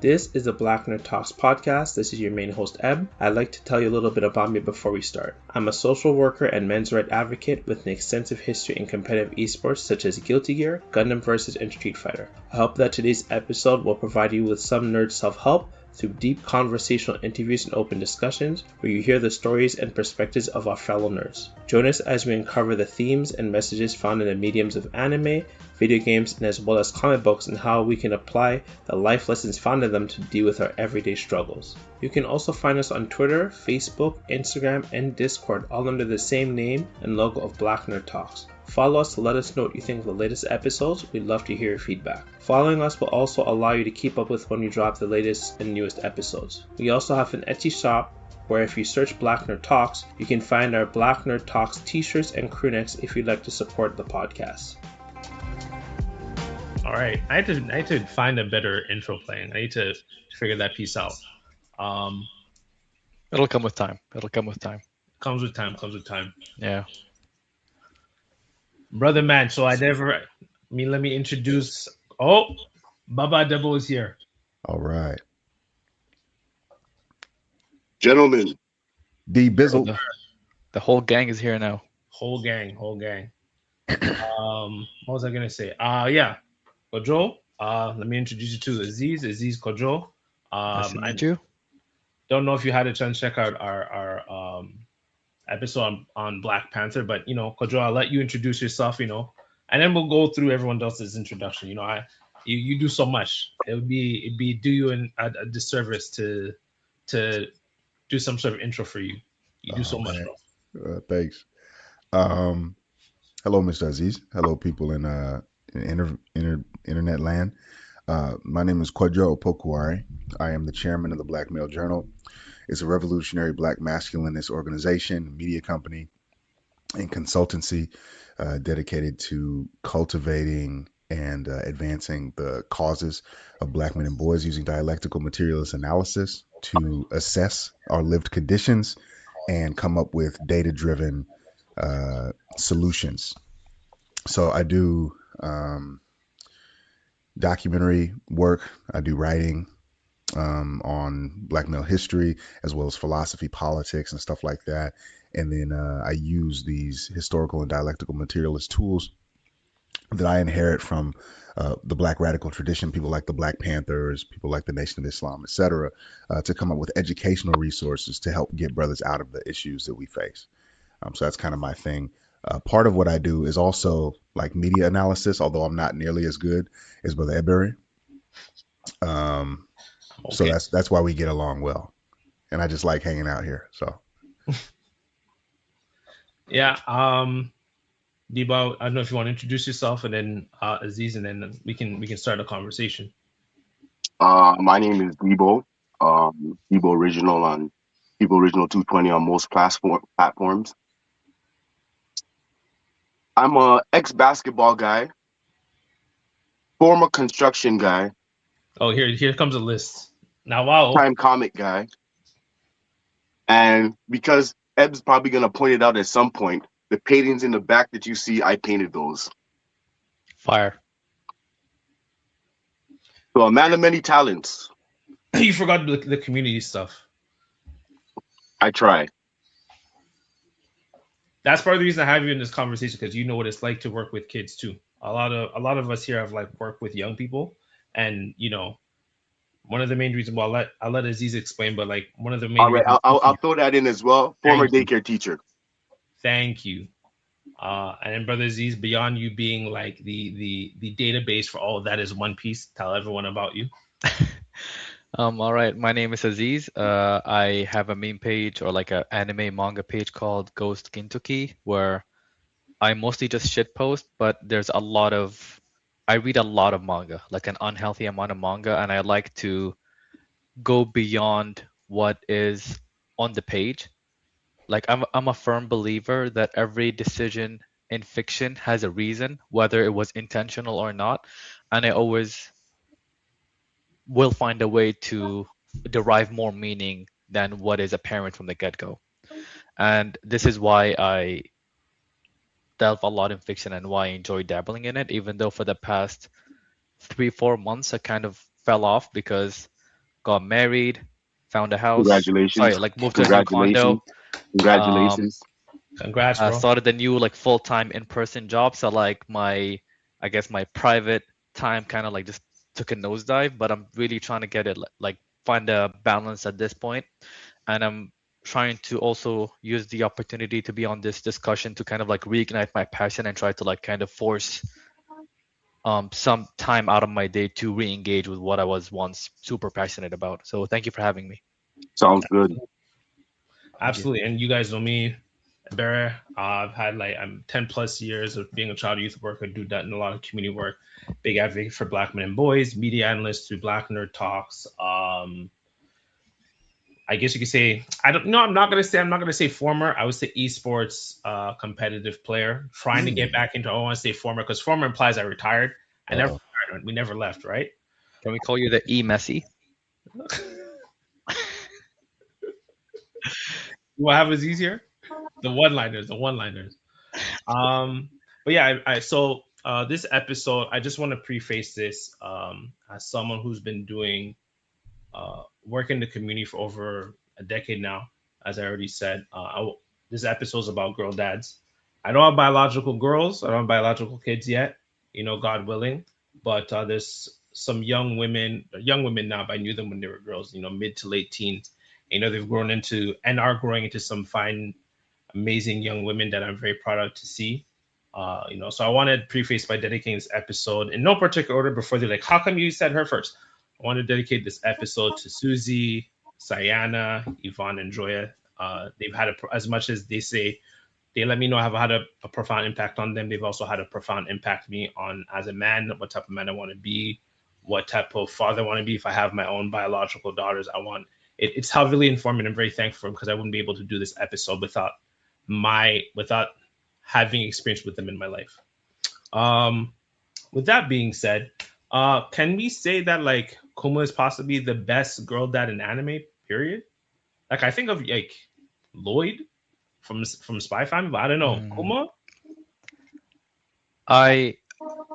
This is the Black Nerd Talks podcast. This is your main host, Eb. I'd like to tell you a little bit about me before we start. I'm a social worker and men's rights advocate with an extensive history in competitive esports such as Guilty Gear, Gundam vs. and Street Fighter. I hope that today's episode will provide you with some nerd self-help through deep conversational interviews and open discussions where you hear the stories and perspectives of our fellow nerds. Join us as we uncover the themes and messages found in the mediums of anime, video games, and as well as comic books, and how we can apply the life lessons found in them to deal with our everyday struggles. You can also find us on Twitter, Facebook, Instagram, and Discord, all under the same name and logo of Black Nerd Talks. Follow us to let us know what you think of the latest episodes. We'd love to hear your feedback. Following us will also allow you to keep up with when we drop the latest and newest episodes. We also have an Etsy shop where if you search Black Nerd Talks, you can find our Black Nerd Talks t-shirts and crewnecks if you'd like to support the podcast. All right, I had to find a better intro playing. I need to figure that piece out. It'll come with time. Comes with time. Yeah. Brother man, so let me introduce. Oh, Baba Debo is here. All right. Gentlemen. D Bizzle. The whole gang is here now. Whole gang. What was I gonna say? Yeah. Kojo. Let me introduce you to Aziz. Aziz Kojo. Nice to meet you. Don't know if you had a chance to check out our episode on Black Panther, but Kojo, I'll let you introduce yourself, and then we'll go through everyone else's introduction. You do so much. It'd be do you a disservice to do some sort of intro for you. You do so much, bro. Thanks. Hello, Mr. Aziz. Hello, people in internet land. My name is Kwadwo Opokuwari. I am the chairman of the Black Male Journal. It's a revolutionary Black masculinist organization, media company, and consultancy dedicated to cultivating and advancing the causes of Black men and boys using dialectical materialist analysis to assess our lived conditions and come up with data-driven solutions. So I do documentary work. I do writing on Black male history, as well as philosophy, politics, and stuff like that. And then I use these historical and dialectical materialist tools that I inherit from the Black radical tradition, people like the Black Panthers, people like the Nation of Islam, etc., to come up with educational resources to help get brothers out of the issues that we face. So that's kind of my thing. Part of what I do is also like media analysis, although I'm not nearly as good as Brother Eberry. Okay. So that's why we get along well, and I just like hanging out here. So yeah, Debo, I don't know if you want to introduce yourself, and then Aziz, and then we can start a conversation. My name is Debo. Debo Original on Debo Original 220 on most platforms. I'm a ex-basketball guy, former construction guy. Oh, here comes a list. Now, wow. Time comic guy. And because Eb's probably going to point it out at some point, the paintings in the back that you see, I painted those. Fire. So a man of many talents. You forgot the community stuff. I try. That's part of the reason I have you in this conversation, because you know what it's like to work with kids too. A lot of us here have worked with young people, and one of the main reasons. Well, I'll let Aziz explain, but one of the main. All right, I'll throw that in as well. Former daycare teacher. Thank you. And then Brother Aziz, beyond you being the database for all of that is One Piece, tell everyone about you. All right, my name is Aziz. I have a meme page or an anime manga page called Ghost Gintoki, where I mostly just shitpost, but I read a lot of manga, like an unhealthy amount of manga, and I like to go beyond what is on the page. I'm a firm believer that every decision in fiction has a reason, whether it was intentional or not, and I always will find a way to derive more meaning than what is apparent from the get-go. And this is why I delve a lot in fiction and why I enjoy dabbling in it, even though for the past 3-4 months I kind of fell off because got married, found a house. Sorry, Congratulations. like moved to a new Congratulations. condo. Um, Congratulations. Congrats, bro. Started a new like full-time in-person job. So like I guess my private time kind of like just took a nosedive, but I'm really trying to get it like find a balance at this point. And I'm trying to also use the opportunity to be on this discussion to kind of like reignite my passion and try to like kind of force some time out of my day to re-engage with what I was once super passionate about. So thank you for having me. Sounds good. Thank you. Absolutely. And you guys know me, Barry. I've had like I'm 10 plus years of being a child youth worker, do that in a lot of community work, big advocate for Black men and boys, media analyst through Black Nerd Talks. I guess you could say I don't no, I'm not gonna say former. I would say esports competitive player trying to get Mm. back into I don't want to say former because former implies I retired. I never Uh-oh. retired. We never left, right? Can we call you the E Messi? What happens easier? The one liners. Um, but yeah, so this episode, I just want to preface this as someone who's been doing work in the community for over a decade now. As I already said, this episode is about girl dads. I don't have biological girls. I don't have biological kids yet. God willing. But there's some young women now. But I knew them when they were girls. Mid to late teens. They've grown into and are growing into some fine amazing young women that I'm very proud of to see. So I want to preface by dedicating this episode in no particular order before they're like, how come you said her first? I want to dedicate this episode to Susie, Sayana, Yvonne, and Joya. They've had as much as they say they let me know I've had a profound impact on them. They've also had a profound impact me on as a man, what type of man I want to be, what type of father I want to be. If I have my own biological daughters, it's heavily informed, and I'm very thankful for them because I wouldn't be able to do this episode without having experience with them in my life. Um, with that being said, can we say that like Kuma is possibly the best girl dad in anime? Period. Like I think of like Lloyd from Spy Family, but I don't know Mm, Kuma. I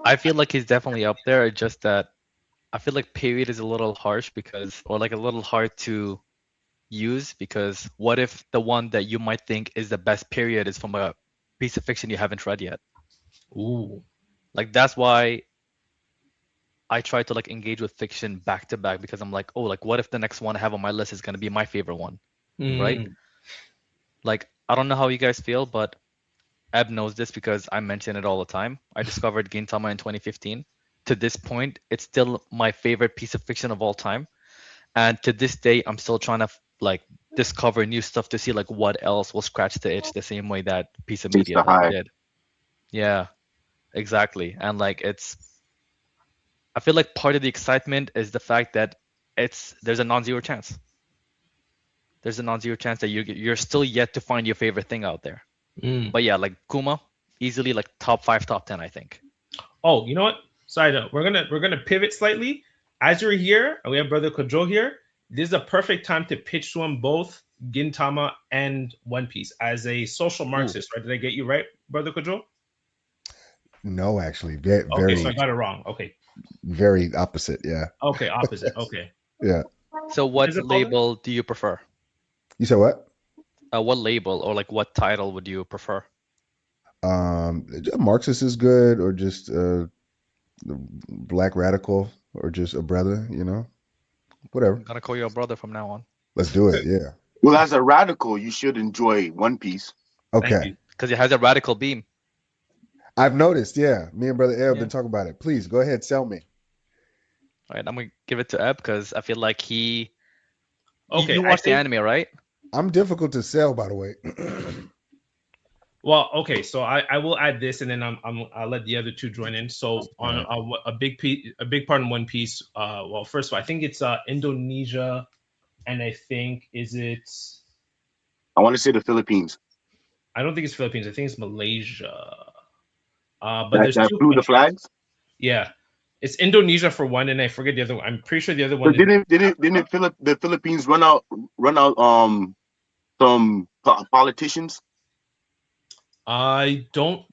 I feel like he's definitely up there. It's just that I feel like period is a little harsh because, or like a little hard to use because what if the one that you might think is the best period is from a piece of fiction you haven't read yet? Ooh. Like that's why I try to like engage with fiction back to back because I'm like, oh, like what if the next one I have on my list is gonna be my favorite one, right? Mm. Like I don't know how you guys feel, but Eb knows this because I mention it all the time. I discovered Gintama in 2015. To this point, it's still my favorite piece of fiction of all time. And to this day, I'm still trying to like discover new stuff to see like what else will scratch the itch the same way that piece of Taste media the like high. did. Yeah, exactly. And like I feel like part of the excitement is the fact that there's a non-zero chance. There's a non-zero chance that you're still yet to find your favorite thing out there. Mm. But yeah, like Kuma, easily like top 5, top 10, I think. Oh, you know what? Sorry, though. We're gonna pivot slightly. As you're here, and we have Brother Kojo here. This is a perfect time to pitch to him both Gintama and One Piece as a social Ooh, Marxist. Right? Did I get you right, Brother Kojo? No, actually, very, Okay, so I very, got it wrong. Okay, very opposite. Yeah, okay, opposite. Okay, yeah. so what is what it called? label do you prefer? You said what? What label or like what title would you prefer? Marxist is good, or just black radical, or just a brother. Whatever. I'm gonna call you a brother from now on Let's do it. Yeah. Well, as a radical, you should enjoy One Piece. Thank Okay. you. because it has a radical beam. I've noticed. Yeah, me and brother Ed have Yeah. been talking about it. Please go ahead, sell me. All right, I'm gonna give it to Eb because I feel like Okay, you I watch the think. anime, right? I'm difficult to sell, by the way. Well, okay, so I will add this, and then I'll let the other two join in. So All on right. a big part in One Piece. Well, first of all, I think it's Indonesia, and I think is it. I want to say the Philippines. I don't think it's Philippines. I think it's Malaysia. But That there's that two flew the countries. flags. Yeah, it's Indonesia for one, and I forget the other one. I'm pretty sure the other So one is. didn't the Philippines run out some politicians? I don't.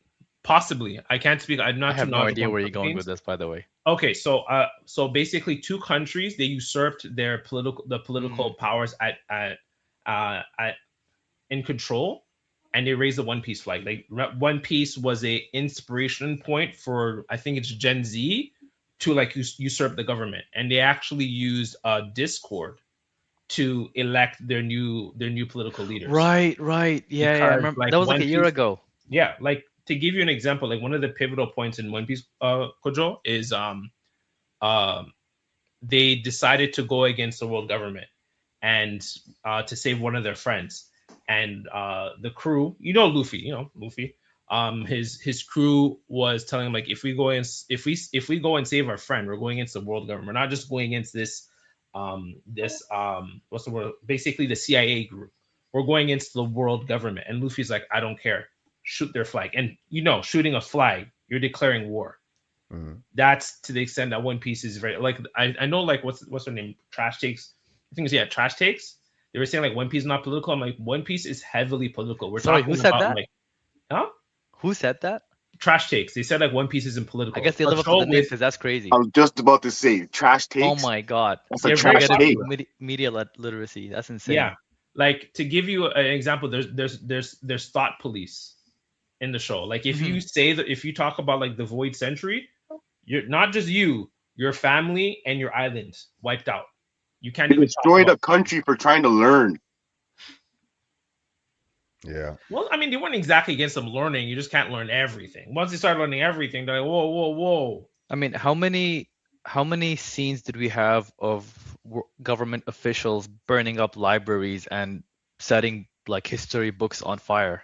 Possibly. I can't speak. I'm I not too have no idea knowledgeable on where you're going Philippines. with this, by the way. Okay, so basically, two countries they usurped their political Mm, powers at in control, and they raised the One Piece flag. Like One Piece was a inspiration point for I think it's Gen Z to like usurp the government, and they actually used Discord to elect their new political leaders right. Yeah, I because remember. like That was like One a year Piece, ago. yeah, like to give you an example, like one of the pivotal points in One Piece, Kojo, is um they decided to go against the world government and to save one of their friends. And the crew, Luffy, his crew was telling him like, if we go and save our friend, we're going against the world government. We're not just going against this what's the word? Basically the CIA group. We're going against the world government. And Luffy's like, I don't care. Shoot their flag. And shooting a flag, you're declaring war. Mhm. That's to the extent that One Piece is very like I know like what's her name? Trash takes. I think it's Trash takes. They were saying like One Piece is not political. I'm like, One Piece is heavily political. We're Sorry, who talking said about that? like, huh? Who said that? Trash takes. They said like One Piece isn't I political. guess they A live up to show the name with because that's I crazy. was just about to say trash Oh takes. my God. That's a they're very trash Forget take. popular. media literacy. That's Yeah. insane. Like to give you an example, there's thought police in the show. Like Hmm. if you talk about like the Void Century, you're not just your family and your island wiped out. You can't They even talk destroyed about. a country for trying to learn. Yeah. Well, I mean, they weren't exactly against them learning. You just can't learn everything. Once they start learning everything, they're like, whoa, whoa, whoa. I mean, how many scenes did we have of government officials burning up libraries and setting like history books on fire?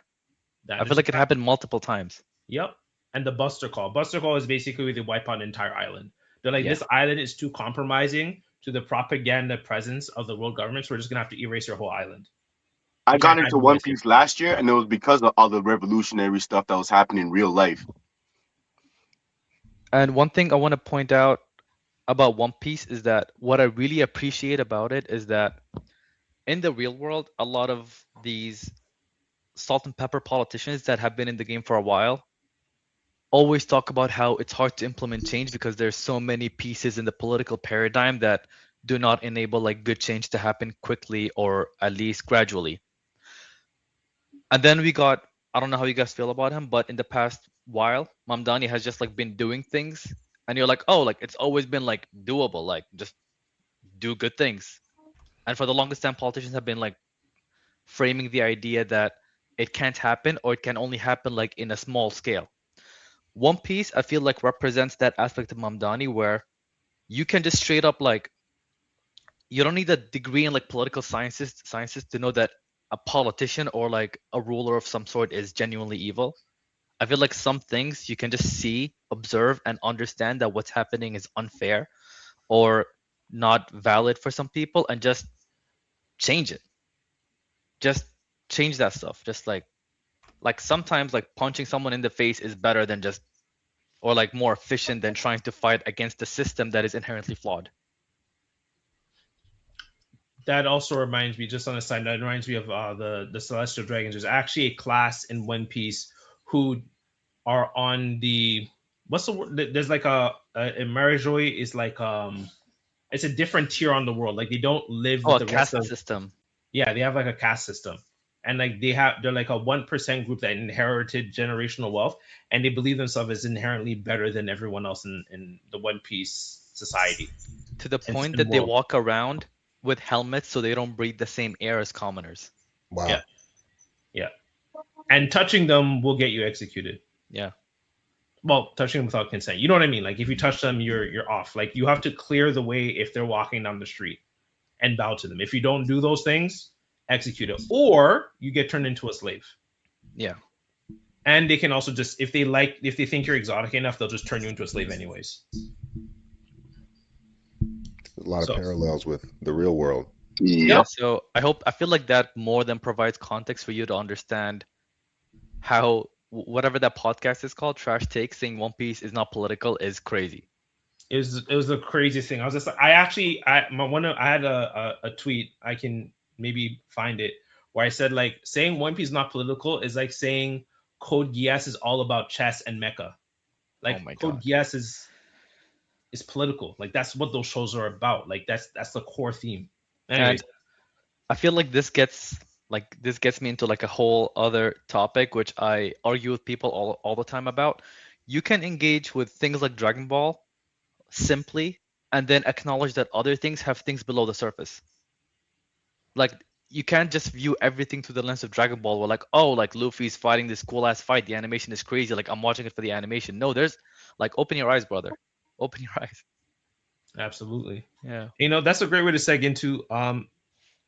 I That feel is a like it fact. happened multiple times. Yep. And the Buster Call. Buster Call is basically where they wipe out an entire island. They're like, Yeah. this island is too compromising to the propaganda presence of the world government, so we're just gonna have to erase your whole island. I We can't got have into you One guys here. Piece last year, and it was because of all the revolutionary stuff that was happening in real life. And one thing I want to point out about One Piece is that what I really appreciate about it is that in the real world, a lot of these salt and pepper politicians that have been in the game for a while always talk about how it's hard to implement change because there's so many pieces in the political paradigm that do not enable like good change to happen quickly or at least gradually. And then we got, I don't know how you guys feel about him, but in the past while, Mamdani has just like been doing things and you're like, oh, like it's always been like doable, like just do good things. And for the longest time, politicians have been like framing the idea that it can't happen or it can only happen like in a small scale. One Piece, I feel like represents that aspect of Mamdani where you can just straight up like you don't need a degree in like political sciences to know that a politician or like a ruler of some sort is genuinely evil. I feel like some things you can just see, observe, and understand that what's happening is unfair or not valid for some people and just change it. Just change that stuff. Just like sometimes like punching someone in the face is better than just or like more efficient than trying to fight against the system that is inherently flawed. That also reminds me, just on a side note, it reminds me of the Celestial Dragons. There's actually a class in One Piece who are on the what's the word? There's like a Marijoy is like it's a different tier on the world. Like they don't live Oh, with a the rest caste of. system. Yeah, they have like a caste system. And like they're like a 1% group that inherited generational wealth, and they believe themselves as inherently better than everyone else in the One Piece society To the and, point and that they world. walk around with helmets so they don't breathe the same air as commoners. Yeah, Wow. yeah. And touching them will get you executed. Yeah. Well, touching them without consent. You know what I mean? Like if you touch them, you're off. Like you have to clear the way if they're walking down the street and bow to them. If you don't do those things, execute it. Or you get turned into a slave. Yeah. And they can also just if they think you're exotic enough, they'll just turn you into a slave anyways. A lot of So parallels with the real world. Yeah. yep, Yep. So I feel like that more than provides context for you to understand how whatever that podcast is called, Trash Take, saying One Piece is not political is crazy. it was the craziest thing. I was just like, I actually I had a tweet. I can maybe find it where I said like saying One Piece is not political is like saying Code Geass is all about chess and mecha. Oh Like my Code god. Geass is political. Like that's what those shows are about. Like that's the core theme. Anyways, And I feel like this gets me into like a whole other topic which I argue with people all the time about. You can engage with things like Dragon Ball simply and then acknowledge that other things have things below the surface. Like you can't just view everything through the lens of Dragon Ball where like, oh, like Luffy's fighting this cool ass fight, the animation is crazy, like I'm watching it for the animation. No, there's like open your eyes, brother. Open your eyes. absolutely. Yeah. That's a great way to seg into.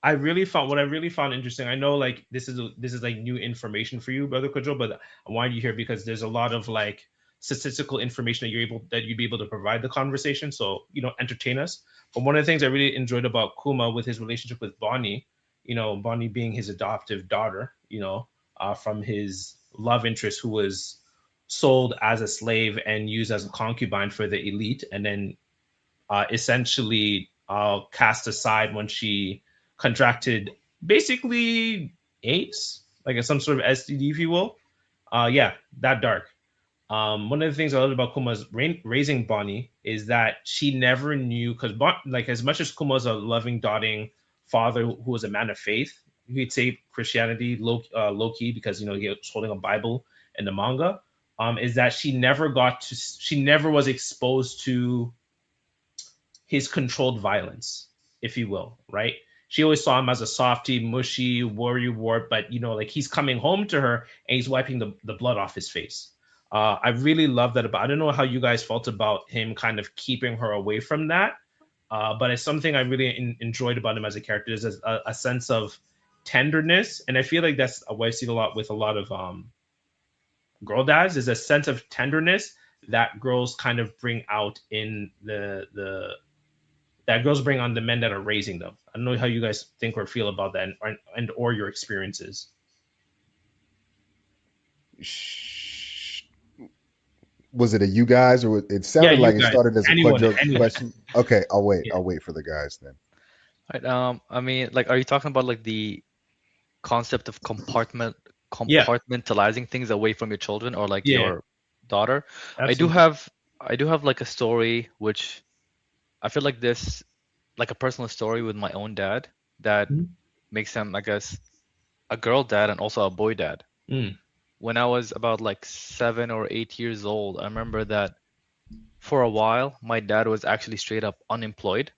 I really found what I really found interesting. I know like this is like new information for you, brother Kojo, but I wanted you here because there's a lot of like statistical information that you'd be able to provide the conversation. So entertain us. But one of the things I really enjoyed about Kuma with his relationship with Bonnie, Bonnie being his adoptive daughter, from his love interest who was sold as a slave and used as a concubine for the elite, and then essentially cast aside when she contracted basically AIDS, like some sort of STD, if you will. Yeah, that dark. One of the things I love about Kuma's raising Bonnie is that she never knew, because like as much as Kuma's a loving, doting father who was a man of faith, you'd say Christianity low key because he was holding a Bible in the manga. Is that she never was exposed to his controlled violence, if you will, right? She always saw him as a softy, mushy, worry wart, but like he's coming home to her and he's wiping the blood off his face. I really love that about. I don't know how you guys felt about him kind of keeping her away from that, but it's something I really enjoyed about him as a character. Is a sense of tenderness, and I feel like that's what I see a lot with a lot of girl dads. Is a sense of tenderness that girls kind of bring out in the that girls bring on the men that are raising them. I don't know how you guys think or feel about that, and or your experiences. Was it a you guys, or it Yeah, sounded you like it guys, started as a anyone, Quadro anyone. question? Okay, I'll wait. Yeah, I'll wait for the guys then. Right. I mean, like, are you talking about like the concept of yeah, compartmentalizing things away from your children or like yeah, your daughter? I do absolutely. have I do have like a story which I feel like this like a personal story with my own dad that Mhm. makes him, I guess, a girl dad and also a boy dad. Mm, When I was about like 7 or 8 years old, I remember that for a while my dad was actually straight up unemployed.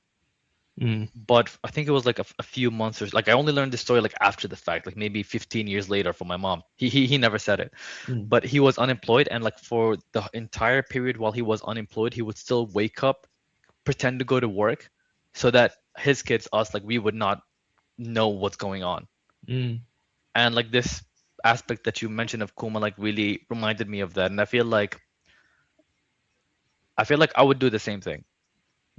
mm, But I think it was like a few months or like I only learned this story like after the fact, like maybe 15 years later from my mom. He never said it, mm, but he was unemployed, and like for the entire period while he was unemployed, he would still wake up, pretend to go to work, so that his kids, us, like we would not know what's going on. mm, And like this aspect that you mentioned of Kuma like really reminded me of that, and I feel like I would do the same thing.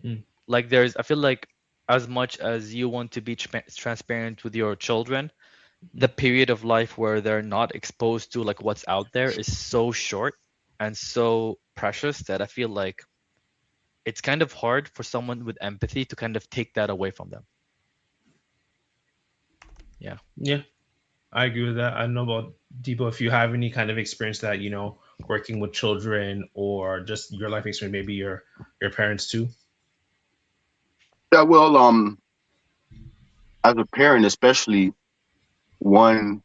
mm, Like I feel like as much as you want to be transparent with your children, the mm. period of life where they're not exposed to like what's out there is so short and so precious that I feel like it's kind of hard for someone with empathy to kind of take that away from them. Yeah. Yeah, I agree with that. I don't know about Debo, if you have any kind of experience that working with children or just your life experience, maybe your parents too. Yeah, well, as a parent, especially one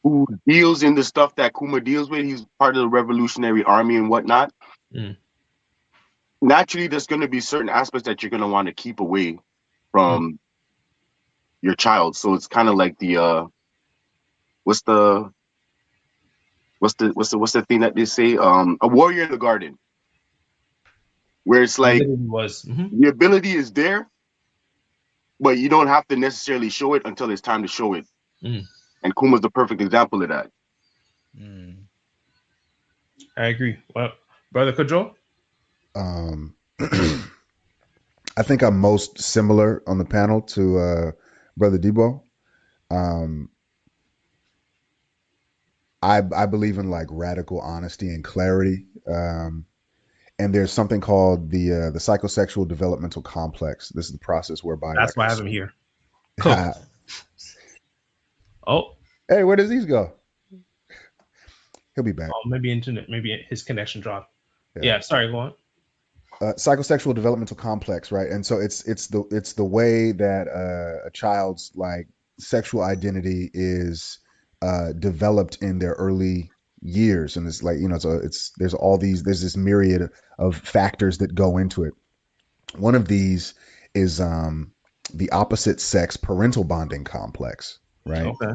who deals in the stuff that Kuma deals with, he's part of the Revolutionary Army and whatnot. Mm, Naturally, there's going to be certain aspects that you're going to want to keep away mm. from your child. So it's kind of like the what's the what's the thing that they say? A warrior in the garden, where it's It like literally was. the ability is there, but you don't have to necessarily show it until it's time to show it. Mm, And Kuma's the perfect example of that. Mm. I agree. Well, brother Kojo. Um, I think I'm most similar on the panel to Brother Debo. Um, I believe in like radical honesty and clarity. And there's something called the psychosexual developmental complex. This is the process whereby That's like why I a have him here. Cool. certain Oh, hey, where does these go? He'll be back. Maybe internet, maybe his connection dropped. Yeah. Yeah, sorry, go on. Psychosexual developmental complex, right? And so it's the way that a child's like sexual identity is developed in their early years, and it's like, you know, so there's this myriad of factors that go into it. One of these is the opposite sex parental bonding complex, right? Okay.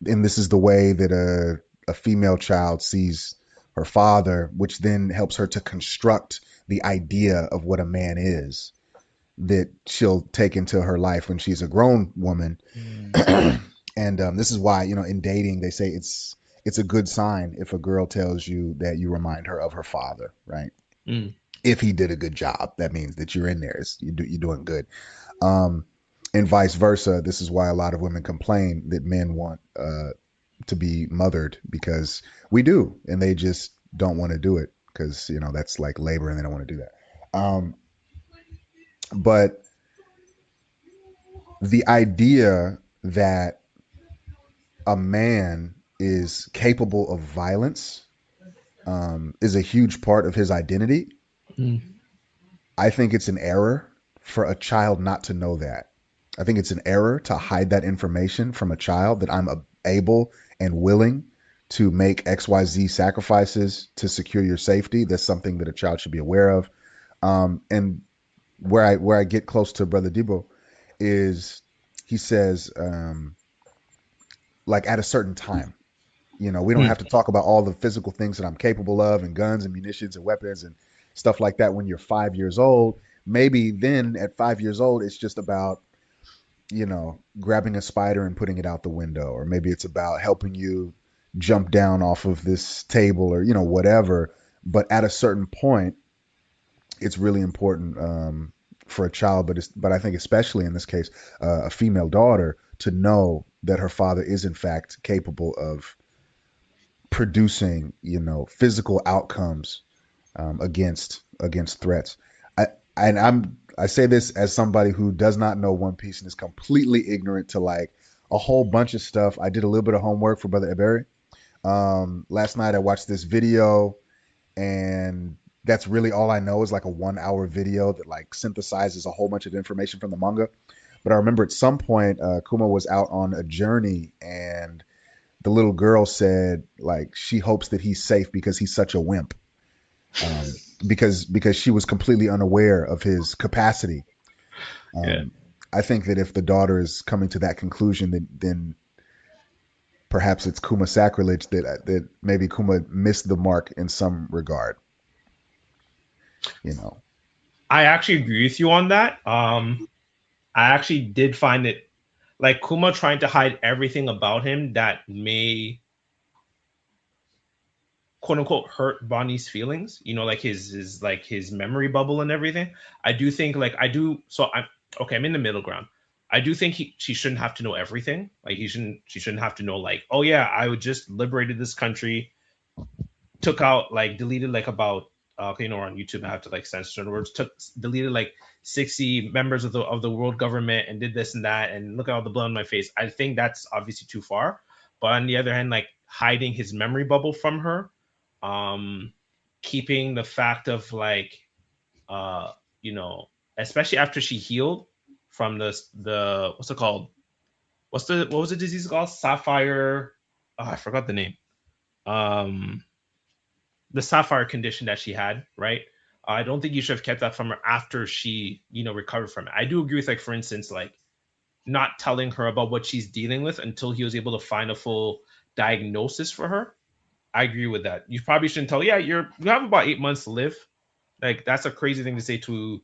And this is the way that a female child sees her father, which then helps her to construct the idea of what a man is that she'll take into her life when she's a grown woman. And this is why, you know, in dating they say it's a good sign if a girl tells you that you remind her of her father, right? Mm. If he did a good job, that means that you're in there. You're doing good. And vice versa. This is why a lot of women complain that men want to be mothered, because we do, and they just don't want to do it because, you know, that's like labor and they don't want to do that. But the idea that a man is capable of violence is a huge part of his identity. Mm. I think it's an error for a child not to know that. I think it's an error to hide that information from a child, that I'm able and willing to make XYZ sacrifices to secure your safety. That's something that a child should be aware of. And where I get close to Brother Debo is he says, like at a certain time, you know, we don't Mm. have to talk about all the physical things that I'm capable of, and guns and munitions and weapons and stuff like that when you're 5 years old. Maybe then at 5 years old, it's just about, you know, grabbing a spider and putting it out the window, or maybe it's about helping you jump down off of this table, or, you know, whatever. But at a certain point, it's really important for a child, but I think especially in this case, a female daughter, to know that her father is in fact capable of producing, you know, physical outcomes against threats. I say this as somebody who does not know One Piece and is completely ignorant to like a whole bunch of stuff. I did a little bit of homework for Brother Eberi. Last night I watched this video, and that's really all I know, is like a 1 hour video that like synthesizes a whole bunch of information from the manga. But I remember at some point, Kuma was out on a journey, and the little girl said like she hopes that he's safe because he's such a wimp. Because she was completely unaware of his capacity. Yeah. I think that if the daughter is coming to that conclusion, then perhaps it's Kuma sacrilege, that maybe Kuma missed the mark in some regard. You know. I actually agree with you on that. I actually did find it like Kuma trying to hide everything about him that may quote unquote hurt Bonnie's feelings, you know, like his like his memory bubble and everything. I do think like I do so I'm okay, I'm in the middle ground. I do think she shouldn't have to know everything. Like she shouldn't have to know like, oh yeah, I would just liberated this country, took out like deleted like about you know, on YouTube I have to like censor certain words, took deleted like 60 members of the world government and did this and that, and look at all the blood on my face. I think that's obviously too far. But on the other hand, like hiding his memory bubble from her, um keeping the fact of like uh you know, especially after she healed from the what's it called, what was the disease called, sapphire, oh, I forgot the name, um the sapphire condition that she had, right? I don't think you should have kept that from her after she, you know, recovered from it. I do agree with, like, for instance, like not telling her about what she's dealing with until he was able to find a full diagnosis for her. I agree with that. You probably shouldn't tell. Yeah, you have about 8 months to live. Like that's a crazy thing to say to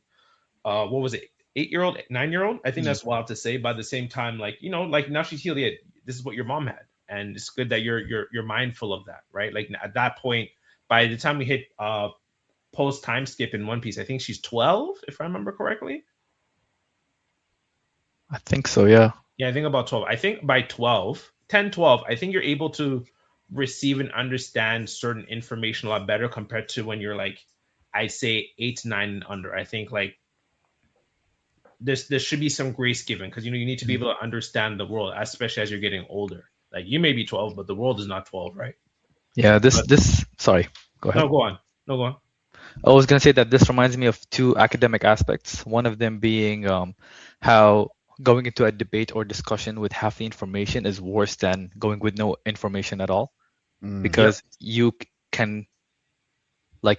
what was it, 8 year old, 9 year old? I think that's wild to say. But at the same time, like, you know, like now she's healed. Yeah, this is what your mom had, and it's good that you're mindful of that, right? Like at that point, by the time we hit post time skip in One Piece, I think she's 12, if I remember correctly. I think so, yeah. Yeah, I think about 12. I think by 12, 10, 12, I think you're able to receive and understand certain information a lot better compared to when you're like, I say 8, 9 and under. I think like there should be some grace given because, you know, you need to be able to understand the world, especially as you're getting older. Like you may be 12, but the world is not 12, right? Yeah, But this sorry, go ahead. no, go on. No, go on. I was gonna say that this reminds me of two academic aspects. One of them being how going into a debate or discussion with half the information is worse than going with no information at all, Mm. Yep. because can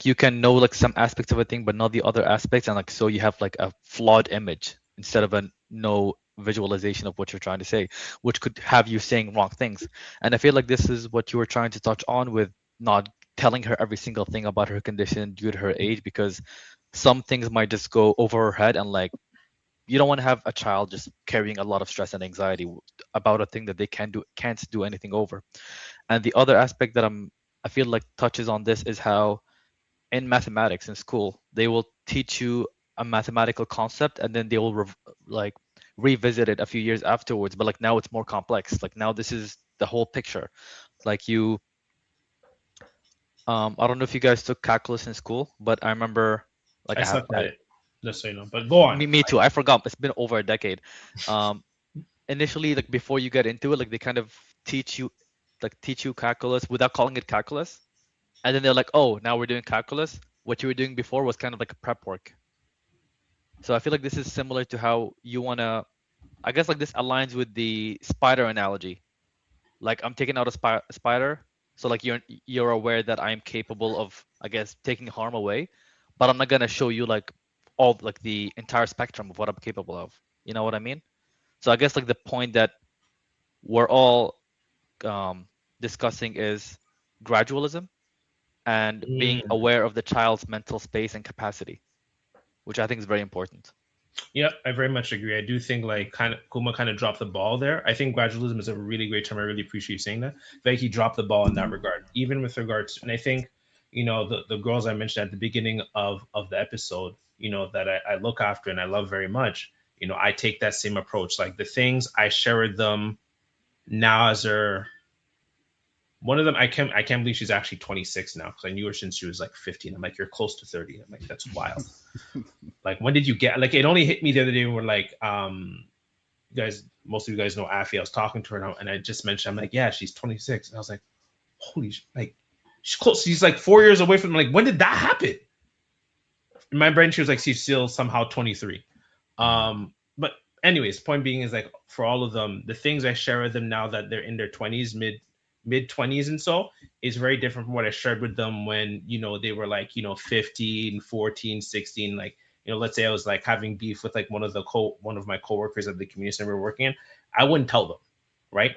you can know like some aspects of a thing but not the other aspects, and like so you have like a flawed image instead of a no visualization of what you're trying to say, which could have you saying wrong things. And I feel like this is what you were trying to touch on with not telling her every single thing about her condition due to her age, because some things might just go over her head, and like you don't want to have a child just carrying a lot of stress and anxiety about a thing that they can't do anything over. And the other aspect that I feel like touches on this is how in mathematics in school they will teach you a mathematical concept, and then they will like revisit it a few years afterwards, but like now it's more complex. Like now this is the whole picture. Like you I don't know if you guys took calculus in school, but I remember like I I have sucked at it, just so you know. But go on. me too, I forgot, it's been over a decade. um Initially, like before you get into it, like they kind of teach you teach you calculus without calling it calculus, and then they're like, oh, now we're doing calculus. What you were doing before was kind of like a prep work. So I feel like this is similar to how you want to, I guess like this aligns with the spider analogy. Like I'm taking out a spider, so like you're aware that I'm capable of, I guess, taking harm away, but I'm not gonna show you like all like the entire spectrum of what I'm capable of. You know what I mean? So I guess like the point that we're all um, discussing is gradualism and being Mm. aware of the child's mental space and capacity, which I think is very important. Yep, I very much agree. I do think like kind of Kuma kind of dropped the ball there. I think gradualism is a really great term. I really appreciate you saying that. I think he dropped the ball in that regard, even with regards. And I think the girls I mentioned at the beginning of the episode, that I look after and I love very much. I take that same approach. Like the things I share with them now as they're one of them, I can't believe she's actually 26 now because I knew her since she was like 15. I'm like, you're close to 30. I'm like, that's wild. Like, when did you get? Like, it only hit me the other day when we're like, you guys, most of you guys know Afi. I was talking to her and I just mentioned, I'm like, yeah, she's 26, and I was like, holy, like, she's close. She's like 4 years away from. Like, when did that happen? In my brain, she was like, she's still somehow 23. But anyways, point being is like for all of them, the things I share with them now that they're in their 20s, mid 20s, and so is very different from what I shared with them when they were like 15, 14, 16. Like let's say I was like having beef with like one of my coworkers at the community center we were working in. I wouldn't tell them, right?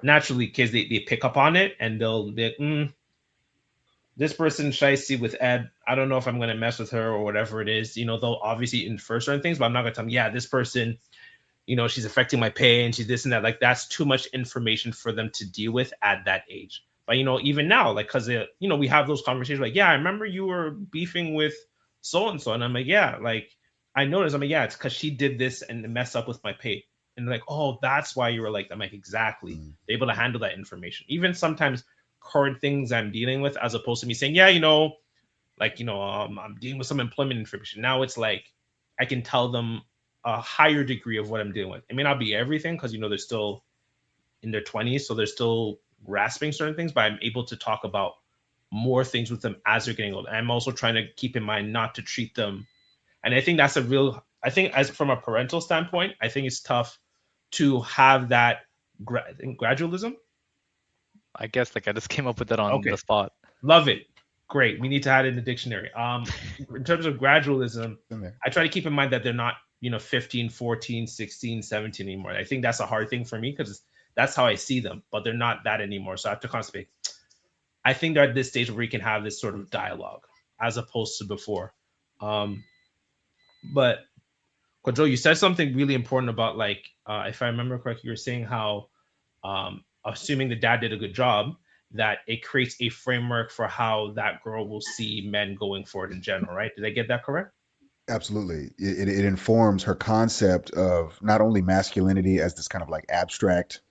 Naturally, kids they pick up on it and this person shicey with Ed. I don't know if I'm gonna mess with her or whatever it is. They'll obviously infer certain things, but I'm not gonna tell them, yeah, this person, she's affecting my pay and she's this and that. Like that's too much information for them to deal with at that age. But even now, like, cause we have those conversations like, yeah, I remember you were beefing with so and so, and I'm like, yeah, like I noticed. I'm like, yeah, it's because she did this and mess up with my pay. And they're like, oh, that's why you were like that. I'm like, exactly. Mm. They're able to handle that information. Even sometimes current things I'm dealing with, as opposed to me saying, yeah, like I'm dealing with some employment information. Now it's like I can tell them a higher degree of what I'm dealing with. It may not be everything because they're still in their 20s, so they're still grasping certain things, but I'm able to talk about more things with them as they're getting older. I'm also trying to keep in mind not to treat them, and I think that's a real. I think as from a parental standpoint, I think it's tough to have that gradualism. I guess like I just came up with that on the Okay, spot. love it. Great. We need to add it in the dictionary. In terms of gradualism, In there. I try to keep in mind that they're not, 15, 14, 16, 17 anymore. I think that's a hard thing for me because that's how I see them, but they're not that anymore. So I have to constantly, I think they're at this stage where we can have this sort of dialogue as opposed to before. Um, but Quadro, you said something really important about like, if I remember correctly, you were saying how assuming the dad did a good job, that it creates a framework for how that girl will see men going forward in general, right? Did I get that correct? Absolutely. It informs her concept of not only masculinity as this kind of like abstract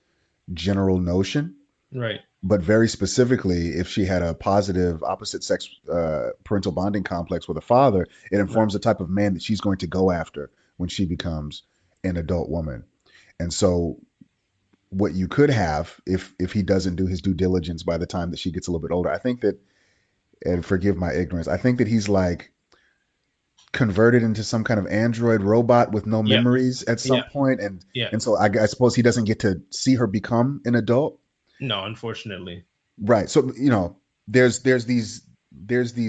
general notion, Right. but very specifically, if she had a positive opposite sex parental bonding complex with a father, it Right. informs the type of man that she's going to go after when she becomes an adult woman. And so what you could have if he doesn't do his due diligence by the time that she gets a little bit older. I think that, and forgive my ignorance, I think that he's like converted into some kind of android robot with no Yeah, memories at some yeah, point, yeah. and so I suppose he doesn't get to see her become an adult. No, unfortunately. Right. So, there's these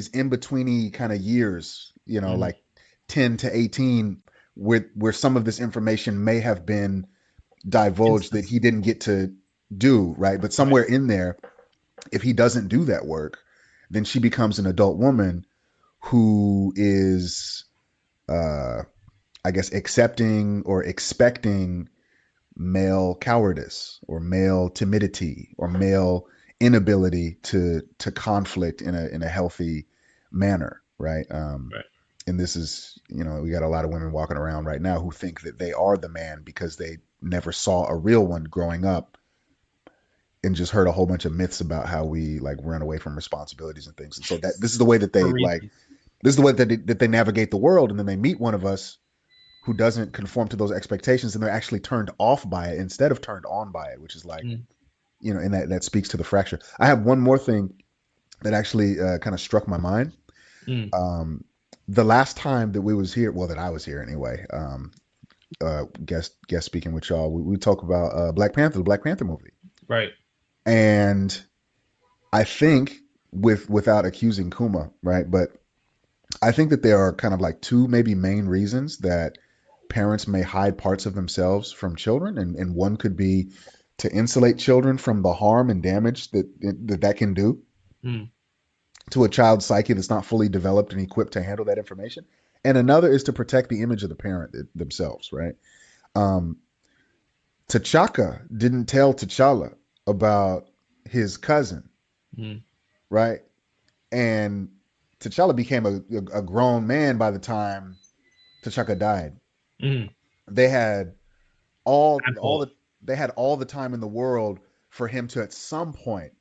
in betweeny kind of years, Hmm. like 10 to 18, where some of this information may have been divulged that Instance. he didn't get to do, right? But Right. somewhere in there, if he doesn't do that work, then she becomes an adult woman who is, uh, I guess, accepting or expecting male cowardice or male timidity or male inability to conflict in a healthy manner, right? Right. And this is, we got a lot of women walking around right now who think that they are the man because they never saw a real one growing up and just heard a whole bunch of myths about how we like run away from responsibilities and things. And so that this is the way that they like Repeat. this is the way that they navigate the world, and then they meet one of us who doesn't conform to those expectations, and they're actually turned off by it instead of turned on by it, which is like, Mm, and that speaks to the fracture. I have one more thing that actually kind of struck my mind. mm. The last time that we was here, well, that I was here anyway, guest speaking with y'all, we talk about Black Panther, the Black Panther movie, Right. and I think without accusing Kuma, right, but I think that there are kind of like two maybe main reasons that parents may hide parts of themselves from children, and one could be to insulate children from the harm and damage that can do Mm, to a child's psyche that's not fully developed and equipped to handle that information. And another is to protect the image of the parent themselves, right? Um, T'Chaka didn't tell T'Challa about his cousin, mm, right? And T'Challa became a grown man by the time T'Chaka died. mm. They had all Handful. the time in the world for him to at some point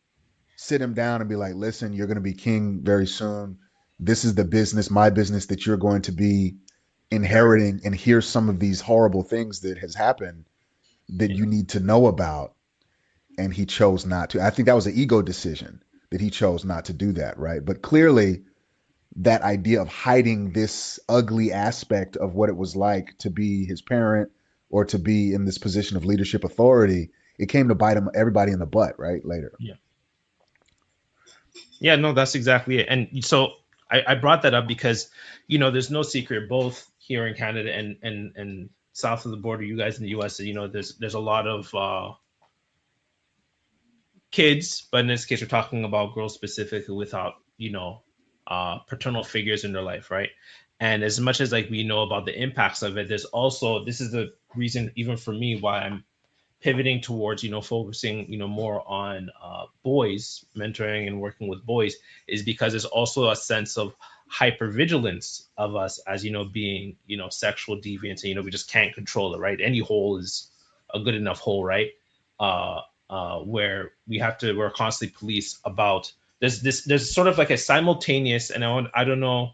sit him down and be like, listen, you're going to be king very soon. This is the business, my business, that you're going to be Inherit. inheriting, and here's some of these horrible things that has happened that Yeah. you need to know about. And he chose not to. I think that was an ego decision that he chose not to do that, right? But clearly that idea of hiding this ugly aspect of what it was like to be his parent or to be in this position of leadership authority, it came to bite him everybody in the butt, right? Later. Yeah. Yeah. No, that's exactly it. And so I brought that up because, there's no secret, both here in Canada and south of the border, you guys in the US, there's a lot of kids, but in this case, we're talking about girls specifically without, paternal figures in their life, right? And as much as like we know about the impacts of it, there's also this is the reason even for me why I'm pivoting towards focusing more on boys, mentoring and working with boys, is because there's also a sense of hypervigilance of us as being sexual deviants, and we just can't control it, right? Any hole is a good enough hole, right? uh where we're constantly police about there's sort of like a simultaneous, and I don't know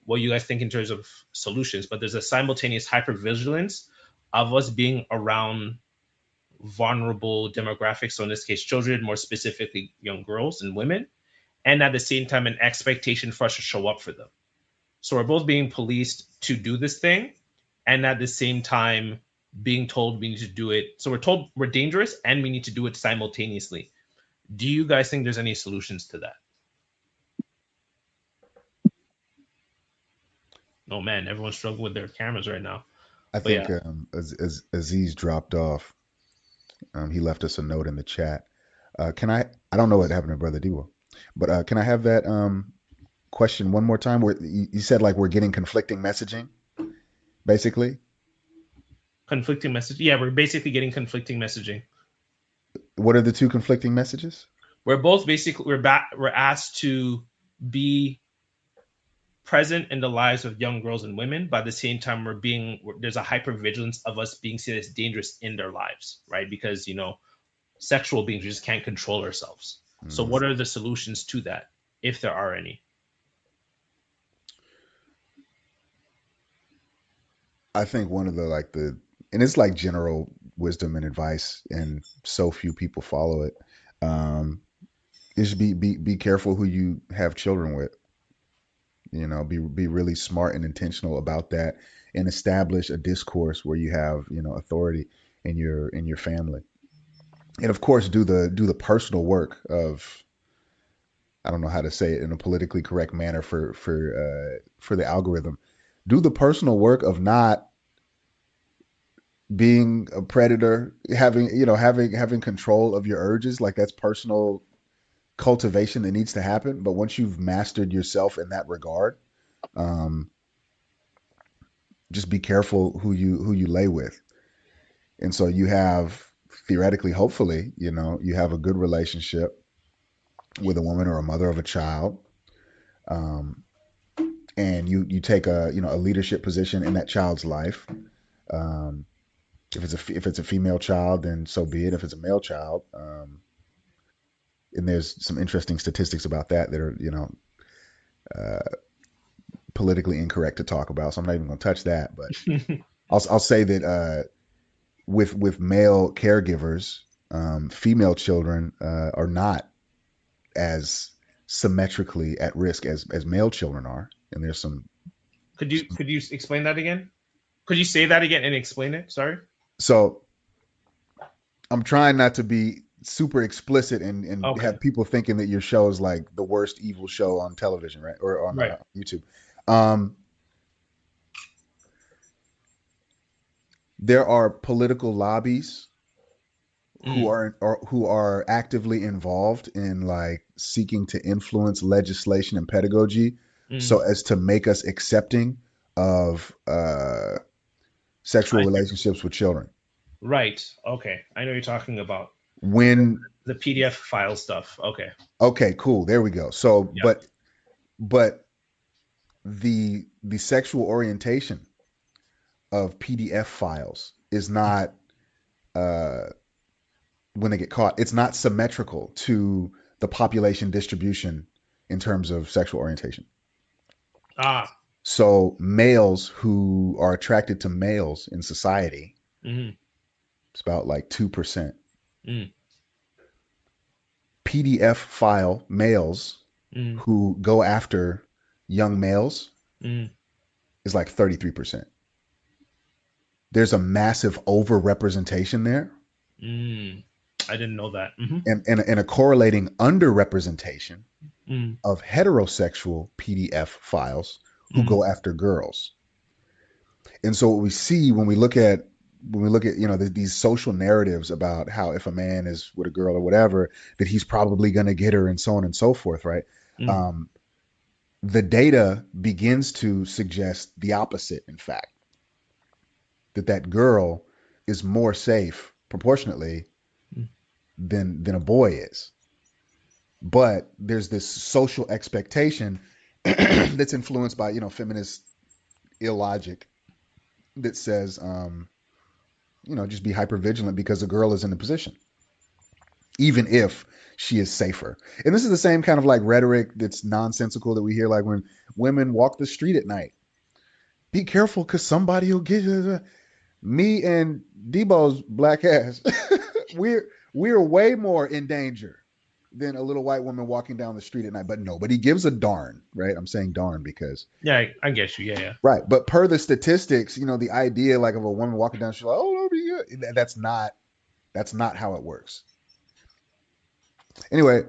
what you guys think in terms of solutions, but there's a simultaneous hypervigilance of us being around vulnerable demographics. So in this case, children, more specifically young girls and women, and at the same time, an expectation for us to show up for them. So we're both being policed to do this thing, and at the same time, being told we need to do it. So we're told we're dangerous and we need to do it simultaneously. Do you guys think there's any solutions to that? Oh man, everyone's struggling with their cameras right now. I But think yeah, as Aziz dropped off, he left us a note in the chat. Can I don't know what happened to Brother Dewo, but can I have that question one more time? Where you said like we're getting conflicting messaging, basically. conflicting message. Yeah, we're basically getting conflicting messaging. What are the two conflicting messages? We're both basically we're asked to be present in the lives of young girls and women, but at the same time there's a hypervigilance of us being seen as dangerous in their lives, right? Because sexual beings, we just can't control ourselves. So Mm. what are the solutions to that, if there are any? I think one of the and it's like general wisdom and advice, and so few people follow it, is be careful who you have children with. Be really smart and intentional about that, and establish a discourse where you have authority in your family. And of course, do the personal work of, I don't know how to say it in a politically correct manner for the algorithm. Do the personal work of not being a predator, having control of your urges. Like, that's personal cultivation that needs to happen. But once you've mastered yourself in that regard, um, just be careful who you lay with. And so you have, theoretically, hopefully, you have a good relationship with a woman or a mother of a child, and you take a leadership position in that child's life. If it's a female child, then so be it. If it's a male child, and there's some interesting statistics about that are politically incorrect to talk about, so I'm not even going to touch that. But I'll say that with male caregivers, female children are not as symmetrically at risk as male children are, and there's some. Could you explain that again? Could you say that again and explain it? Sorry. So I'm trying not to be super explicit and Okay. have people thinking that your show is like the worst evil show on television, right? Or on Right. YouTube. There are political lobbies who are actively involved in like seeking to influence legislation and pedagogy so as to make us accepting of sexual relationships with children. Right. Okay. I know what you're talking about. When the PDF file stuff. Okay. Okay, cool. There we go. So, Yeah. but the sexual orientation of PDF files is not when they get caught, it's not symmetrical to the population distribution in terms of sexual orientation. So males who are attracted to males in society, it's about like 2%. PDF file males who go after young males is like 33%. There's a massive overrepresentation there. I didn't know that. And a correlating underrepresentation of heterosexual PDF files who go after girls. And so what we see when we look at these social narratives about how if a man is with a girl or whatever, that he's probably going to get her and so on and so forth, right? The data begins to suggest the opposite, in fact, that girl is more safe proportionately than a boy is. But there's this social expectation that's influenced by, feminist illogic that says, just be hyper vigilant because the girl is in the position, even if she is safer. And this is the same kind of like rhetoric that's nonsensical that we hear, like when women walk the street at night. Be careful because somebody will get you. Me and Debo's black ass, we're way more in danger than a little white woman walking down the street at night. But nobody gives a darn, right? I'm saying darn because I get you. Yeah. Right. But per the statistics, the idea like of a woman walking down, she's like, oh, that'll be good. That's not how it works. Anyway,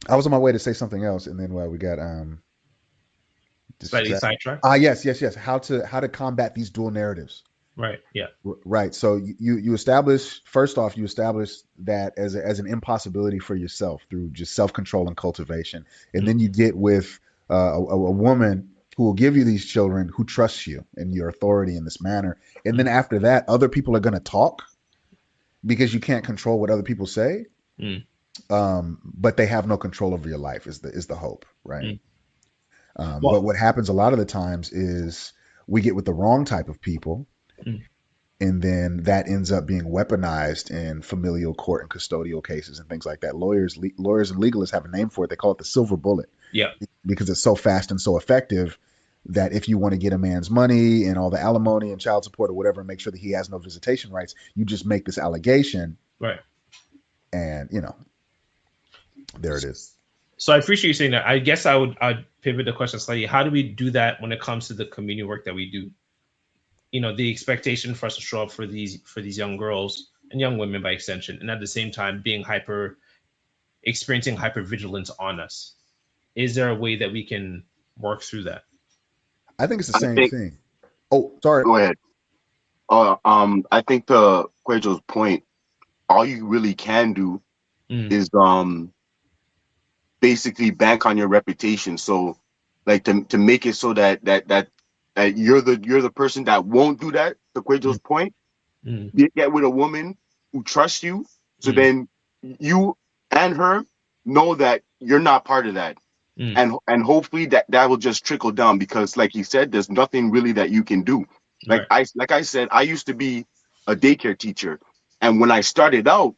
I was on my way to say something else, and then we got slightly sidetracked. Yes. How to combat these dual narratives. Right. Yeah. Right. So you establish, first off, that as an impossibility for yourself through just self-control and cultivation. And then you get with a woman who will give you these children who trusts you and your authority in this manner. And then after that, other people are going to talk because you can't control what other people say. But they have no control over your life is the hope. Right. But what happens a lot of the times is we get with the wrong type of people. And then that ends up being weaponized in familial court and custodial cases and things like that. Lawyers and legalists have a name for it. They call it the silver bullet. Yeah. Because it's so fast and so effective that if you want to get a man's money and all the alimony and child support or whatever, and make sure that he has no visitation rights, you just make this allegation, Right. and there it is. So I appreciate you saying that. I guess I'd pivot the question slightly. How do we do that when it comes to the community work that we do? The expectation for us to show up for these young girls and young women by extension, and at the same time being experiencing hypervigilance on us. Is there a way that we can work through that? I think it's the I same think. thing. Oh, sorry. Go ahead. I think to Quajo's point, all you really can do Mm, is basically bank on your reputation. So, like to make it so that you're the person that won't do that. To mm, Quajo's point, mm, get with a woman who trusts you, so mm, then you and her know that you're not part of that, mm. and hopefully that will just trickle down, because like you said, there's nothing really that you can do. Right. Like I said, I used to be a daycare teacher, and when I started out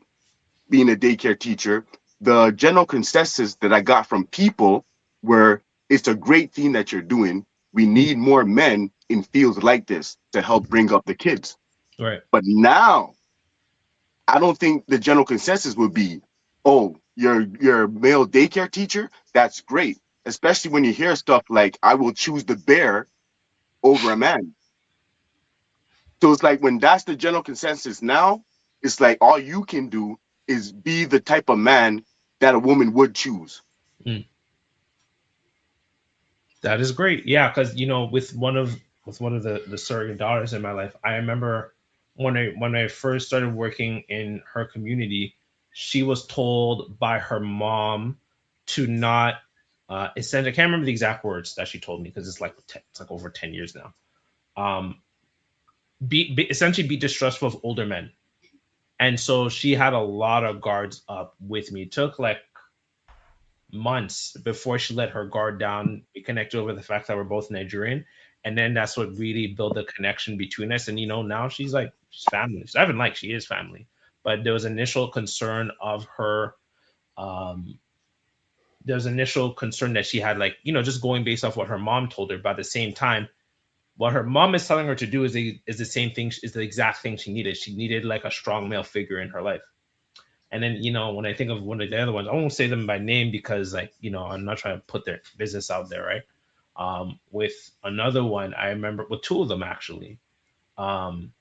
being a daycare teacher, the general consensus that I got from people were, it's a great thing that you're doing. We Mm, need more men in fields like this to help Mhm. bring up the kids. right. But now I don't think the general consensus would be, oh, you're a male daycare teacher. That's great, especially when you hear stuff like, "I will choose the bear over a man." So it's like when that's the general consensus now, it's like all you can do is be the type of man that a woman would choose. Mm. That is great. Yeah, because with one of the surrogate daughters in my life, I remember when I first started working in her community, she was told by her mom to not essentially, I can't remember the exact words that she told me because it's like over 10 years now. Um, essentially be distrustful of older men, and so she had a lot of guards up with me. It took like months before she let her guard down. We connected over the fact that we're both Nigerian. And then that's what really built a connection between us. And now she's family. I haven't like she is family. But there was initial concern of her, um, there's initial concern that she had, like, just going based off what her mom told her. But at the same time, what her mom is telling her to do is the same thing, is the exact thing she needed. She needed like a strong male figure in her life. And then, when I think of one of the other ones, I won't say them by name because, like, I'm not trying to put their business out there, right? With another one, I remember with two of them actually, um,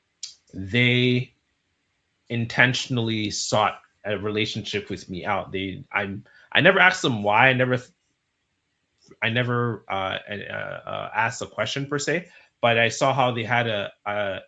they intentionally sought a relationship with me out. I never asked them why. I never asked a question per se, but I saw how they had a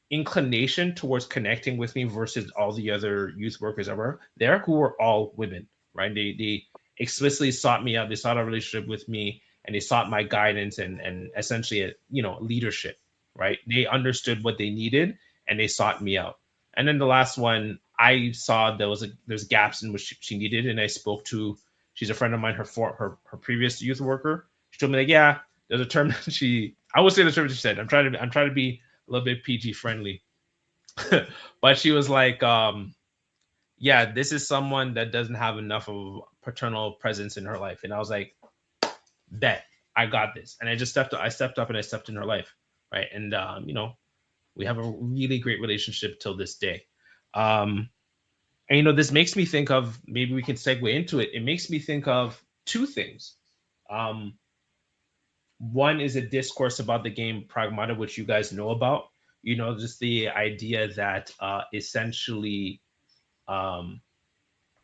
inclination towards connecting with me versus all the other youth workers that were there, who were all women, right? They explicitly sought me out. They sought a relationship with me, and they sought my guidance and essentially leadership, right? They understood what they needed, and they sought me out. And then the last one, I saw there's gaps in which she needed, and I spoke to. She's a friend of mine. Her previous youth worker. She told me, like, yeah, there's a term that she. I would say the term she said. I'm trying to be a little bit PG friendly. But she was like, yeah, this is someone that doesn't have enough of paternal presence in her life. And I was like, bet, I got this. And I stepped up and I stepped in her life. Right. And, we have a really great relationship till this day. And, this makes me think of, maybe we can segue into it. It makes me think of two things. Um, One is a discourse about the game Pragmata, which you guys know about. Just the idea that essentially, um,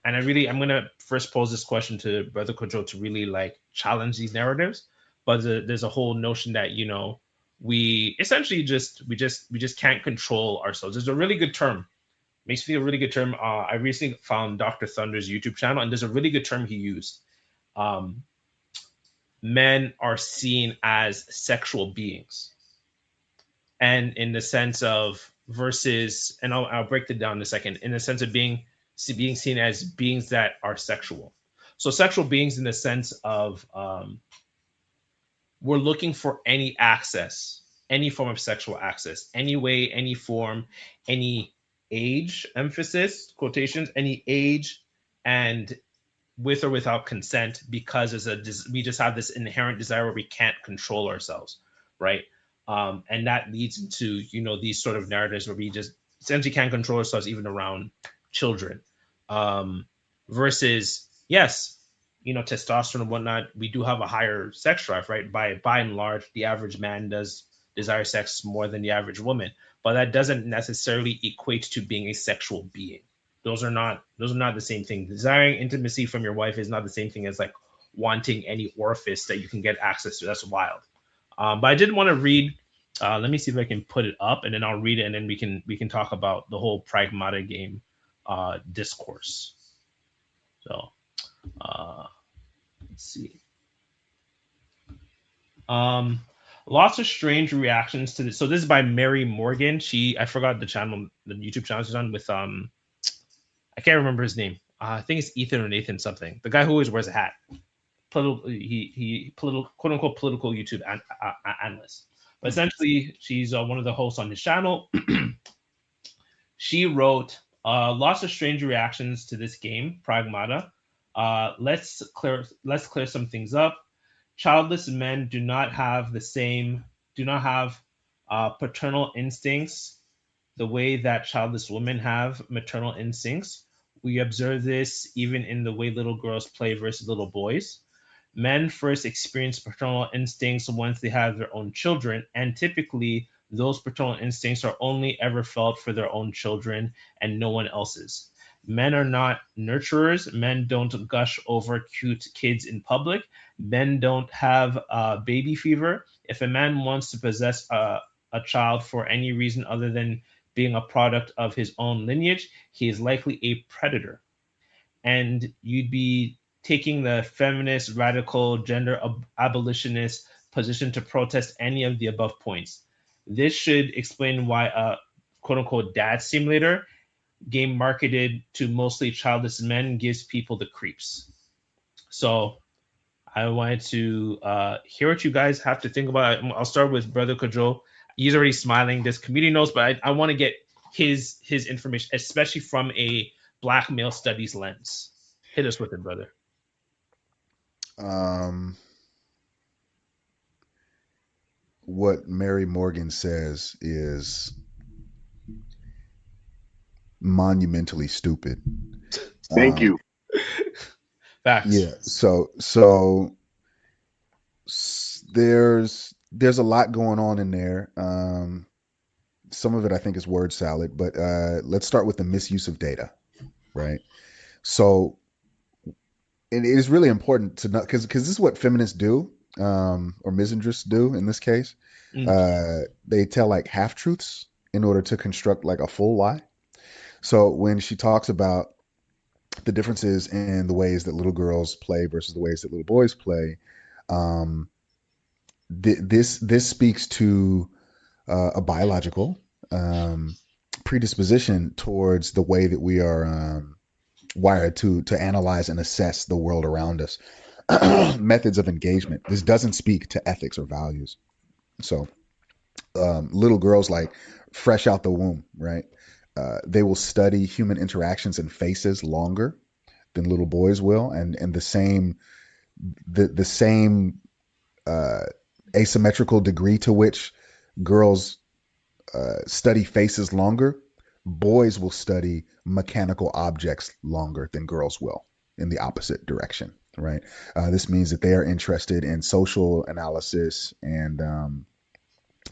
and I'm gonna first pose this question to Brother Kojo to really like challenge these narratives. But there's a whole notion that we essentially we just can't control ourselves. There's a really good term. Makes me feel a really good term. I recently found Dr. Thunder's YouTube channel, and there's a really good term he used. Um, Men are seen as sexual beings, and in the sense of versus, and I'll break it down in a second, in the sense of being seen as beings that are sexual. So sexual beings in the sense of, we're looking for any access, any form of sexual access, any way, any form, any age, emphasis quotations, any age, and with or without consent, because we just have this inherent desire where we can't control ourselves, right? And that leads into, these sort of narratives where we just essentially can't control ourselves even around children. um, Versus, yes, testosterone and whatnot, we do have a higher sex drive, right? By and large, the average man does desire sex more than the average woman, but that doesn't necessarily equate to being a sexual being. Those are not the same thing. Desiring intimacy from your wife is not the same thing as like wanting any orifice that you can get access to. That's wild. But I did want to read. Let me see if I can put it up, and then I'll read it, and then we can talk about the whole Pragmata game discourse. So let's see. Um, Lots of strange reactions to this. So this is by Mary Morgan. I forgot the YouTube channel she's on with I can't remember his name. I think it's Ethan or Nathan something. The guy who always wears a hat. Political, quote unquote, political YouTube analyst. But essentially, she's one of the hosts on his channel. She wrote lots of strange reactions to this game, Pragmata. Let's clear some things up. Childless men do not have paternal instincts the way that childless women have maternal instincts. We observe this even in the way little girls play versus little boys. Men first experience paternal instincts once they have their own children, and typically those paternal instincts are only ever felt for their own children and no one else's. Men are not nurturers. Men don't gush over cute kids in public. Men don't have baby fever. If a man wants to possess a child for any reason other than being a product of his own lineage, he is likely a predator. And you'd be taking the feminist, radical, gender abolitionist position to protest any of the above points. This should explain why a quote unquote dad simulator game marketed to mostly childless men gives people the creeps. So I wanted to hear what you guys have to think about. I'll start with Brother Kojo. He's already smiling. There's community notes, but I want to get his information, especially from a Black male studies lens. Hit us with it, brother. What Mary Morgan says is monumentally stupid. Thank you. Facts. Yeah. So there's a lot going on in there. Some of it I think is word salad, but let's start with the misuse of data, right? So it is really important to know, because this is what feminists do, or misandrists do in this case. They tell like half truths in order to construct like a full lie. So when she talks about the differences in the ways that little girls play versus the ways that little boys play, this speaks to a biological predisposition towards the way that we are wired to analyze and assess the world around us. Methods of engagement. This doesn't speak to ethics or values. So little girls, like fresh out the womb, right? They will study human interactions and faces longer than little boys will, and the same asymmetrical degree to which girls study faces longer, boys will study mechanical objects longer than girls will, in the opposite direction, right? This means that they are interested in social analysis and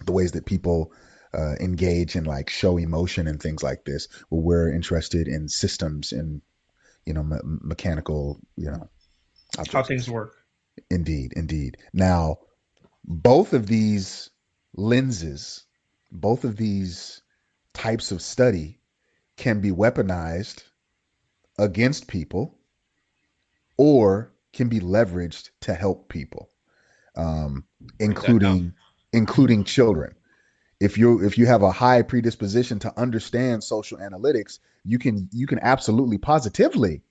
the ways that people engage and like show emotion and things like this. Where we're interested in systems and mechanical objects. How things work. Indeed. Now, both of these lenses, both of these types of study can be weaponized against people or can be leveraged to help people, including children. If you have a high predisposition to understand social analytics, you can absolutely positively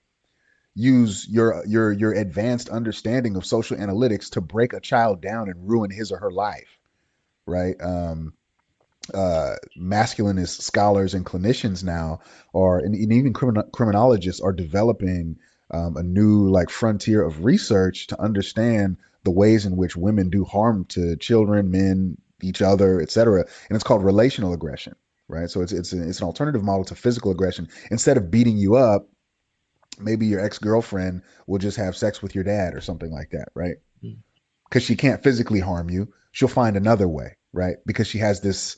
use your advanced understanding of social analytics to break a child down and ruin his or her life, right? Masculinist scholars and clinicians now and even criminologists are developing a new like frontier of research to understand the ways in which women do harm to children, men, each other, etc. And it's called relational aggression, right? So it's an alternative model to physical aggression. Instead of beating you up, maybe your ex-girlfriend will just have sex with your dad or something like that, right? Because she can't physically harm you, she'll find another way, right? Because she has this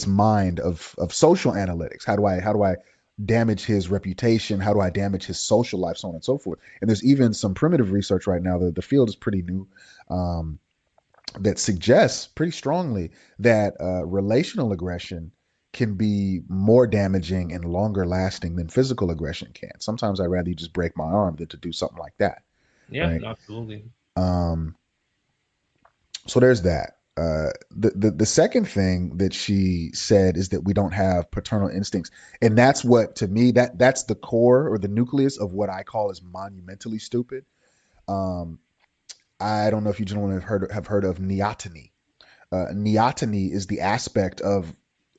mind of social analytics. How do I damage his reputation? How do I damage his social life? So on and so forth. And there's even some primitive research right now. The field is pretty new, that suggests pretty strongly that relational aggression can be more damaging and longer lasting than physical aggression can. Sometimes I'd rather you just break my arm than to do something like that. Yeah, Right. absolutely. So there's that. The second thing that she said is that we don't have paternal instincts, and that's what, to me, that's the core or the nucleus of what I call is monumentally stupid. I don't know if you gentlemen have heard of neoteny. Neoteny is the aspect of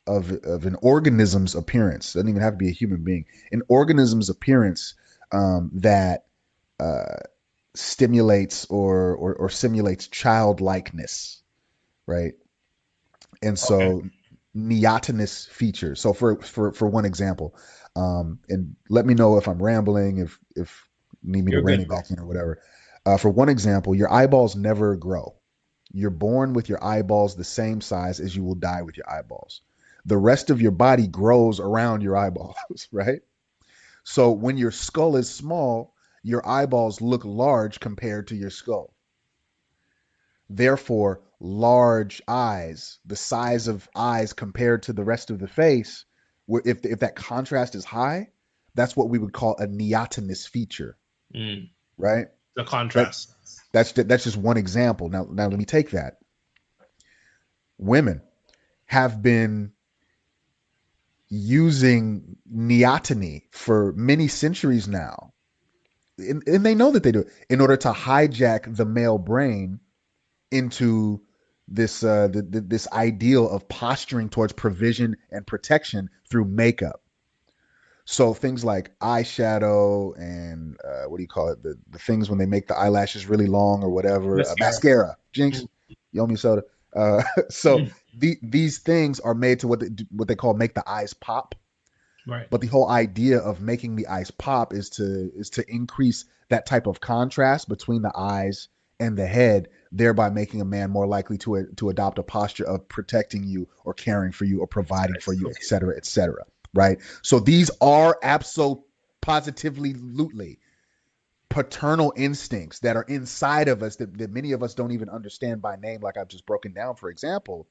an organism's appearance. It doesn't even have to be a human being. An organism's appearance that stimulates or simulates childlikeness, right? And so neotenous features. So for one example, and let me know if I'm rambling, if you need me to You're rein good, it bro. back in or whatever. For one example, your eyeballs never grow. You're born with your eyeballs the same size as you will die with your eyeballs. The rest of your body grows around your eyeballs, right? So when your skull is small, your eyeballs look large compared to your skull. Therefore, large eyes, the size of eyes compared to the rest of the face, if that contrast is high, that's what we would call a neotenous feature, Mm. right? The That contrast. that's just one example. Now let me take that. Women have been using neoteny for many centuries now, and they know that they do it in order to hijack the male brain into this ideal of posturing towards provision and protection through makeup. So things like eyeshadow and what do you call it? The things when they make the eyelashes really long or whatever. Mascara. Mascara. Jinx, you owe me soda. So Mm. these things are made to what they call make the eyes pop. Right. But the whole idea of making the eyes pop is to increase that type of contrast between the eyes and the head, thereby making a man more likely to adopt a posture of protecting you or caring for you or providing for you, et cetera, et cetera. Right. So these are absolutely positively paternal instincts that are inside of us that many of us don't even understand by name, like I've just broken down, for example,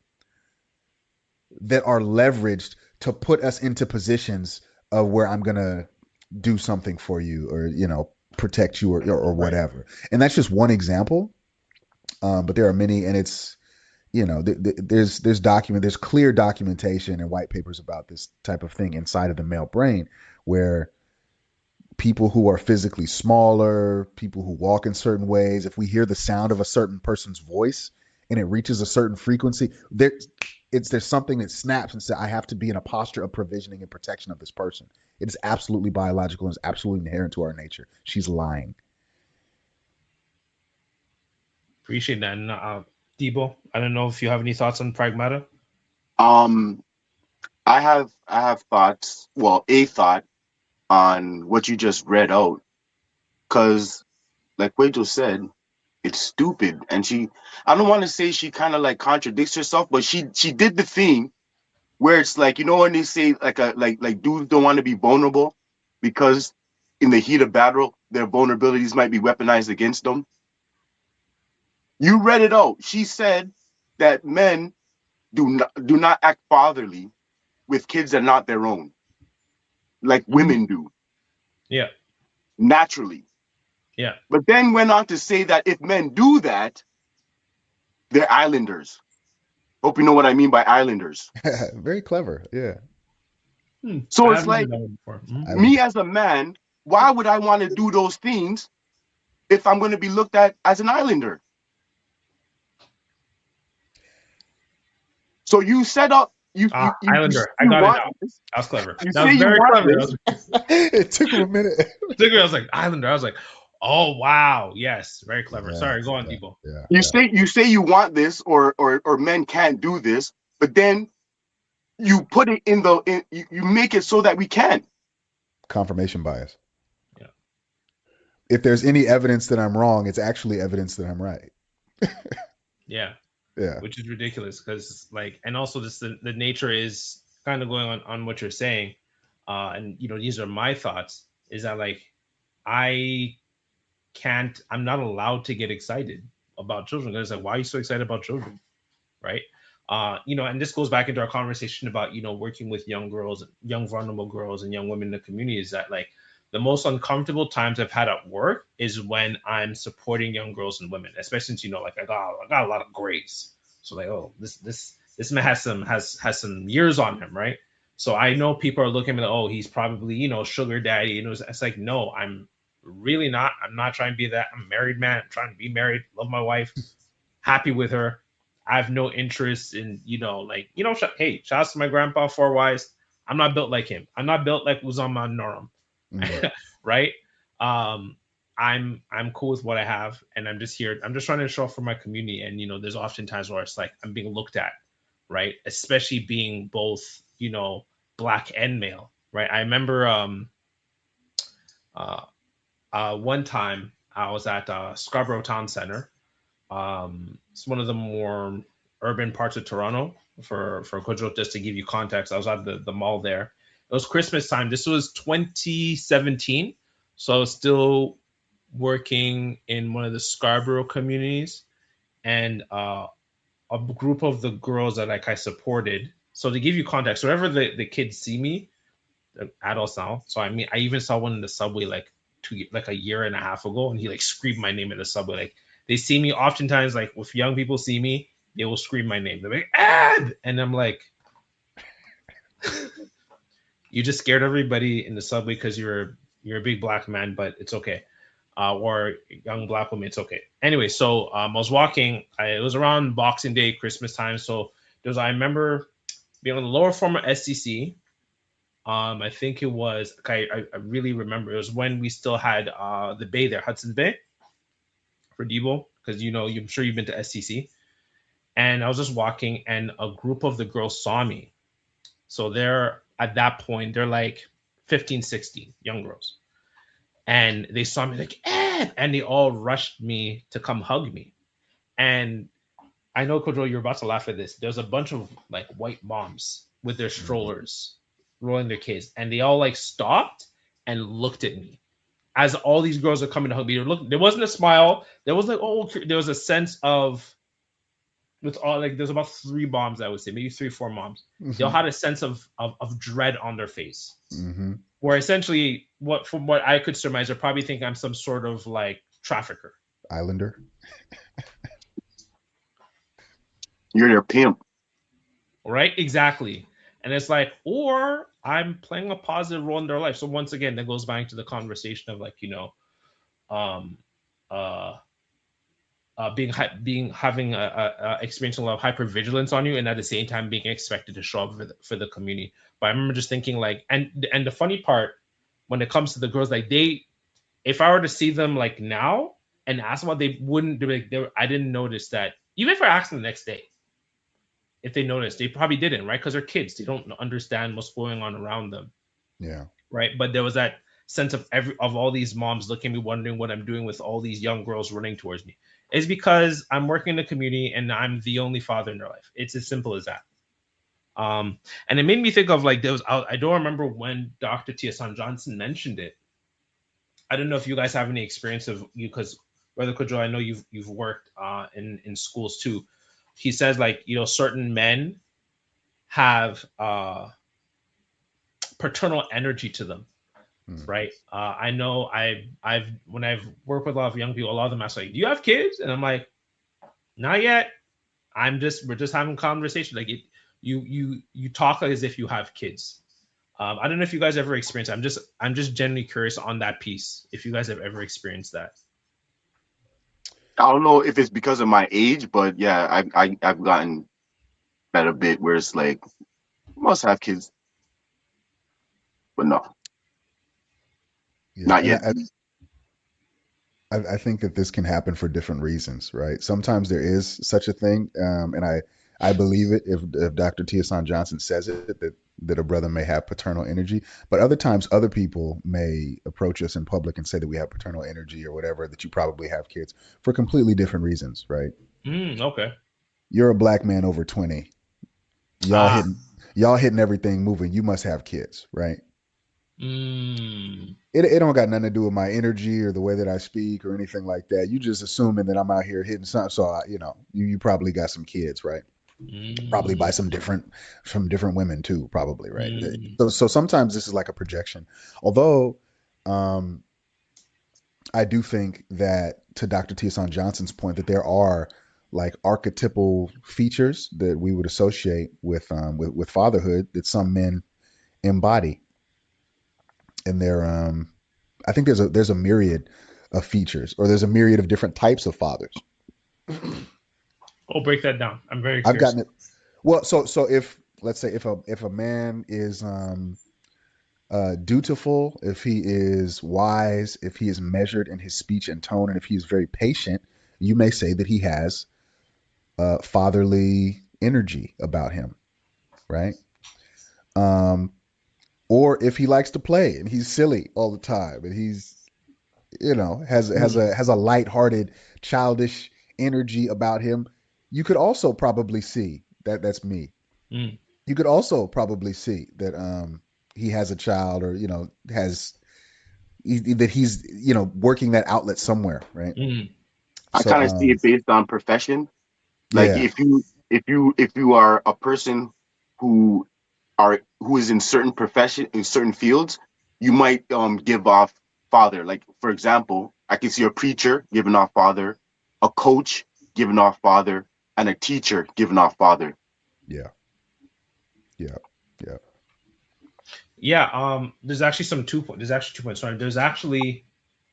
that are leveraged to put us into positions of where I'm gonna do something for you or protect you or Right. whatever. And that's just one example. But there are many, and it's there's clear documentation and white papers about this type of thing inside of the male brain, where people who are physically smaller, people who walk in certain ways, if we hear the sound of a certain person's voice and it reaches a certain frequency, there's something that snaps and says, I have to be in a posture of provisioning and protection of this person. It is absolutely biological and it's absolutely inherent to our nature. She's lying. Appreciate that. And Debo, I don't know if you have any thoughts on Pragmata. Um, I have thoughts. Well, a thought on what you just read out, because like Rachel said, it's stupid, and I don't want to say she kind of like contradicts herself, but she did the thing where it's like, when they say like like dudes don't want to be vulnerable because in the heat of battle their vulnerabilities might be weaponized against them. You read it out. She said that men do not act fatherly with kids that are not their own, like Mhm. women do Yeah. naturally. Yeah. But then went on to say that if men do that, they're islanders. Hope you know what I mean by islanders. Very clever. Yeah. So I it's haven't heard like, that one before. me as a man, why would I want to do those things if I'm going to be looked at as an islander? So you set up Islander. I you got it want now. this. That was clever. You That say was you very want clever. this. It took him a minute. I was like, Islander. I was like, oh wow, yes, very clever. Yeah, Sorry, go on, yeah, Debo. yeah, You yeah. say you want this, or men can't do this, but then you put it you make it so that we can. Confirmation bias. Yeah. If there's any evidence that I'm wrong, it's actually evidence that I'm right. Yeah. Yeah. Which is ridiculous because like, and also just the nature is kind of going on what you're saying. And these are my thoughts is that like, I I'm not allowed to get excited about children. Because like, why are you so excited about children? Right. And this goes back into our conversation about, working with young girls, young vulnerable girls and young women in the community is that like the most uncomfortable times I've had at work is when I'm supporting young girls and women, especially since, like I got a lot of grades. So like, oh, this man has some years on him, right? So I know people are looking at me like, oh, he's probably, sugar daddy. It's like, no, I'm really not. I'm not trying to be that. I'm a married man. I'm trying to be married, love my wife, happy with her. I have no interest in, hey, shout out to my grandpa, Four Wise. I'm not built like him. I'm not built like Uzama Norum, Mhm. right? Um, I'm cool with what I have, and I'm just here. I'm just trying to show up for my community, and there's often times where it's like I'm being looked at, right? Especially being both, black and male, right? I remember uh, one time I was at Scarborough Town Center. It's one of the more urban parts of Toronto for Kojo. Just to give you context, I was at the mall there. It was Christmas time. This was 2017, so I was still working in one of the Scarborough communities, and a group of the girls that like I supported. So to give you context, whenever the kids see me, the adults now. So I mean, I even saw one in the subway like like a year and a half ago, and he like screamed my name in the subway. Like they see me oftentimes, like if young people see me, they will scream my name. They're like, Ed! And I'm like, you just scared everybody in the subway because you're a big black man, but it's okay. Or young black woman, it's okay. Anyway, so I was walking. It was around Boxing Day, Christmas time. So I remember being on the lower form of SCC. I think it was. I really remember. It was when we still had the bay there, Hudson's Bay, for Debo, because I'm sure you've been to SCC. And I was just walking, and a group of the girls saw me. So they're at that point, they're like 15, 16, young girls, and they saw me like, Ed! And they all rushed me to come hug me. And I know, Kojo, you're about to laugh at this. There's a bunch of like white moms with their strollers rolling their kids, and they all like stopped and looked at me as all these girls are coming to hug me. There wasn't a smile. There was like, oh, there was a sense of, with all like, there's about three moms, I would say, maybe three, four moms. They all Mhm. had a sense of dread on their face, Mhm. where essentially, from what I could surmise, they probably think I'm some sort of like trafficker. Islander. You're their pimp. Right? Exactly. And it's like, or I'm playing a positive role in their life. So once again, that goes back to the conversation of like, um, uh, being having a experiencing a lot of hypervigilance on you, and at the same time being expected to show up for the community. But I remember just thinking like, and the funny part when it comes to the girls, like if I were to see them like now and ask them, what they wouldn't do, like I didn't notice that. Even if I asked them the next day, if they noticed, they probably didn't, right? Because they're kids, they don't understand what's going on around them, Yeah. right? But there was that sense of all these moms looking at me, wondering what I'm doing with all these young girls running towards me. It's because I'm working in the community and I'm the only father in their life. It's as simple as that. And it made me think of like there was, I don't remember when Dr. Tiesan Johnson mentioned it. I don't know if you guys have any experience of you, because Brother Kojo, I know you've worked in schools too. He says like, certain men have paternal energy to them, Mm. right? I know I've when I've worked with a lot of young people, a lot of them ask like, "Do you have kids?" And I'm like, "Not yet. We're just having conversation. Like you talk as if you have kids." I don't know if you guys ever experienced it. I'm just genuinely curious on that piece. If you guys have ever experienced that. I don't know if it's because of my age, but yeah, I've gotten that a bit where it's like Must have kids, but no, Yeah, not and yet. I think that this can happen for different reasons, right? Sometimes there is such a thing, and I believe it if Dr. Tiasan Johnson says it that a brother may have paternal energy, but other times other people may approach us in public and say that we have paternal energy or whatever, that you probably have kids for completely different reasons, right? Okay. You're a black man over 20. Y'all Ah. hitting y'all hitting everything moving. You must have kids, right? Mm. It don't got nothing to do with my energy or the way that I speak or anything like that. You just assuming that I'm out here hitting something. So you probably got some kids, right? Probably by Mm. from different women too, probably, right? Mm. So sometimes this is like a projection. Although um, I do think that, to Dr. Tiasan Johnson's point, that there are like archetypal features that we would associate with fatherhood that some men embody, and I think there's a myriad of features, or there's a myriad of different types of fathers. Oh, break that down. I'm very I've curious. gotten it. Well, so if, let's say, if a man is dutiful, if he is wise, if he is measured in his speech and tone, and if he is very patient, you may say that he has fatherly energy about him, right? Um, or if he likes to play and he's silly all the time and he's, Mm. has a lighthearted, childish energy about him, you could also probably see that that's me. Mm. You could also probably see that he has a child, or has that he's working that outlet somewhere, right? Mm. I So kind of see it based on profession. Like yeah, if you are a person who who is in certain profession in certain fields, you might give off father. Like for example, I can see a preacher giving off father, a coach giving off father, and a teacher giving off father. yeah, yeah, yeah, Yeah. There's actually There's actually 2 points. Sorry. There's actually.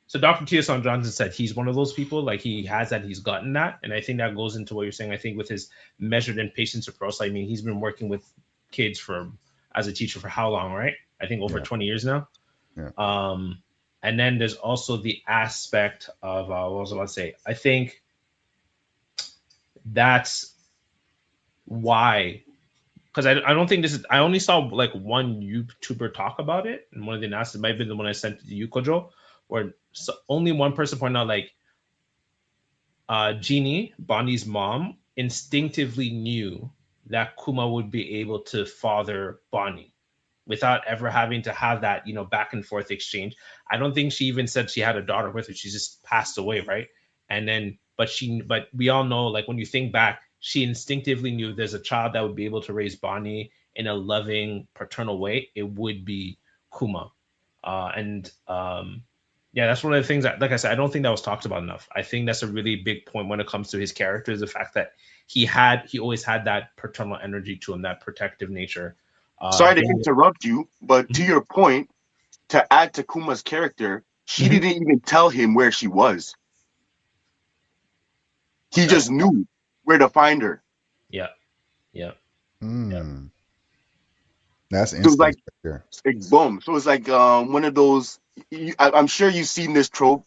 So Dr. Tiosan Johnson said he's one of those people. Like he has that. He's gotten that, and I think that goes into what you're saying. I think with his measured and patience approach. I mean, he's been working with kids for as a teacher for how long, right? I think over yeah, 20 years now. yeah. Um, and then there's also the aspect of what was I about to say? I think that's why, because I don't think this is. I only saw like one YouTuber talk about it, and one of the announcements might have been the one I sent to you, Kojo, where only one person pointed out like Jeannie, Bonnie's mom, instinctively knew that Kuma would be able to father Bonnie without ever having to have that, back and forth exchange. I don't think she even said she had a daughter with her. She just passed away, right? And then, but we all know, like when you think back, she instinctively knew there's a child that would be able to raise Bonnie in a loving, paternal way. It would be Kuma. And Yeah, that's one of the things that, like I said, I don't think that was talked about enough. I think that's a really big point when it comes to his character, is the fact that he always had that paternal energy to him, that protective nature. Sorry to He interrupt you, but to Mhm, your point, to add to Kuma's character, she mhm. didn't even tell him where she was. He Okay. just knew where to find her. Yeah. Yeah. Yeah. Hmm. That's So it's instance like, right there. boom. So it's like one of those. I'm sure you've seen this trope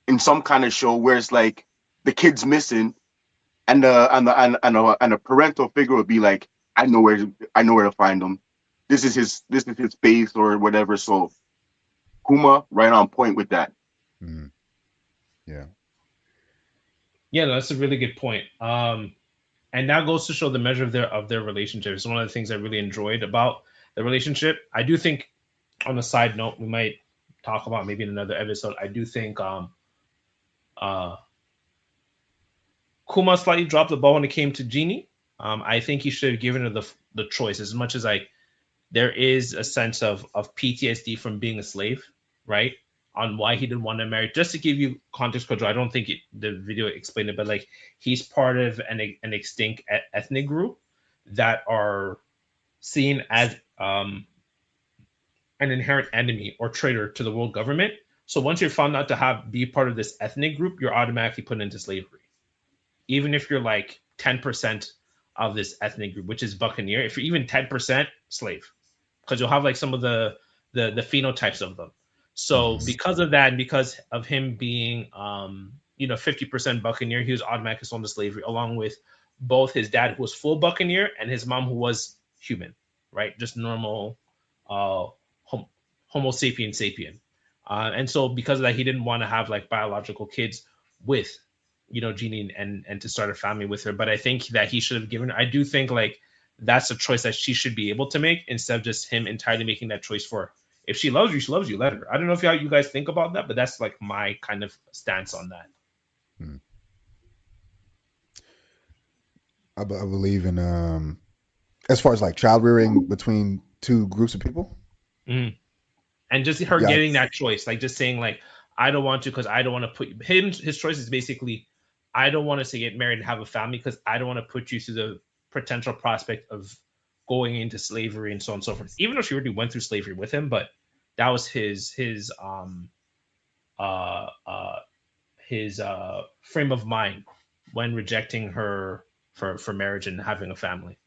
in some kind of show where it's like the kid's missing, and a parental figure would be like, I know where to find him. This is his space or whatever. So Kuma, right on point with that. Hmm. Yeah, Yeah, no, that's a really good point. And that goes to show the measure of their relationship. It's one of the things I really enjoyed about the relationship. I do think, on a side note, we might talk about maybe in another episode. I do think uh Kuma slightly dropped the ball when it came to Genie. I think he should have given her the choice. As much as like there is a sense of PTSD from being a slave, right? On why he didn't want to marry. Just to give you context, Kojo, I don't think the video explained it, but like he's part of an extinct ethnic group that are seen as an inherent enemy or traitor to the world government. So once you're found out to be part of this ethnic group, you're automatically put into slavery, even if you're like 10% of this ethnic group, which is Buccaneer. If you're even 10% slave, because you'll have like some of the phenotypes of them. So Mhm. because of that, and because of him being 50% Buccaneer, he was automatically sold into slavery, along with both his dad, who was full Buccaneer, and his mom, who was human, right, just normal, uh, Homo sapien. And so because of that, he didn't want to have like biological kids with Jeannie, and to start a family with her. But I think that he should have given her. I do think like that's a choice that she should be able to make, instead of just him entirely making that choice for her. If she loves you, she loves you. Let her. I don't know if how you guys think about that, but that's like my kind of stance on that. Mhm. I believe in as far as like child rearing between two groups of people. Mhm. And just her Yeah, getting that choice, like just saying like, I don't want to, because I don't want to put him. His choice is basically, I don't want us to get married and have a family, because I don't want to put you through the potential prospect of going into slavery and so on and so forth. Even though she already went through slavery with him, but that was uh uh his frame of mind when rejecting her for marriage and having a family.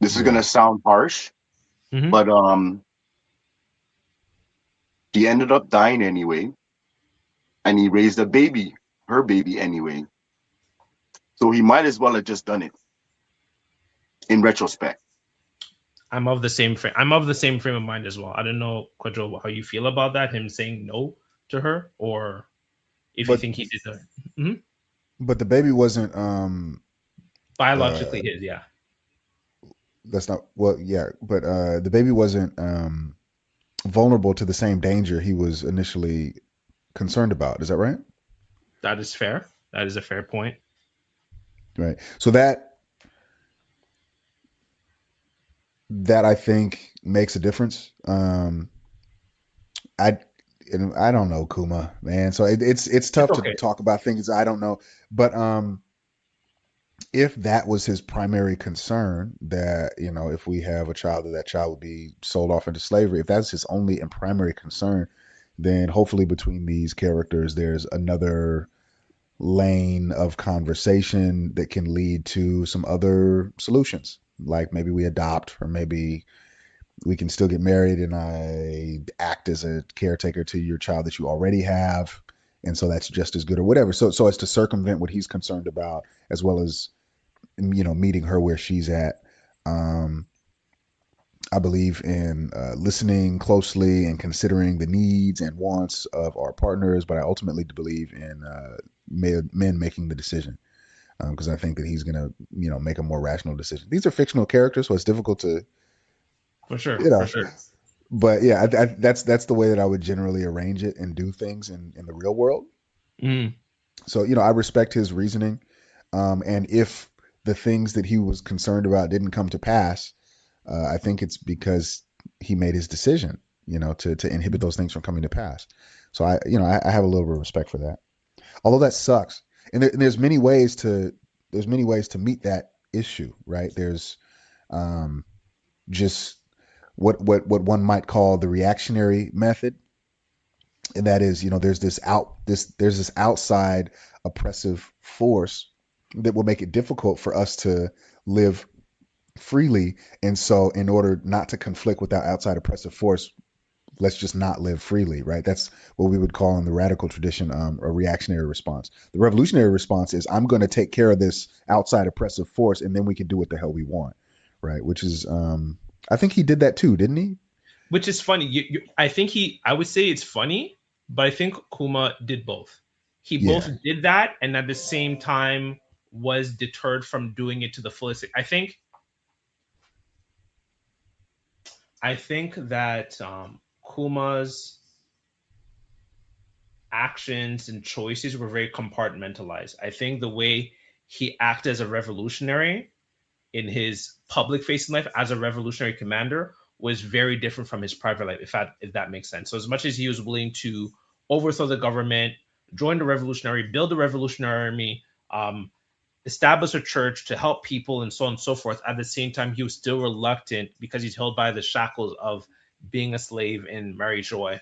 This is yeah. gonna sound harsh, Mm-hmm. but he ended up dying anyway, and he raised a baby, her baby anyway. So he might as well have just done it in retrospect. I'm of the same frame of mind as well. I don't know, Quadro, how you feel about that. Him saying no to her, or if you But think he did the Mhm. the baby wasn't Biologically uh his, yeah. that's not well yeah, but the baby wasn't vulnerable to the same danger he was initially concerned about. Is that right? That is fair. That is a fair point. Right. So that I think makes a difference. I I don't know Kuma, man. So it's It's tough to okay. talk about things I don't know. But if that was his primary concern, that if we have a child, that child would be sold off into slavery. If that's his only and primary concern, then hopefully between these characters, there's another lane of conversation that can lead to some other solutions. Like maybe we adopt, or maybe we can still get married and I act as a caretaker to your child that you already have. And so that's just as good, or whatever. So as to circumvent what he's concerned about, as well as meeting her where she's at. Um, I believe in listening closely and considering the needs and wants of our partners, but I ultimately believe in men making the decision, because I think that he's going to, make a more rational decision. These are fictional characters, so it's difficult to, For sure. you For know, sure. but yeah, that's the way that I would generally arrange it and do things in the real world. Mm. So I respect his reasoning, and if the things that he was concerned about didn't come to pass, I think it's because he made his decision, to inhibit those things from coming to pass. So I have a little bit of respect for that. Although that sucks, and there's many ways to meet that issue, right? There's um, just what one might call the reactionary method, and that is, there's this outside oppressive force that will make it difficult for us to live freely. And so in order not to conflict with that outside oppressive force, let's just not live freely, right? That's what we would call in the radical tradition a reactionary response. The revolutionary response is, I'm going to take care of this outside oppressive force, and then we can do what the hell we want, right? Which is I think he did that too, didn't he? Which is funny. I think I would say it's funny, but I think Kuma did both. He both Yeah. did that, and at the same time was deterred from doing it to the fullest. I think that Kuma's actions and choices were very compartmentalized. I think the way he acted as a revolutionary in his public facing life as a revolutionary commander was very different from his private life, if that makes sense. So as much as he was willing to overthrow the government, join the revolutionary, build a revolutionary army, establish a church to help people, and so on and so forth, at the same time he was still reluctant because he's held by the shackles of being a slave in Mary Joy.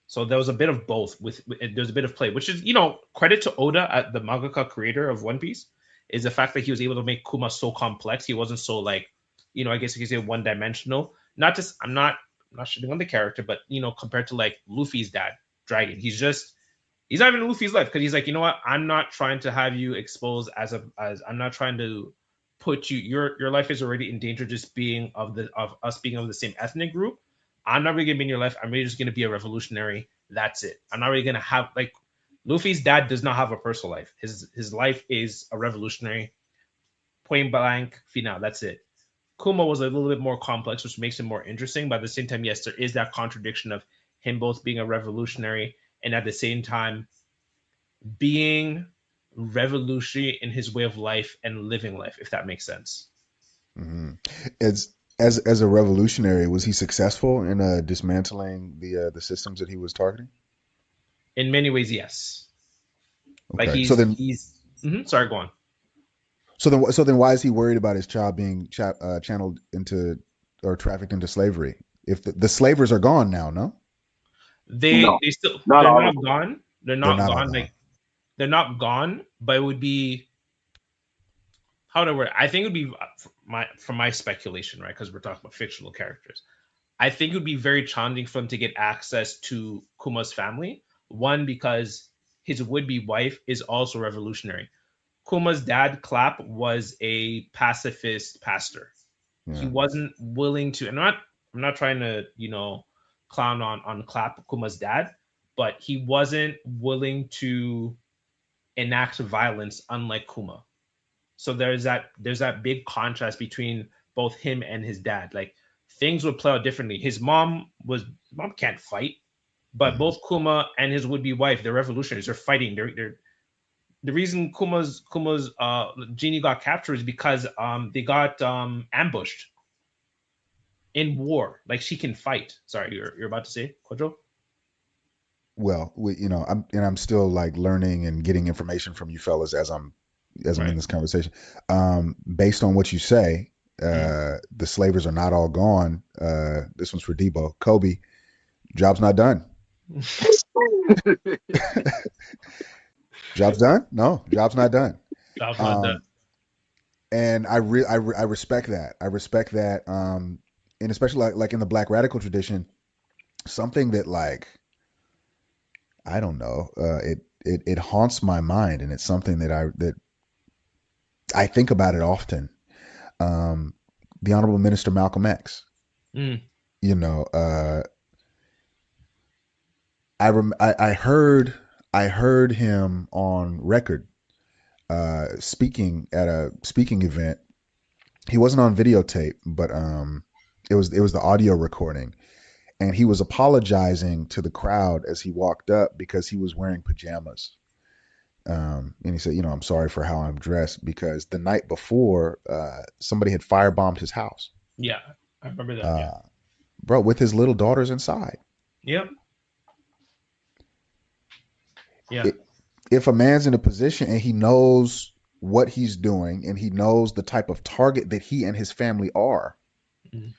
So there was a bit of both. There's a bit of play, which is credit to Oda, the mangaka creator of One Piece, is the fact that he was able to make Kuma so complex. He wasn't so like, I guess you could say one dimensional. Not just I'm not shitting on the character, but compared to like Luffy's dad, Dragon, he's not even Luffy's life because he's like, you know what? I'm not trying to have you exposed as I'm not trying to put you your life is already in danger just being of us being of the same ethnic group. I'm not really gonna be in your life. I'm really just gonna be a revolutionary. That's it. I'm not really gonna have like Luffy's dad does not have a personal life. His life is a revolutionary, point blank, final. That's it. Kuma was a little bit more complex, which makes it more interesting. But at the same time, yes, there is that contradiction of him both being a revolutionary and at the same time being revolutionary in his way of life and living life, if that makes sense. Hmm. As a revolutionary, was he successful in dismantling the systems that he was targeting? In many ways, yes. Like Okay, so then sorry, go on. so then why is he worried about his child being channeled into or trafficked into slavery? If the slavers are gone now, no, No, They still not they're all not of them. gone. They're they're not not all gone. gone. Like they're not gone, but it would be how to word. I think it would be from my speculation, right? Because we're talking about fictional characters. I think it would be very challenging for him to get access to Kuma's family. One, because his would-be wife is also revolutionary. Kuma's dad, Clap, was a pacifist pastor. He Yeah. wasn't willing to. I'm not trying to clown on Clap, Kuma's dad, but he wasn't willing to enact violence, unlike Kuma. So there's that big contrast between both him and his dad. Like things would play out differently. His mom can't fight, but Mhm. both Kuma and his would be wife, they're revolutionaries. They're fighting. They're the reason Kuma's genie got captured is because they got ambushed in war. Like she can fight. Sorry, you're about to say, Kojo? Well, I'm still like learning and getting information from you fellas as I'm in Right. this conversation. Based on what you say, Mm. the slavers are not all gone. This one's for Debo. Kobe, job's not done. Job's done? No, job's not done. Job's not done. Um, and I respect that. I respect that. And especially like in the Black radical tradition, something that like I don't know, it haunts my mind, and it's something that I think about it often. Um, the Honorable Minister Malcolm X. Mm. You know, I heard him on record speaking at a speaking event. He wasn't on videotape, but it was the audio recording, and he was apologizing to the crowd as he walked up because he was wearing pajamas. And he said, I'm sorry for how I'm dressed because the night before, somebody had firebombed his house, Yeah, I remember that. Yeah. uh, bro, with his little daughters inside. Yep. Yeah. It, if a man's in a position and he knows what he's doing and he knows the type of target that he and his family are, Mm.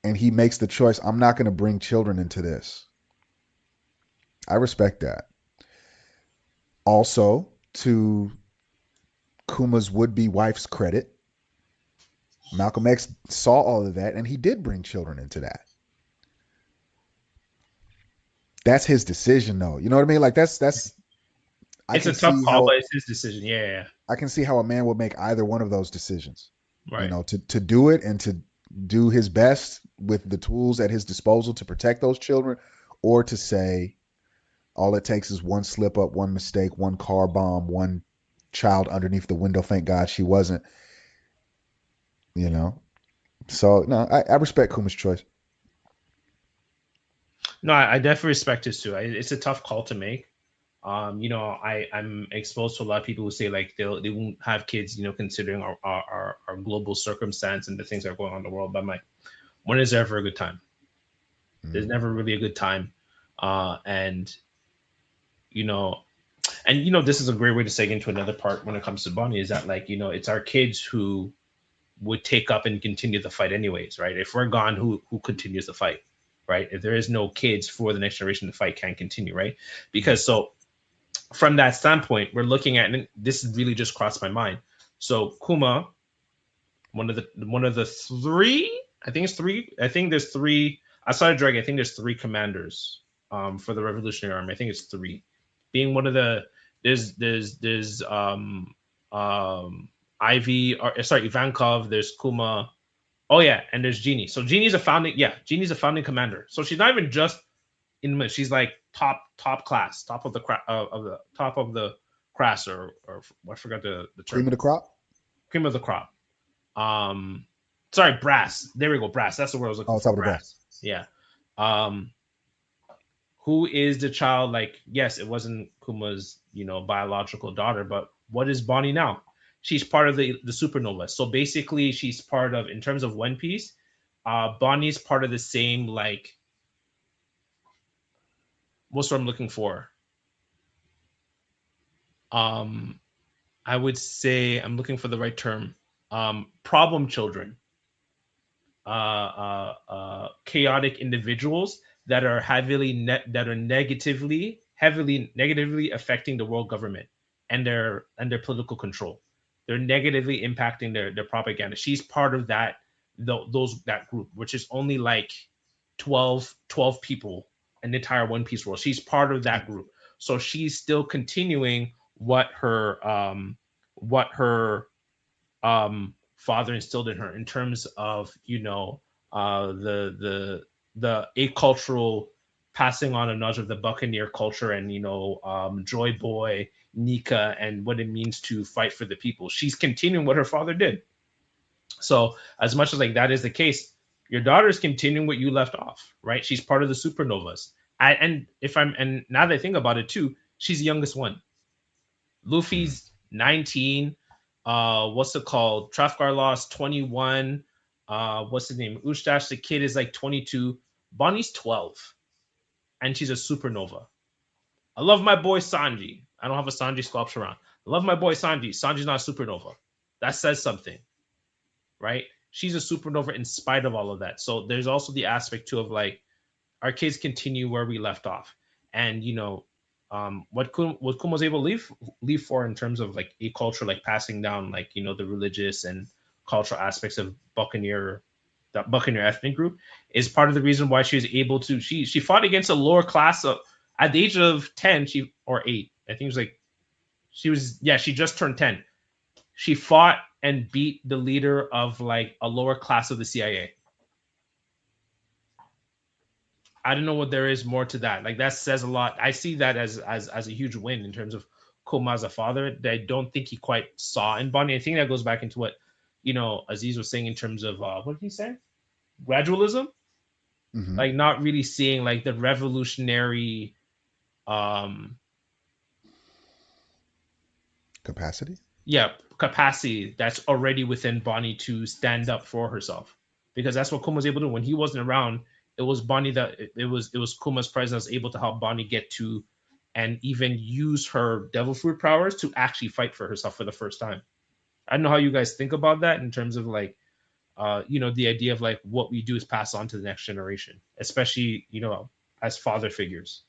and he makes the choice, I'm not going to bring children into this. I respect that. Also, to Kuma's would-be wife's credit, Malcolm X saw all of that and he did bring children into that. That's his decision though. You know what I mean? Like that's I It's a can tough see call, how but it's his decision. Yeah, yeah, I can see how a man would make either one of those decisions. yeah. Right. To do it and to do his best with the tools at his disposal to protect those children, or to say all it takes is one slip up, one mistake, one car bomb, one child underneath the window. Thank God she wasn't, you know. So no, I respect Kuma's choice. No, I definitely respect his too. It's a tough call to make. I'm exposed to a lot of people who say like they won't have kids, considering our global circumstance and the things that are going on in the world. But I'm like, when is there ever a good time? There's Mm. never really a good time. And you know, this is a great way to segue into another part when it comes to Bonnie is that like, it's our kids who would take up and continue the fight anyways, right? If we're gone, who continues the fight, right? If there is no kids for the next generation, the fight can't continue, right? Mm. Because so from that standpoint, we're looking at, and this really just crossed my mind. So Kuma, one of the three, I think it's three. I think there's three. Outside of Drake, I think there's three commanders for the Revolutionary Army. I think it's three. Being one of the there's Ivy or sorry Ivankov. There's Kuma. Oh yeah, and there's Genie. So Genie's a founding commander. So she's not even just in. She's like top class, top of the top of the class or I forgot the Cream term. of the crop. Cream of the crop. Um, sorry, brass. There we go, brass. That's the word I was looking Oh, for. top of the brass. Brass. Yeah. Um, who is the child? Like, yes, it wasn't Kuma's, biological daughter, but what is Bonnie now? She's part of the supernova. So basically, she's part of, in terms of One Piece, Bonnie's part of the same, like, what's what I'm looking for? Um, I would say I'm looking for the right term. Problem children, chaotic individuals that are heavily negatively affecting the world government and their political control. They're negatively impacting their propaganda. She's part of that group, which is only like 12 people in the entire One Piece world. She's part of that group, so she's still continuing what her father instilled in her in terms of the acultural passing on a knowledge of the Buccaneer culture and Joy Boy, Nika, and what it means to fight for the people. She's continuing what her father did. So as much as like that is the case, your daughter is continuing what you left off, right? She's part of the supernovas. And now that I think about it too, she's the youngest one. Luffy's 19. What's it called? Trafalgar Lost 21. What's his name? Ustash the kid is like 22. Bonnie's 12, and she's a supernova. I love my boy Sanji. I don't have a Sanji sculpture around. I love my boy Sanji. Sanji's not a supernova. That says something, right? She's a supernova in spite of all of that. So there's also the aspect too of like our kids continue where we left off, and what Kuma was able to leave for in terms of like a culture, like passing down like the religious and cultural aspects of that Buccaneer ethnic group, is part of the reason why she was able to she fought against a lower class at the age of 10, she or 8, I think it was like she just turned 10. She fought and beat the leader of like a lower class of the CIA. I don't know what there is more to that. Like that says a lot. I see that as a huge win in terms of Kuma as a father that I don't think he quite saw in Bonnie. I think that goes back into what Aziz was saying in terms of what did he say? Gradualism, Mm-hmm. like not really seeing like the revolutionary um Capacity. capacity that's already within Bonnie to stand up for herself, because that's what Kuma was able to do when he wasn't around. It was Bonnie that it was Kuma's presence able to help Bonnie get to and even use her devil fruit powers to actually fight for herself for the first time. I don't know how you guys think about that in terms of like the idea of like what we do is pass on to the next generation, especially as father figures.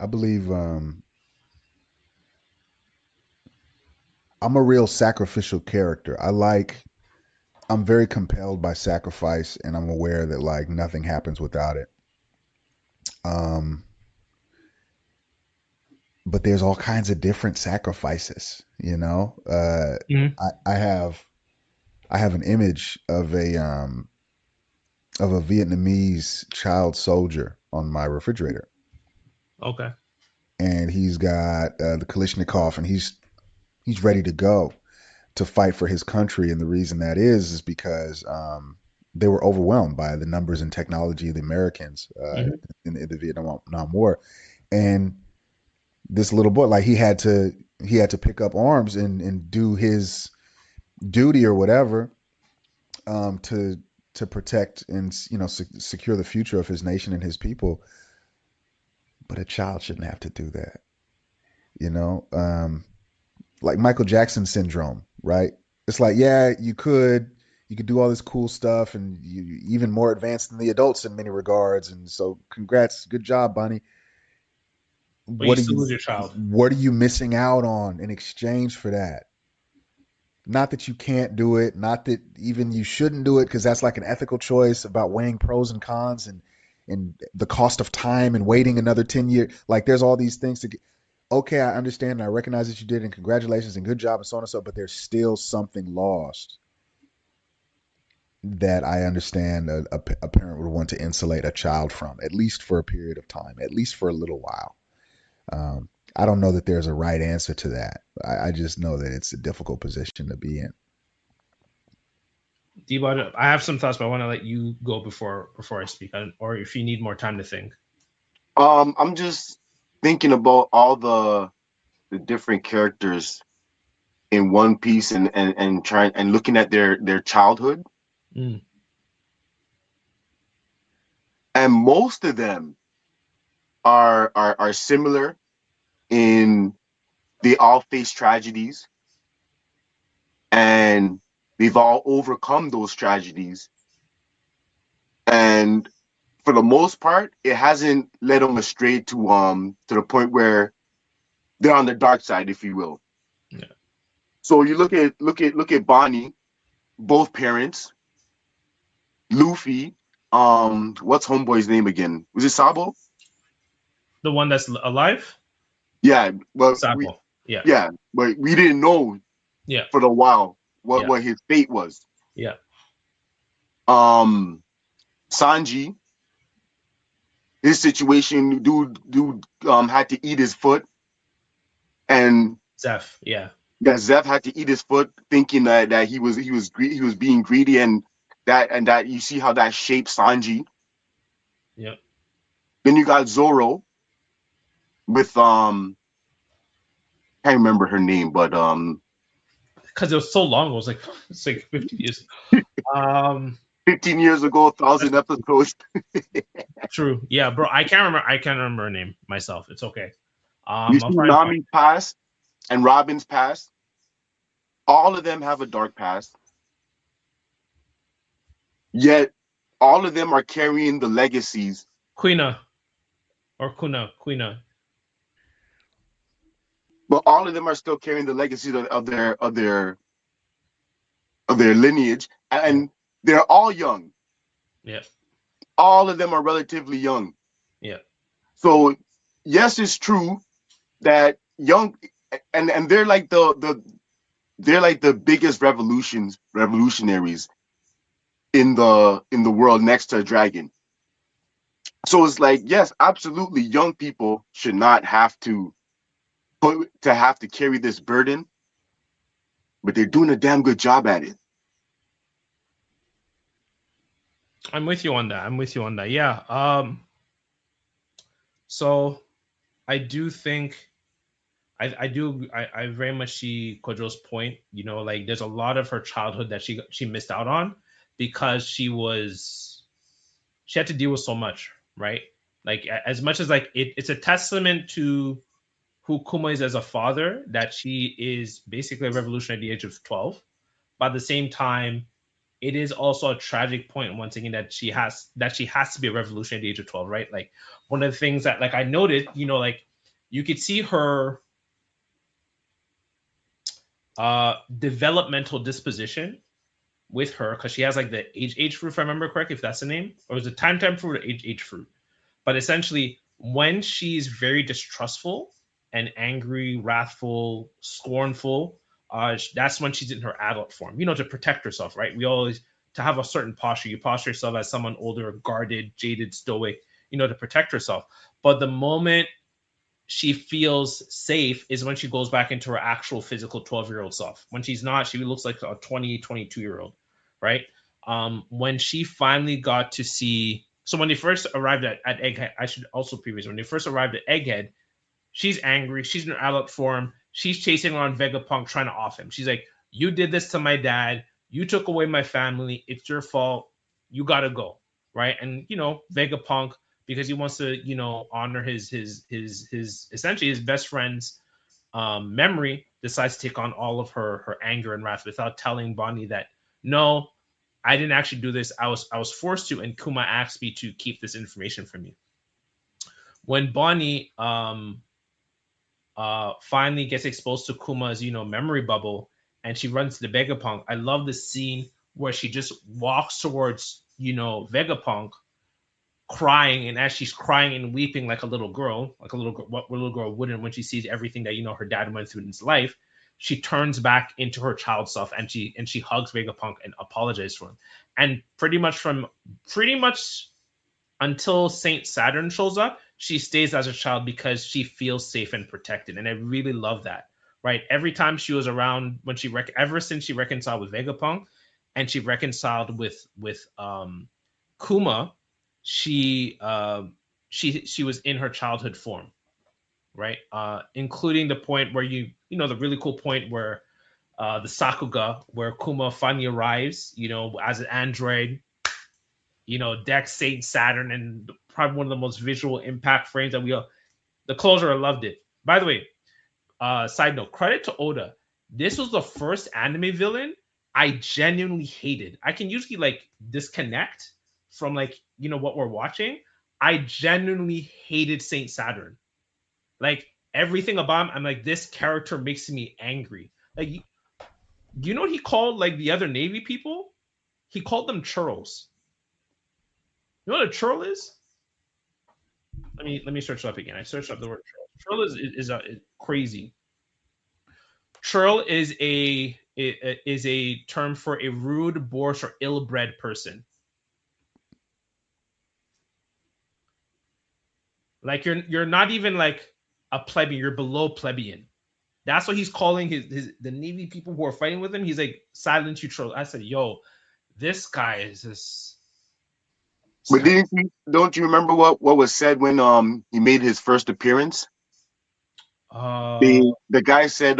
I believe I'm a real sacrificial character. I'm very compelled by sacrifice, and I'm aware that like nothing happens without it. Um, but there's all kinds of different sacrifices, you know. Mm-hmm. I have an image of a Vietnamese child soldier on my refrigerator, Okay. and he's got the Kalashnikov, and he's ready to go to fight for his country. And the reason that is because they were overwhelmed by the numbers and technology of the Americans Mm-hmm. in the Vietnam War. And this little boy, like he had to pick up arms and do his duty or whatever, to protect and secure the future of his nation and his people. But a child shouldn't have to do that, you know. Like Michael Jackson syndrome, right? It's like, yeah, you could do all this cool stuff, and you even more advanced than the adults in many regards. And so, congrats, good job, Bonnie. But you what are still you lose your child. what are you missing out on in exchange for that? Not that you can't do it, not that even you shouldn't do it, because that's like an ethical choice about weighing pros and cons and the cost of time and waiting another 10 years. Like there's all these things to get. Okay, I understand and I recognize that you did, and congratulations and good job and so on and so, but there's still something lost that I understand a parent would want to insulate a child from, at least for a period of time, at least for a little while. I don't know that there's a right answer to that. I just know that it's a difficult position to be in. Debo, I have some thoughts, but I want to let you go before I speak, or if you need more time to think. I'm just thinking about all the different characters in One Piece and trying and looking at their childhood, Mm. and most of them are similar in they all face tragedies and they've all overcome those tragedies, and for the most part it hasn't led them astray to the point where they're on the dark side, if you will. Yeah. So you look at Bonnie, both parents, Luffy, what's homeboy's name again? Was it Sabo? The one that's alive? Yeah, but Sabo. Yeah. we didn't know Yeah. for the while Yeah. what his fate was. Yeah. Sanji, his situation, dude had to eat his foot, and Zeph. Yeah. that Zeph had to eat his foot, thinking that he was being greedy, and that you see how that shaped Sanji. Yeah. Then you got Zoro with can't remember her name, but Because it was so long. It was like it's like 50 years. 15 years ago, That's 1,000 episodes. true. Yeah, bro. I can't remember. I can't remember her name myself. It's okay. You I'll see find. Nami's past and Robin's past. All of them have a dark past, yet all of them are carrying the legacies. Quina or Quina. But all of them are still carrying the legacies of their lineage, Yeah. and they're all young. Yeah. All of them are relatively young. Yeah. So yes, it's true that young, and they're like they're like the biggest revolutionaries in the world next to a dragon. So it's like, yes, absolutely, young people should not have to have to carry this burden, but they're doing a damn good job at it. I'm with you on that. I'm with you on that. Yeah. So I do think I very much see Kojo's point. You know, like there's a lot of her childhood that she missed out on because she had to deal with so much, right? Like as much as like it's a testament to who Kuma is as a father that she is basically a revolutionary at the age of 12. But at the same time, it is also a tragic point once again that she has to be a revolutionary at the age of 12, right? Like one of the things that like I noted, you know, like you could see her developmental disposition with her because she has like the age fruit, if I remember correctly, if that's the name, or is it time fruit or age fruit? But essentially, when she's very distrustful and angry, wrathful, scornful, that's when she's in her adult form. You know, to protect herself, right? We always to have a certain posture. You posture yourself as someone older, guarded, jaded, stoic. You know, to protect herself. But the moment she feels safe is when she goes back into her actual physical 12-year-old self. When she's not, she looks like a 20, 22-year-old, right? When she finally got to see, so when they first arrived at Egghead, I should also previous, when they first arrived at Egghead, she's angry, she's in her adult form, she's chasing around Vegapunk trying to off him. She's like, you did this to my dad, you took away my family, it's your fault, you gotta go, right? And you know, Vegapunk, because he wants to, you know, honor his essentially his best friend's memory, decides to take on all of her anger and wrath without telling Bonnie that no, I didn't actually do this. I was forced to, and Kuma asked me to keep this information from you. When Bonnie finally gets exposed to Kuma's, memory bubble, and she runs to Vegapunk. I love the scene where she just walks towards, Vegapunk, crying, and as she's crying and weeping like a little girl, what a little girl wouldn't when she sees everything that her dad went through in his life, she turns back into her child self, and she hugs Vegapunk and apologizes for him. And pretty much until Saint Saturn shows up, she stays as a child because she feels safe and protected, and I really love that. Right, every time she was around, when ever since she reconciled with Vegapunk, and she reconciled with Kuma, she she was in her childhood form, right? Including the point where the really cool point where the Sakuga, where Kuma finally arrives, as an android, Dex, Saint Saturn, and probably one of the most visual impact frames that the closer. I loved it. By the way, side note, credit to Oda. This was the first anime villain I genuinely hated. I can usually disconnect from what we're watching. I genuinely hated Saint Saturn. Like everything about him, I'm like, this character makes me angry. Like, do you know what he called the other Navy people? He called them churros. You know what a churl is? Let me search it up again. I searched up the word churl. Churl is crazy. Churl is a term for a rude, boorish, or ill-bred person. Like you're not even like a plebeian. You're below plebeian. That's what he's calling the Navy people who are fighting with him. He's like, silence you troll. I said, yo, this guy is just. But don't you remember what was said when he made his first appearance? The guy said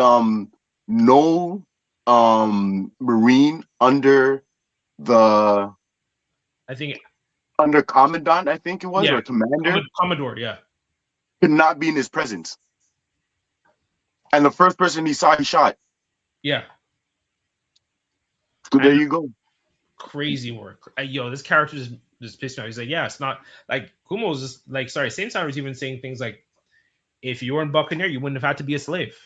no Marine under the I think under Commandant, I think it was, or Commander, Commodore, yeah, could not be in his presence. And the first person he saw, he shot. Yeah. So there you go. Crazy work. Yo, this character just pissed me off. He's like, yeah, it's not like Kuma was just like, sorry, Saint Seiya was even saying things like, if you weren't Buccaneer, you wouldn't have had to be a slave.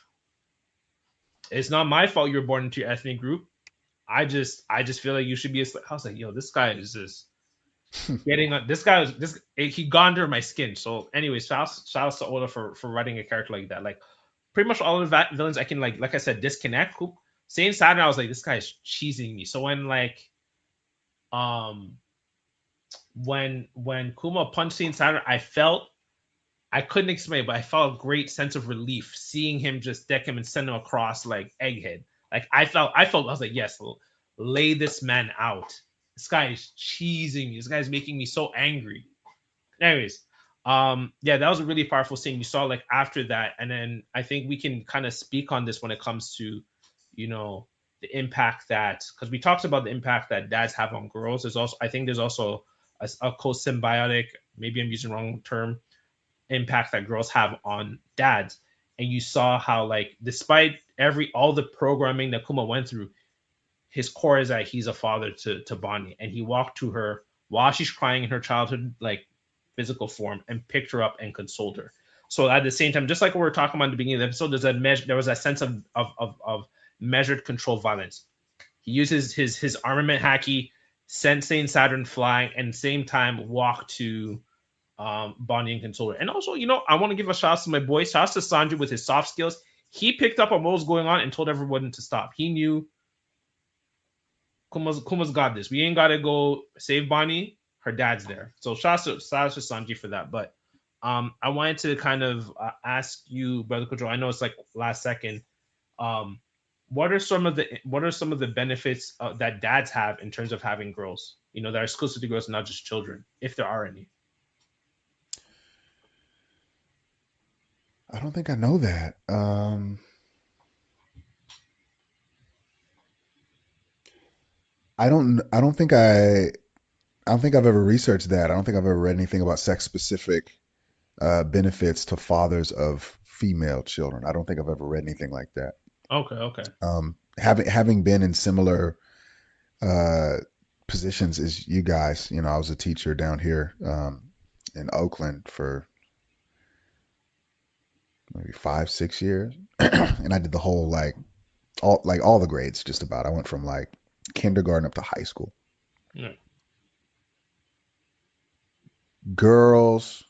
It's not my fault you were born into your ethnic group. I just feel like you should be a slave. I was like, yo, this guy is just getting on. This guy was this. He got under my skin. So, anyways, shout out to Oda for writing a character like that. Like, pretty much all of the villains I can like I said, disconnect. Saint Saturn, I was like, this guy's cheesing me. So when Kuma punched Saint Saturn, I couldn't explain, but I felt a great sense of relief seeing him just deck him and send him across like Egghead. Like I was like, yes, lay this man out. This guy is cheesing me. This guy's making me so angry. Anyways, yeah, that was a really powerful scene. You saw like after that, and then I think we can kind of speak on this when it comes to, the impact that, because we talked about the impact that dads have on girls. There's also a co-symbiotic, maybe I'm using the wrong term, impact that girls have on dads. And you saw how like despite all the programming that Kuma went through, his core is that he's a father to Bonney, and he walked to her while she's crying in her childhood like physical form and picked her up and consoled her. So at the same time, just like we were talking about at the beginning of the episode, there was a sense of measured controlled violence. He uses his armament haki, sent Saint Saturn flying, and at the same time walked to Bonnie and console her. And also, I want to give a shout out to my boy, shout out to Sanji with his soft skills. He picked up on what was going on and told everyone to stop. He knew Kuma's got this. We ain't got to go save Bonnie. Her dad's there. So shout out to Sanji for that. But I wanted to kind of ask you, Brother Kojo, I know it's like last second. What are some of the benefits that dads have in terms of having girls? That are exclusive to girls, not just children, if there are any. I don't think I know that. I don't think I've ever researched that. I don't think I've ever read anything about sex specific benefits to fathers of female children. I don't think I've ever read anything like that. Okay. Having been in similar positions as you guys, I was a teacher down here in Oakland for maybe 5, 6 years, and I did the whole all the grades just about. I went from like kindergarten up to high school. Yeah. Girls,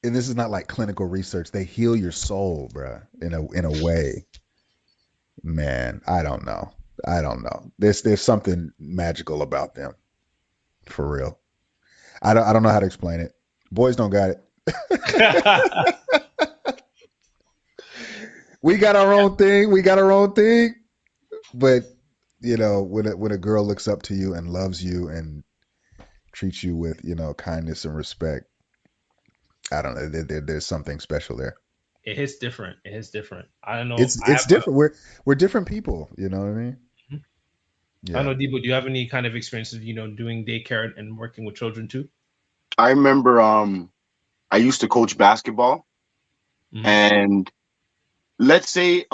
and this is not like clinical research. They heal your soul, bruh, in a way. Man, I don't know. I don't know. There's something magical about them, for real. I don't know how to explain it. Boys don't got it. We got our own thing. We got our own thing. But when a girl looks up to you and loves you and treats you with kindness and respect, I don't know. There's something special there. It hits different. It hits different. I don't know. It's different. We're different people. You know what I mean? I don't Yeah. know, Debo. Do you have any kind of experiences, doing daycare and working with children too? I remember I used to coach basketball, Hmm. and let's say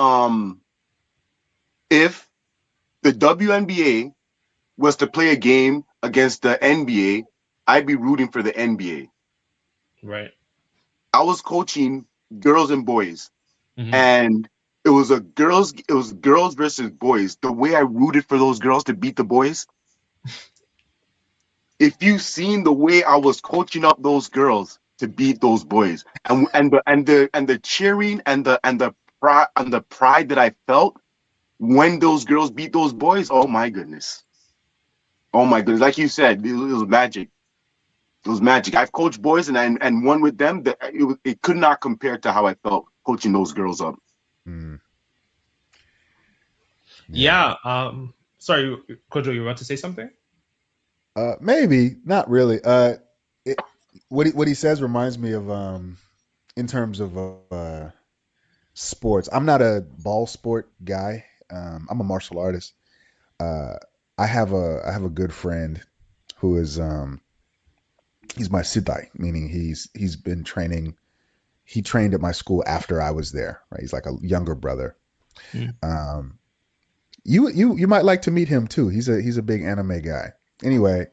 if the WNBA was to play a game against the NBA, I'd be rooting for the NBA. Right. I was coaching girls and boys, Hmm. and it was girls versus boys. The way I rooted for those girls to beat the boys, if you seen the way I was coaching up those girls to beat those boys, and the cheering and the pride that I felt when those girls beat those boys, oh my goodness. Oh my goodness. Like you said, it was magic. It was magic. I've coached boys and won with them. It could not compare to how I felt coaching those girls up. Mm, yeah. Yeah. Sorry, Kojo, you were about to say something? Maybe not really. It, what he says reminds me of in terms of sports. I'm not a ball sport guy. I'm a martial artist. Uh, I have a good friend who is he's my sitai, meaning he's been training. He trained at my school after I was there. Right, he's like a younger brother. Mm. Um, you might like to meet him too. He's a big anime guy. Anyway,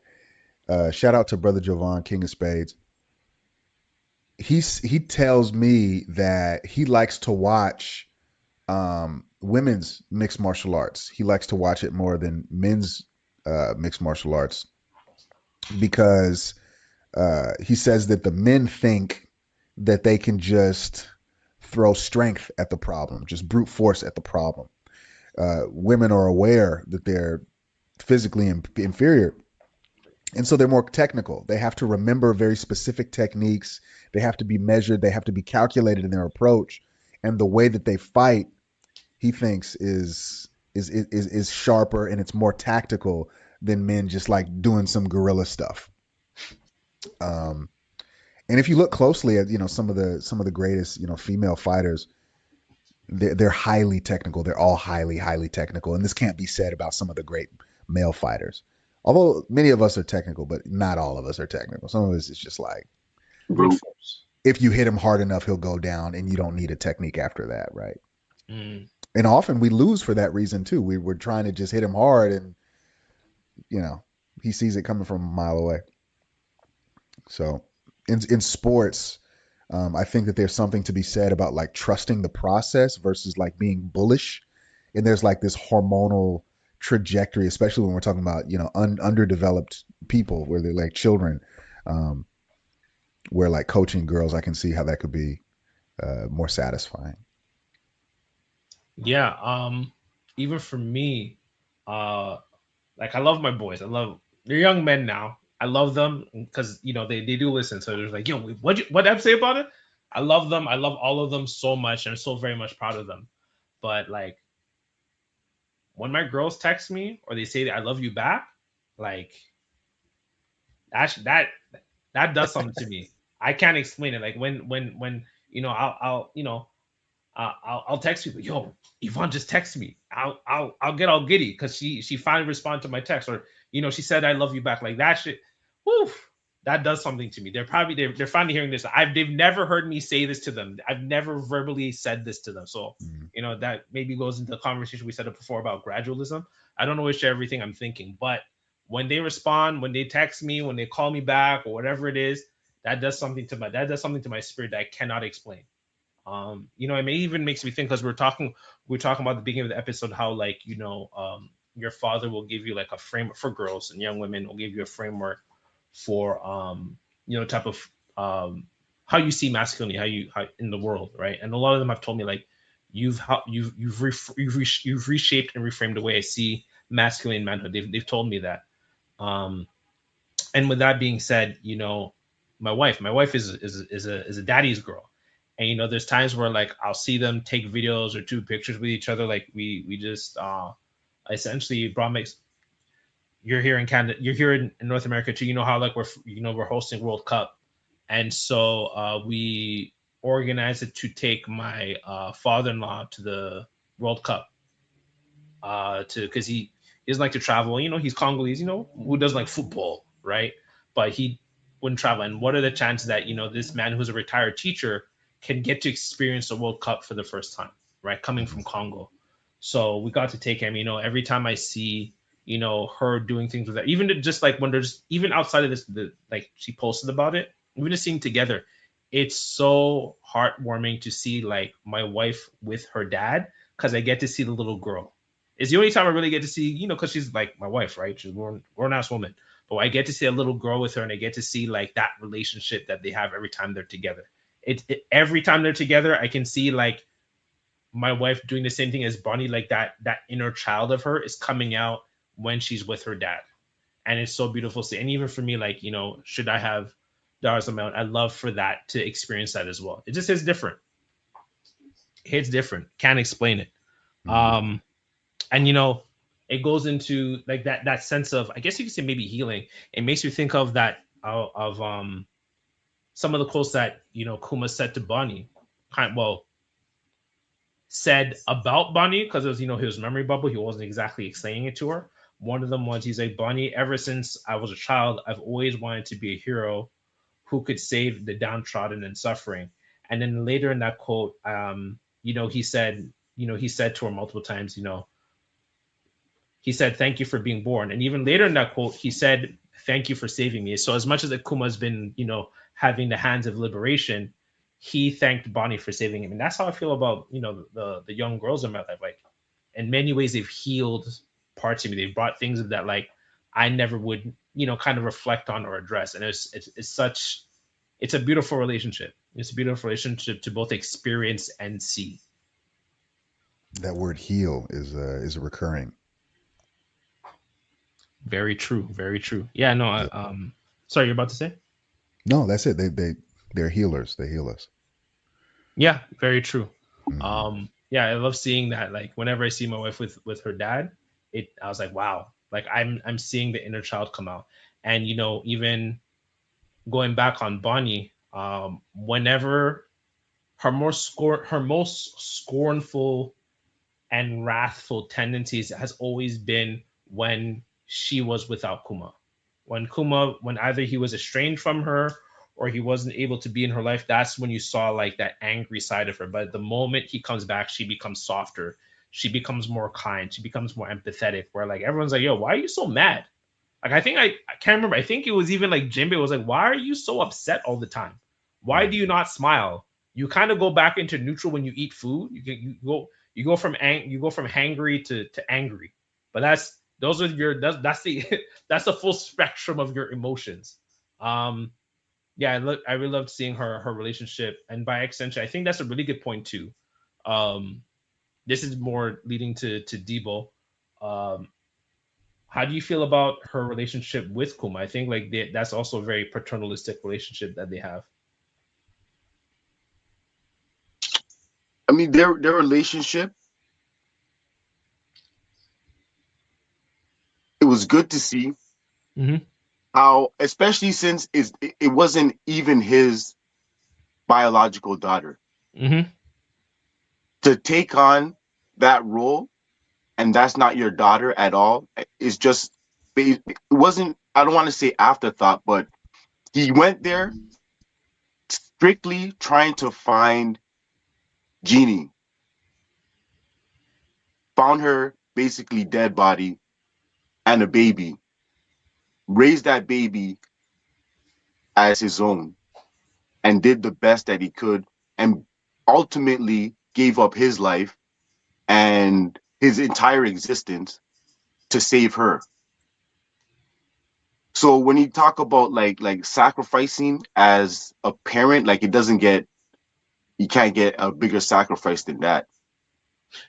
shout out to brother Jovan, King of Spades. He tells me that he likes to watch women's mixed martial arts. He likes to watch it more than men's mixed martial arts because he says that the men think that they can just throw strength at the problem, just brute force at the problem. Women are aware that they're physically inferior, and so they're more technical. They have to remember very specific techniques. They have to be measured. They have to be calculated in their approach, and the way that they fight, he thinks is sharper and it's more tactical than men just like doing some guerrilla stuff. Um, and if you look closely at some of the greatest female fighters, they're highly technical. They're all highly technical, and this can't be said about some of the great male fighters. Although many of us are technical, but not all of us are technical. Some of us is just like Brute Brute. force. if you hit him hard enough, he'll go down, and you don't need a technique after that, right? Mm. And often we lose for that reason too. We're trying to just hit him hard, and you know he sees it coming from a mile away. So in sports, I think that there's something to be said about like trusting the process versus like being bullish. And there's like this hormonal trajectory, especially when we're talking about underdeveloped people where they're like children, um, where like coaching girls, I can see how that could be more satisfying. Yeah. Even for me, uh, like I love my boys. They're young men now. I love them because they do listen. So they're like, yo, what Eb say about it? I love them. I love all of them so much, and I'm so very much proud of them. But like when my girls text me or they say I love you back, like that that does something to me. I can't explain it. Like when I'll text people, yo, Yvonne just text me. I'll get all giddy because she finally responded to my text, or she said I love you back. Like that shit, whew, that does something to me. They're finally hearing this. They've never heard me say this to them. I've never verbally said this to them. So Mm. that maybe goes into the conversation we said it before about gradualism. I don't always share everything I'm thinking, but when they respond, when they text me, when they call me back, or whatever it is, that does something to my spirit that I cannot explain. It may even makes me think, because we're talking about the beginning of the episode, how, like, your father will give you like a framework for girls and young women, will give you a framework for type of how you see masculinity, how in the world, right? And a lot of them have told me, like, you've reshaped and reframed the way I see masculine manhood. They've told me that. Um, and with that being said, my wife is a daddy's girl, and there's times where, like, I'll see them take videos or two pictures with each other, like we just essentially brought makes. You're here in Canada, you're here in North America too. You know how, like, we're hosting World Cup, and so we organized it to take my father-in-law to the World Cup, to because he doesn't like to travel. He's Congolese. Who doesn't like football, right? But he wouldn't travel. And what are the chances that this man who's a retired teacher can get to experience the World Cup for the first time, right? Coming Mhm. from Congo, so we got to take him. Every time I see her doing things with that, even just like when there's even outside of this, like she posted about it, even just seeing together, it's so heartwarming to see, like, my wife with her dad, because I get to see the little girl. It's the only time I really get to see, because she's like my wife, right? She's a grown ass woman. But I get to see a little girl with her, and I get to see, like, that relationship that they have every time they're together. Every time they're together, I can see, like, my wife doing the same thing as Bonnie, like that inner child of her is coming out when she's with her dad, and it's so beautiful to see. And even for me, like, should I have daughters of my own, I love for that to experience that as well. It just hits different. It hits different. Can't explain it. Mhm. Um, and it goes into, like, that sense of, I guess you could say, maybe healing. It makes you think of that, of some of the quotes that Kuma said to Bonnie, well, said about Bonnie, because it was his memory bubble. He wasn't exactly saying it to her. One of them was, he's like, Bonnie, ever since I was a child, I've always wanted to be a hero who could save the downtrodden and suffering. And then later in that quote, he said to her multiple times, he said, thank you for being born. And even later in that quote, he said, thank you for saving me. So as much as Akuma's been, having the hands of liberation, he thanked Bonnie for saving him. And that's how I feel about, the young girls in my life. Like, in many ways, they've healed parts of me. They've brought things that, like, I never would, kind of reflect on or address. And it's a beautiful relationship. It's a beautiful relationship to both experience and see. That word "heal" is a recurring. Very true. Very true. Yeah, no, Yeah. sorry, you're about to say? No, that's it. They're healers. They heal us. Yeah, very true. Hmm. Yeah, I love seeing that. Like, whenever I see my wife with her dad, I was like, wow, like, I'm seeing the inner child come out. And even going back on Bonnie, whenever her most scornful and wrathful tendencies has always been when she was without Kuma. When either he was estranged from her or he wasn't able to be in her life, that's when you saw, like, that angry side of her. But the moment he comes back, she becomes softer. She becomes more kind. She becomes more empathetic. Where, like, everyone's like, "Yo, why are you so mad?" Like, I can't remember. I think it was even like Jimbe was like, "Why are you so upset all the time? Why do you not smile? You kind of go back into neutral when you eat food. You go from hangry to angry. But that's the that's the full spectrum of your emotions. Um, yeah, I really loved seeing her relationship, and by extension, I think that's a really good point too. Um, this is more leading to Debo. Um, how do you feel about her relationship with Kuma? I think, like, that's also a very paternalistic relationship that they have. I mean, their relationship, it was good to see Mm-hmm. how, especially since it wasn't even his biological daughter, Mm-hmm. to take on that role, and that's not your daughter at all, is just, it wasn't, I don't want to say afterthought, but he went there strictly trying to find Jeannie, found her basically dead body and a baby, raised that baby as his own. and did the best that he could, and ultimately gave up his life and his entire existence to save her. So when you talk about like sacrificing as a parent, like you can't get a bigger sacrifice than that.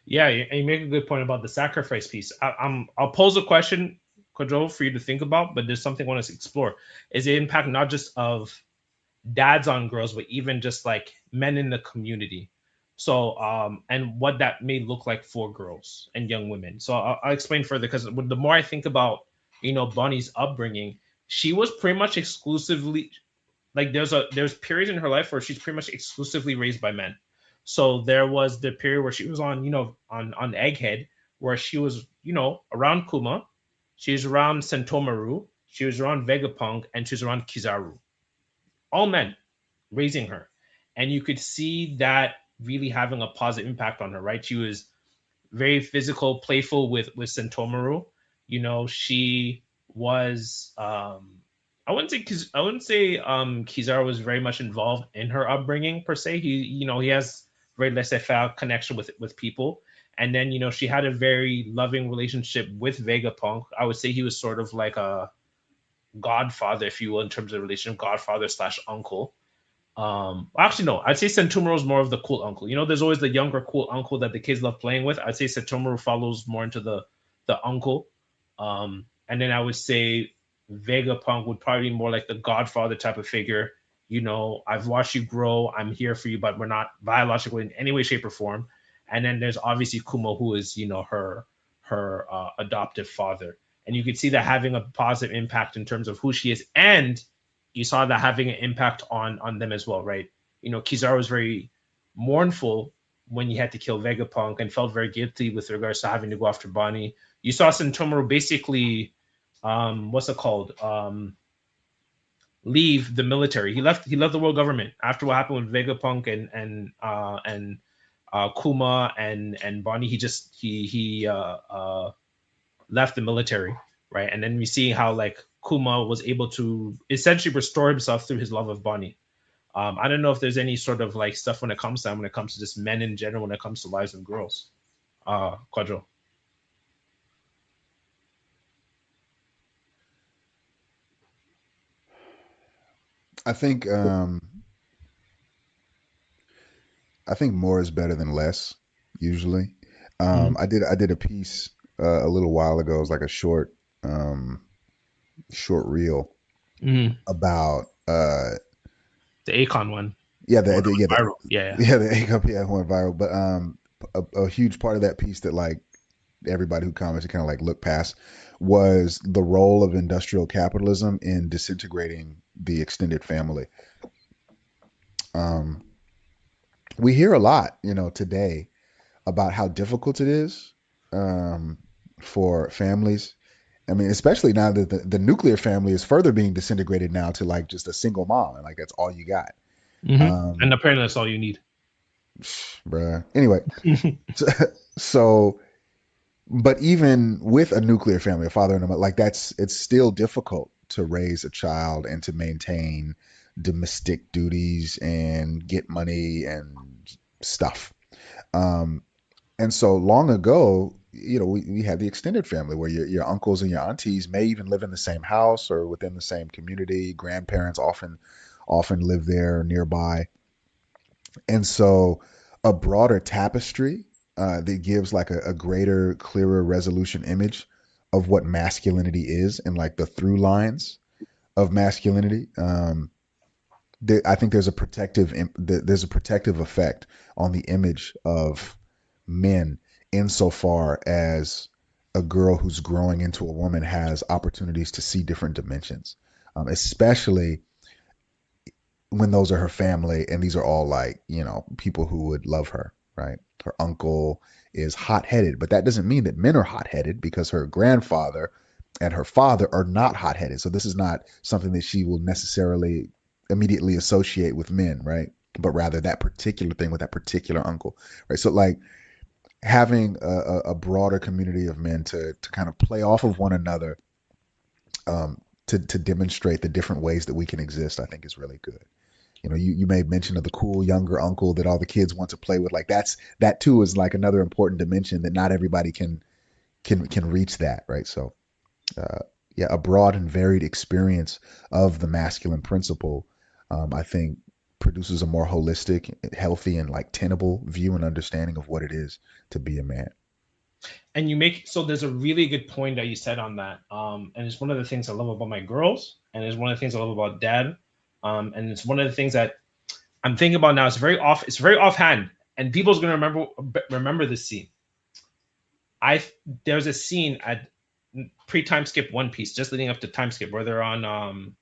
Yeah, and you make a good point about the sacrifice piece. I'll pose a question, Kodro, for you to think about, but there's something I want us to explore. Is the impact not just of dads on girls, but even just like men in the community? So, and what that may look like for girls and young women. So I'll explain further because the more I think about, Bonnie's upbringing, she was pretty much exclusively like there's periods in her life where she's pretty much exclusively raised by men. So there was the period where she was on, on Egghead, where she was, around Kuma, she was around Sentomaru, she was around Vegapunk, and she was around Kizaru. All men raising her. And you could see that really having a positive impact on her, right? She was very physical, playful with Sentomaru. She was I wouldn't say Kizaru was very much involved in her upbringing per se. He has very laissez-faire connection with people. And then, she had a very loving relationship with Vegapunk. I would say he was sort of like a godfather, if you will, in terms of relationship, godfather slash uncle. Actually, no. I'd say Sentomaru is more of the cool uncle. There's always the younger cool uncle that the kids love playing with. I'd say Sentomaru follows more into the uncle. And then I would say Vegapunk would probably be more like the godfather type of figure. I've watched you grow. I'm here for you, but we're not biological in any way, shape, or form. And then there's obviously Kuma, who is her adoptive father, and you could see that having a positive impact in terms of who she is, and you saw that having an impact on them as well, right? Kizaru was very mournful when he had to kill Vegapunk and felt very guilty with regards to having to go after Bonnie. You saw Sentomaru basically, what's it called? Leave the military. He left the world government after what happened with Vegapunk and Kuma and Bonnie. He left the military, right? And then we see how like Kuma was able to essentially restore himself through his love of Bonnie. I don't know if there's any sort of like stuff when it comes to just men in general, when it comes to lives of girls. Quadro. I think more is better than less usually. Mm-hmm. I did a piece a little while ago. It was like a short reel Mm-hmm. about The Akon one, yeah or the yeah the the viral. Yeah, yeah the ACOP yeah went viral, but a huge part of that piece that like everybody who commented kind of like looked past was the role of industrial capitalism in disintegrating the extended family. Um, we hear a lot, today about how difficult it is um, for families. I mean, especially now that the nuclear family is further being disintegrated now to like just a single mom, and like that's all you got. yeah. Mm-hmm. And Um, apparently that's all you need. bruh. Anyway, so, but even with a nuclear family, a father and a mother, like it's still difficult to raise a child and to maintain domestic duties and get money and stuff. Um, And so long ago, we had the extended family where your uncles and your aunties may even live in the same house or within the same community. Grandparents often live there or nearby. And so a broader tapestry that gives like a greater, clearer resolution image of what masculinity is and like the through lines of masculinity. I think there's a protective effect on the image of men insofar as a girl who's growing into a woman has opportunities to see different dimensions, especially when those are her family and these are all like people who would love her, right? Her uncle is hot-headed, but that doesn't mean that men are hot-headed because her grandfather and her father are not hot-headed. So this is not something that she will necessarily immediately associate with men, right? But rather that particular thing with that particular uncle, right? So like having a broader community of men to kind of play off of one another, to demonstrate the different ways that we can exist, I think is really good. You know, you made mention of the cool younger uncle that all the kids want to play with. Like that too is like another important dimension that not everybody can reach that, right? So uh, yeah, a broad and varied experience of the masculine principle, I think, produces a more holistic, healthy, and like tenable view and understanding of what it is to be a man. And you make so there's a really good point that you said on that. And it's one of the things I love about my girls, and it's one of the things I love about dad. And it's one of the things that I'm thinking about now. It's very offhand, and people's gonna remember this scene. I There's a scene at pre-time skip One Piece, just leading up to time skip, where they're on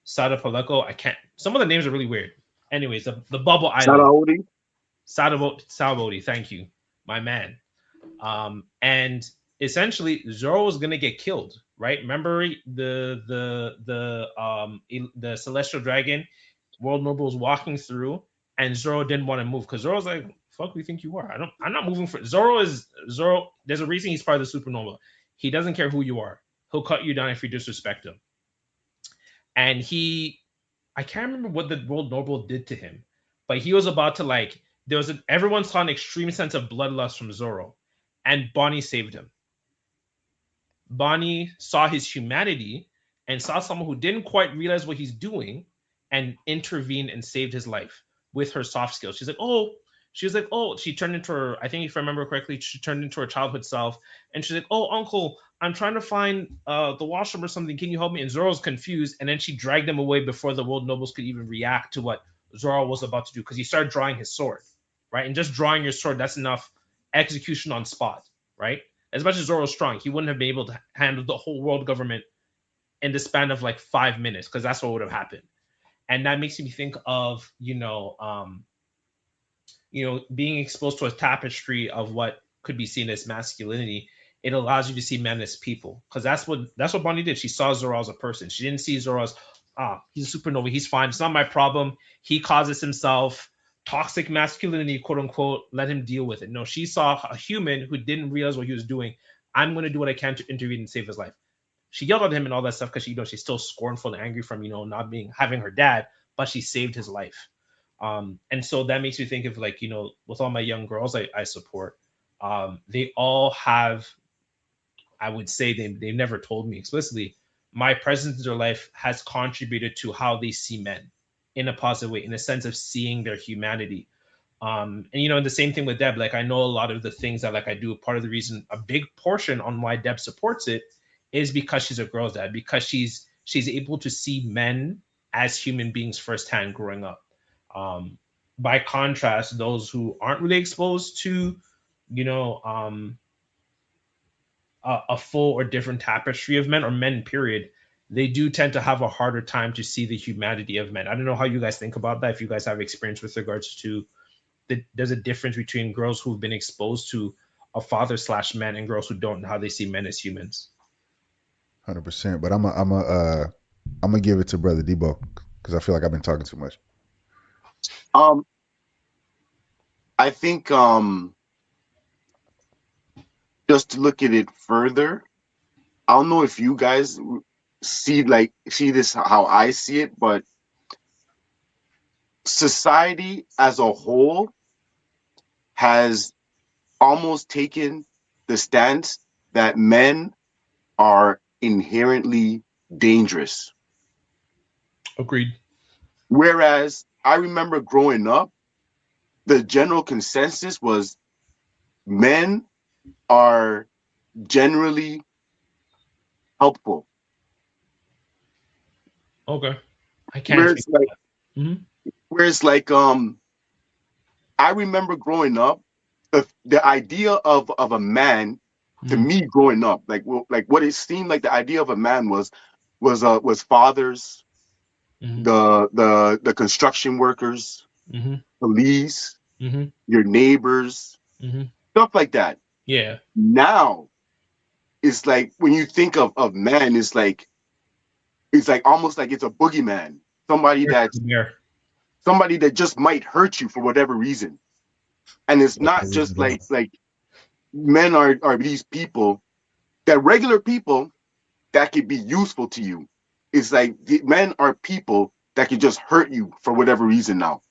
Sada Paleco. I can't. Some of the names are really weird. Anyways, the Bubble Island. Saudi? Saboti. Thank you, my man. And essentially Zoro was gonna get killed, right? Remember the celestial dragon world noble was walking through, and Zoro didn't want to move because Zoro's like, "Fuck, we think you are? I'm not moving for Zoro." Is Zoro? There's a reason he's part of the supernova. He doesn't care who you are. He'll cut you down if you disrespect him. And I can't remember what the world noble did to him, but he was about to like. Everyone saw an extreme sense of bloodlust from Zoro, and Bonnie saved him. Bonnie saw his humanity and saw someone who didn't quite realize what he's doing and intervened and saved his life with her soft skills. She turned into her, I think if I remember correctly, she turned into her childhood self. And she's like, "Oh, uncle, I'm trying to find the washroom or something. Can you help me?" And Zoro's confused. And then she dragged him away before the world nobles could even react to what Zoro was about to do because he started drawing his sword, right? And just drawing your sword, that's enough execution on spot, right? As much as Zoro's strong, he wouldn't have been able to handle the whole world government in the span of like 5 minutes because that's what would have happened. And that makes me think of being exposed to a tapestry of what could be seen as masculinity. It allows you to see men as people because that's what Bonnie did. She saw Zoro as a person. She didn't see Zoro as he's a supernova. He's fine. It's not my problem. He causes himself toxic masculinity, quote unquote. Let him deal with it. No, she saw a human who didn't realize what he was doing. I'm going to do what I can to intervene and save his life. She yelled at him and all that stuff because she's still scornful and angry from not being having her dad, but she saved his life. And so that makes me think of like with all my young girls I support, they all have, I would say they've never told me explicitly, my presence in their life has contributed to how they see men in a positive way, in a sense of seeing their humanity. And the same thing with Deb. Like I know a lot of the things that like I do. Part of the reason, a big portion on why Deb supports it, is because she's a girl's dad. Because she's able to see men as human beings firsthand growing up. By contrast, those who aren't really exposed to, you know, a full or different tapestry of men or men, period, they do tend to have a harder time to see the humanity of men. I don't know how you guys think about that. If you guys have experience with regards to there's a difference between girls who've been exposed to a father slash man and girls who don't, and how they see men as humans. 100%. But I'm gonna give it to Brother Debo because I feel like I've been talking too much. I think just to look at it further, I don't know if you guys see this how I see it, but society as a whole has almost taken the stance that men are inherently dangerous. Agreed. Whereas I remember growing up, the general consensus was men are generally helpful. Okay. I can't Whereas speak to like that. Mm-hmm. whereas like I remember growing up, the idea of a man to Mm-hmm. me growing up, like what it seemed like the idea of a man was fathers, Mm-hmm. the construction workers, Mm-hmm. police, Mm-hmm. your neighbors, Mm-hmm. stuff like that. Yeah. Now it's like when you think of man, it's like almost like it's a boogeyman, somebody that's Yeah. somebody that just might hurt you for whatever reason. And it's not just like men are these people that regular people that could be useful to you. It's like men are people that could just hurt you for whatever reason now.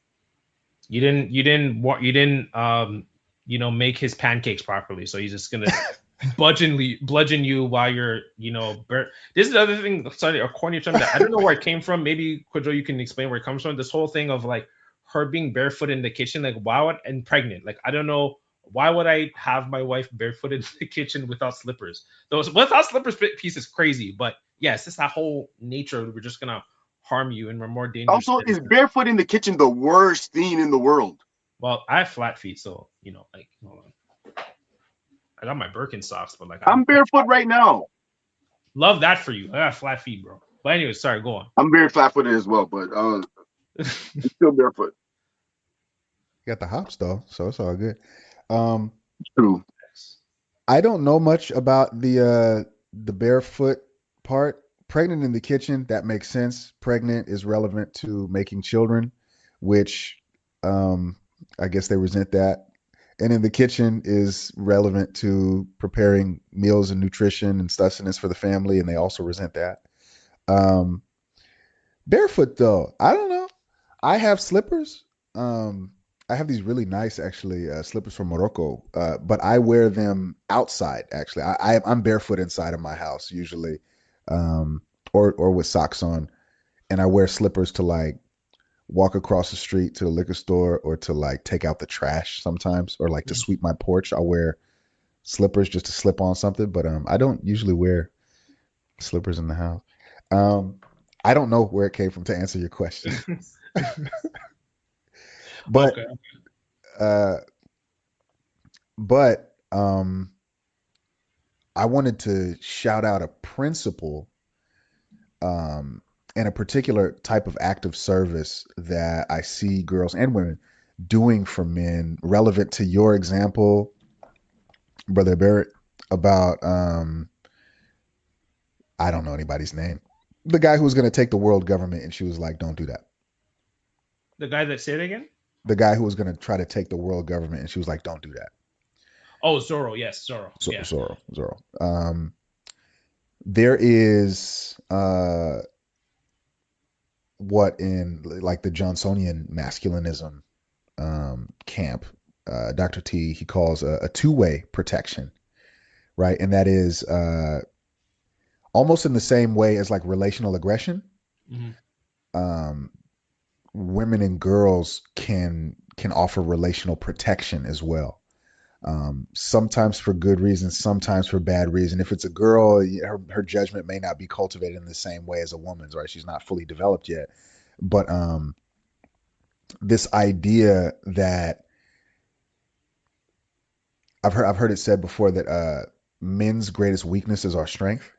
You didn't make his pancakes properly, so he's just gonna bludgeon you while you're this is the other thing. Sorry, a corny term that I don't know where it came from. Maybe Quadro, you can explain where it comes from. This whole thing of like her being barefoot in the kitchen, like why would and pregnant, like I don't know why would I have my wife barefooted in the kitchen without slippers. Those without slippers piece is crazy, but yes, it's that whole nature. We're just gonna harm you and we're more dangerous Also, than. is barefoot in the kitchen the worst thing in the world? Well, I have flat feet, so like hold on. I got my Birkenstocks, but like I'm barefoot right now. love that for you. I got flat feet, bro. But anyway, sorry, go on. I'm very flat-footed as well, but I'm still barefoot. You got the hops though, so it's all good. Um, True. I don't know much about the barefoot part. Pregnant in the kitchen, that makes sense. Pregnant is relevant to making children, which I guess they resent that. And in the kitchen is relevant to preparing meals and nutrition and sustenance for the family, and they also resent that. Um, Barefoot though, I don't know. I have slippers. Um, I have these really nice, actually, slippers from Morocco, but I wear them outside. Actually, I'm barefoot inside of my house usually, um, or with socks on, and I wear slippers to like walk across the street to the liquor store or to like take out the trash sometimes, or like to sweep my porch. I'll wear slippers just to slip on something, but I don't usually wear slippers in the house. Um, I don't know where it came from to answer your question. But Okay. uh but I wanted to shout out a principle and a particular type of act of service that I see girls and women doing for men, relevant to your example, Brother Barrett, about I don't know anybody's name. The guy who was going to take the world government, and she was like, "Don't do that." The guy that said it again? The guy who was going to try to take the world government, and she was like, "Don't do that." Oh, Zorro. Yes, Zorro. Yeah. Zorro. There is what in like the Johnsonian masculinism camp, Dr. T, he calls a two-way protection, right? And that is almost in the same way as like relational aggression. Mm-hmm. Um, Women and girls can offer relational protection as well. Sometimes for good reasons, sometimes for bad reason. If it's a girl, her judgment may not be cultivated in the same way as a woman's, right? She's not fully developed yet. But this idea that I've heard it said before that men's greatest weakness is our strength,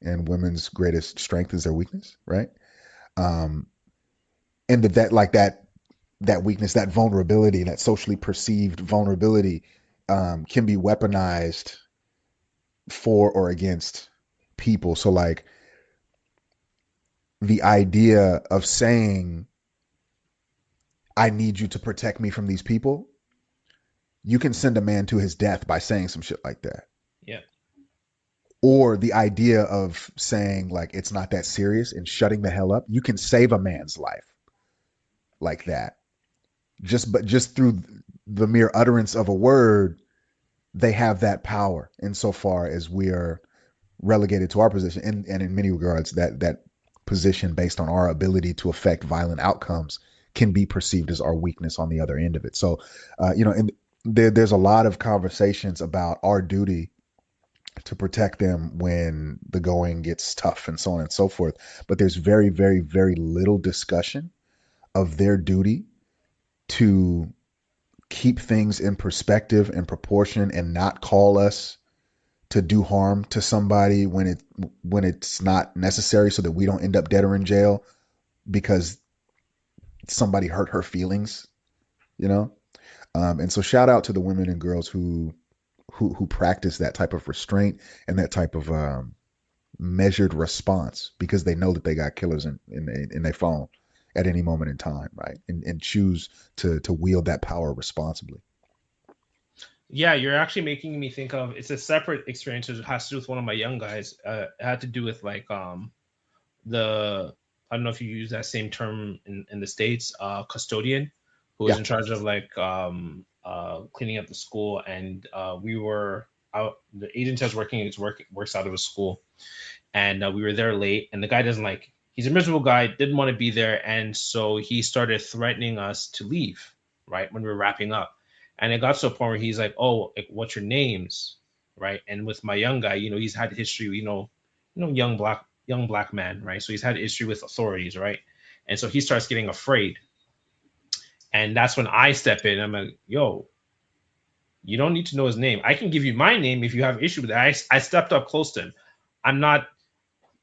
and women's greatest strength is their weakness, right? Um, and that weakness, that vulnerability, that socially perceived vulnerability, can be weaponized for or against people. So like the idea of saying, I need you to protect me from these people, you can send a man to his death by saying some shit like that. Yeah. Or the idea of saying like it's not that serious and shutting the hell up, you can save a man's life like that. Just through the mere utterance of a word, they have that power insofar as we are relegated to our position. And in many regards, that position based on our ability to affect violent outcomes can be perceived as our weakness on the other end of it. So, and there's a lot of conversations about our duty to protect them when the going gets tough and so on and so forth. But there's very, very, very little discussion of their duty to keep things in perspective and proportion and not call us to do harm to somebody when it's not necessary, so that we don't end up dead or in jail because somebody hurt her feelings, you know. And so shout out to the women and girls who practice that type of restraint and that type of measured response, because they know that they got killers in their phone at any moment in time, right? And choose to wield that power responsibly. Yeah, you're actually making me think of it's a separate experience. It has to do with one of my young guys. It had to do with like the I don't know if you use that same term in the States, custodian, who was Yeah. in charge of like cleaning up the school, and we were out. The agency I was working works out of a school, and we were there late, and the guy doesn't like. He's a miserable guy, didn't want to be there, and so he started threatening us to leave right when we were wrapping up, and it got to a point where he's like, "Oh, like, what's your names?" Right, and with my young guy, he's had history, young black man, right? So he's had history with authorities, right? And so he starts getting afraid, and that's when I step in. I'm like, "Yo, you don't need to know his name. I can give you my name if you have issue with that." I stepped up close to him. I'm not.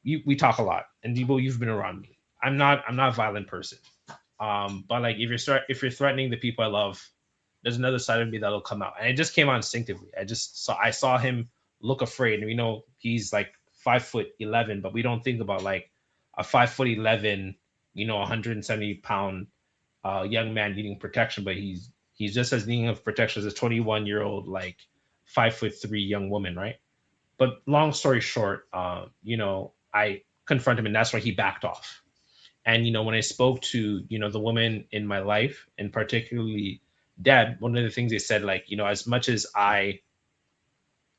We talk a lot, and Debo, you've been around me. I'm not a violent person. But like if you're threatening the people I love, there's another side of me that'll come out, and it just came out instinctively. I saw him look afraid, and we know he's like 5'11", but we don't think about like a 5'11", 170-pound young man needing protection, but he's just as needing of protection as a 21-year-old like 5'3" young woman, right? But long story short, I confront him, and that's why he backed off. And when I spoke to the woman in my life, and particularly Deb, one of the things they said, like, as much as I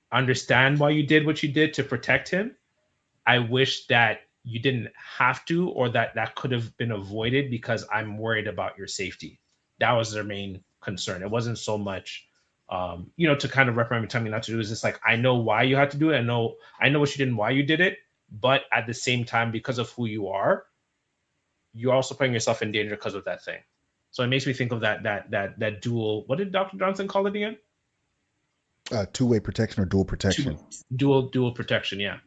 understand why you did what you did to protect him, I wish that you didn't have to, or that could have been avoided, because I'm worried about your safety. That was their main concern. It wasn't so much, to kind of reprimand me, tell me not to do. It's just like, I know why you had to do it. I know what you did and why you did it. But at the same time, because of who you are, you're also putting yourself in danger because of that thing. So it makes me think of that dual. What did Dr. Johnson call it again? Two-way protection or dual protection. Dual protection. Yeah.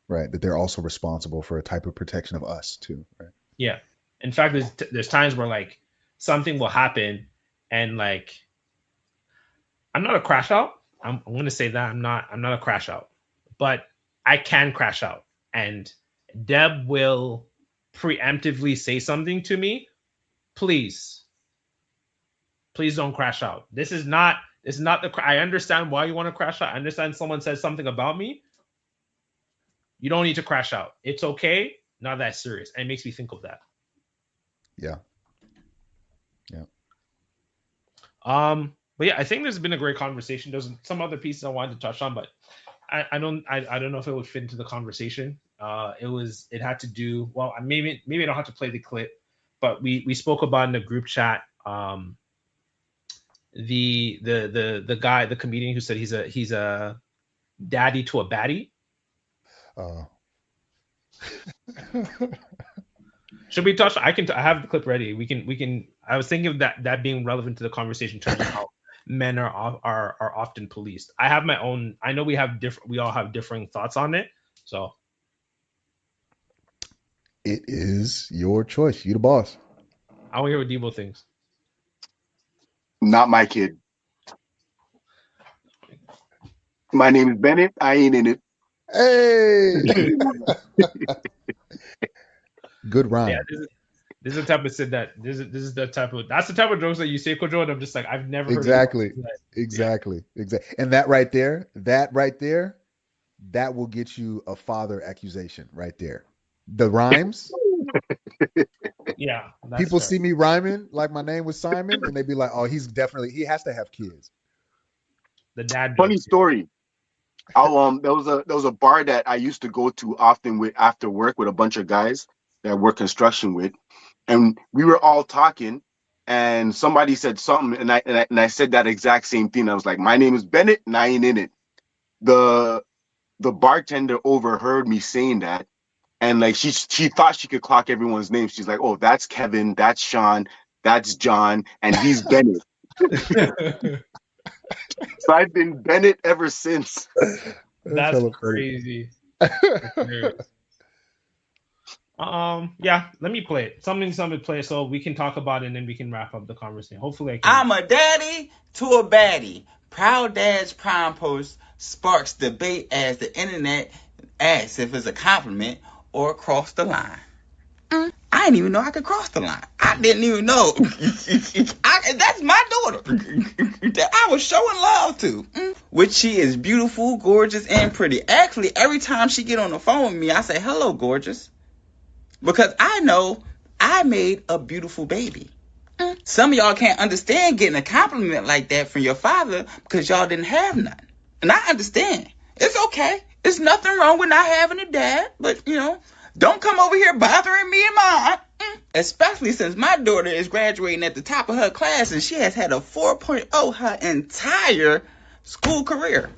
Right. That they're also responsible for a type of protection of us too. Right. Yeah. In fact, there's times where like something will happen, and like I'm not a crash out. I'm going to say that I'm not a crash out, but I can crash out, and Deb will preemptively say something to me. Please don't crash out. This is not I understand why you want to crash out. I understand someone says something about me. You don't need to crash out. It's okay. Not that serious. And it makes me think of that. Yeah. Yeah. But yeah, I think there's been a great conversation. There's some other pieces I wanted to touch on, but I don't know if it would fit into the conversation. It had to do, well, maybe I don't have to play the clip, but we spoke about in the group chat, the guy, the comedian who said he's a daddy to a baddie. Should we touch? I have the clip ready. We can. I was thinking of that being relevant to the conversation in terms of how men are often policed. I have my own. I know we all have differing thoughts on it. So it is your choice. You the boss. I want to hear what Debo thinks. Not my kid. My name is Bennett. I ain't in it. Hey. Good rhyme. Yeah, this is the type of shit that's the type of jokes that you say, Kojo, and I'm just like, I've never heard exactly. Exactly. And that right there, that will get you a father accusation right there. The rhymes. Yeah. People see me rhyming like my name was Simon, and they be like, oh, he has to have kids. The dad. Funny story. There was a bar that I used to go to often after work with a bunch of guys that I work construction with, and we were all talking, and somebody said something, and I said that exact same thing. I was like, my name is Bennett, and I ain't in it. The bartender overheard me saying that, and like she thought she could clock everyone's name. She's like, oh, that's Kevin, that's Sean, that's John, and he's Bennett. So I've been Bennett ever since. That's crazy. Yeah, let me play it. Something to play so we can talk about it and then we can wrap up the conversation. Hopefully I'm a daddy to a baddie. Proud Dad's Prime Post sparks debate as the internet asks if it's a compliment or cross the line. I didn't even know I could cross the line. I didn't even know. That's my daughter that I was showing love to. Which she is beautiful, gorgeous, and pretty. Actually, every time she get on the phone with me, I say, hello, gorgeous. Because I know I made a beautiful baby. Some of y'all can't understand getting a compliment like that from your father because y'all didn't have none. And I understand. It's okay. There's nothing wrong with not having a dad, but don't come over here bothering me and mine. Especially since my daughter is graduating at the top of her class and she has had a 4.0 her entire school career.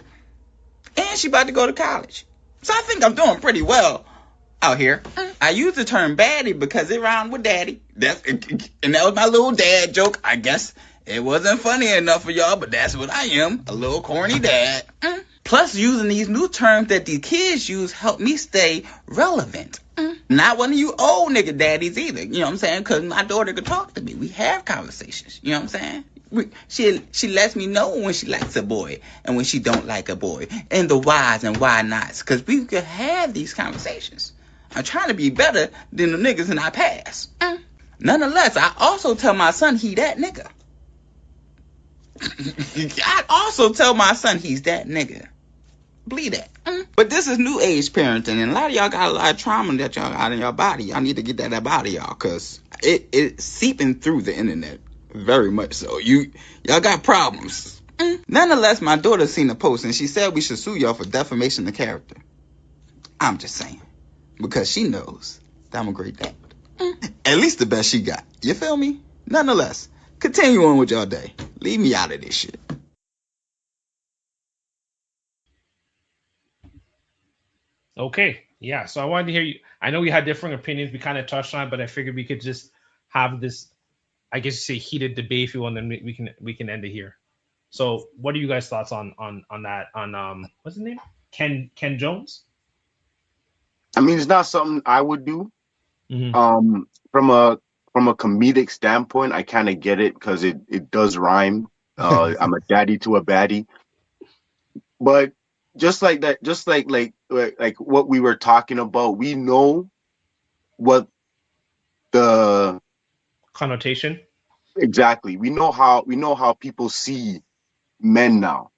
And she about to go to college. So I think I'm doing pretty well out here. I use the term baddie because it rhymed with daddy. And that was my little dad joke. I guess it wasn't funny enough for y'all, but that's what I am. A little corny dad. Plus, using these new terms that these kids use help me stay relevant. Not one of you old nigga daddies either. You know what I'm saying? Because my daughter could talk to me. We have conversations. You know what I'm saying? She lets me know when she likes a boy and when she don't like a boy. And the whys and why nots. Because we could have these conversations. I'm trying to be better than the niggas in our past. Nonetheless, I also tell my son he that nigga. I also tell my son he's that nigga. Believe that. But this is new age parenting, and a lot of y'all got a lot of trauma that y'all got in your body. Y'all need to get that out of y'all, because it's seeping through the internet very much so. Y'all got problems. Nonetheless, my daughter seen the post, and she said we should sue y'all for defamation of character. I'm just saying. Because she knows that I'm a great dad. At least the best she got. You feel me? Nonetheless, continue on with y'all day. Leave me out of this shit. Okay, yeah. So I wanted to hear you. I know we had different opinions. We kind of touched on it, but I figured we could just have this, I guess you say, heated debate, if you want, and then we can end it here. So, what are you guys' thoughts on that? On what's his name? Ken Jones. I mean, it's not something I would do. Mm-hmm. From a comedic standpoint, I kind of get it because it does rhyme. I'm a daddy to a baddie, but just like that, just like what we were talking about, we know what the Connotation. exactly. We know how people see men now.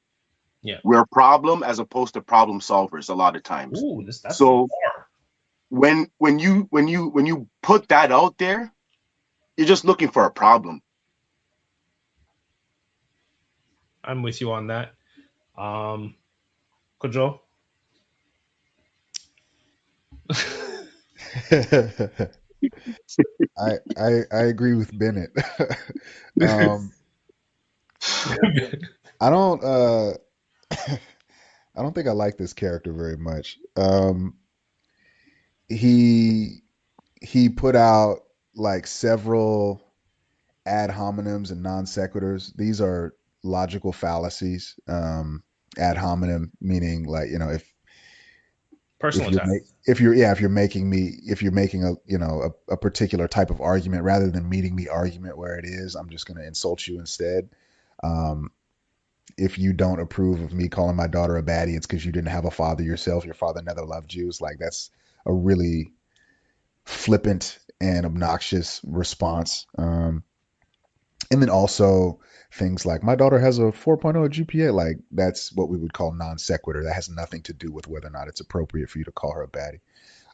Yeah. We're a problem as opposed to problem solvers a lot of times. Ooh, that's the So bar. when you put that out there, you're just looking for a problem. I'm with you on that. Kojo. I agree with Bennett. um, I don't I don't think I like this character very much. He he put out like several ad hominems and non sequiturs. These are logical fallacies. Ad hominem meaning, like, Personal attack. if you're making a particular type of argument, rather than meeting the argument where it is, I'm just going to insult you instead. Um, if you don't approve of me calling my daughter a baddie, it's because you didn't have a father yourself. Your father never loved you. It's like, that's a really flippant and obnoxious response. And then also things like, my daughter has a 4.0 GPA, like, that's what we would call non sequitur. That has nothing to do with whether or not it's appropriate for you to call her a baddie.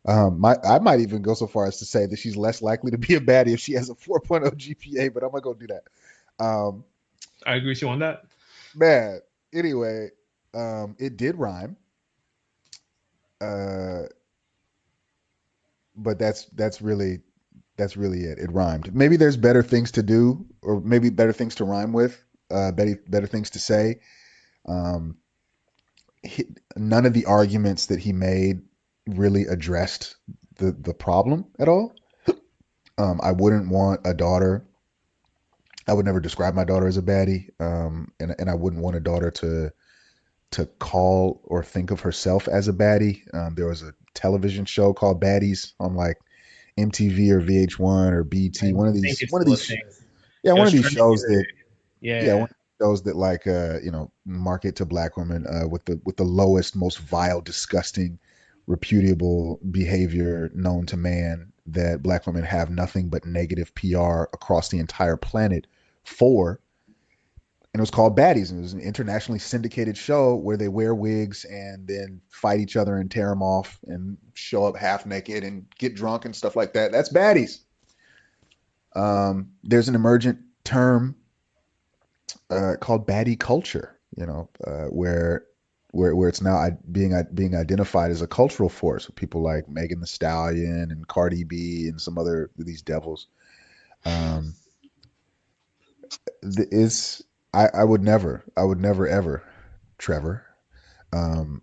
I might even go so far as to say that she's less likely to be a baddie if she has a 4.0 GPA, but I'm gonna go do that. I agree with you on that. Man, anyway, it did rhyme, but that's really it. It rhymed. Maybe there's better things to do, or maybe better things to rhyme with, better things to say. Um, None of the arguments that he made really addressed the problem at all. I wouldn't want a daughter. I would never describe my daughter as a baddie, and I wouldn't want a daughter to call or think of herself as a baddie. There was a television show called Baddies on, like, MTV or VH1 or BT. I think it's One of still a these, thing. yeah, It one was of these trending shows here. that, yeah, Yeah. one of these shows that, like, market to black women, with the lowest, most vile, disgusting, reputable behavior known to man, that black women have nothing but negative PR across the entire planet for. and it was called Baddies, and it was an internationally syndicated show where they wear wigs and then fight each other and tear them off and show up half naked and get drunk and stuff like that. That's Baddies. There's an emergent term called baddie culture, where it's now being identified as a cultural force with people like Megan Thee Stallion and Cardi B and some other of these devils. Um, is I would never ever, Trevor, want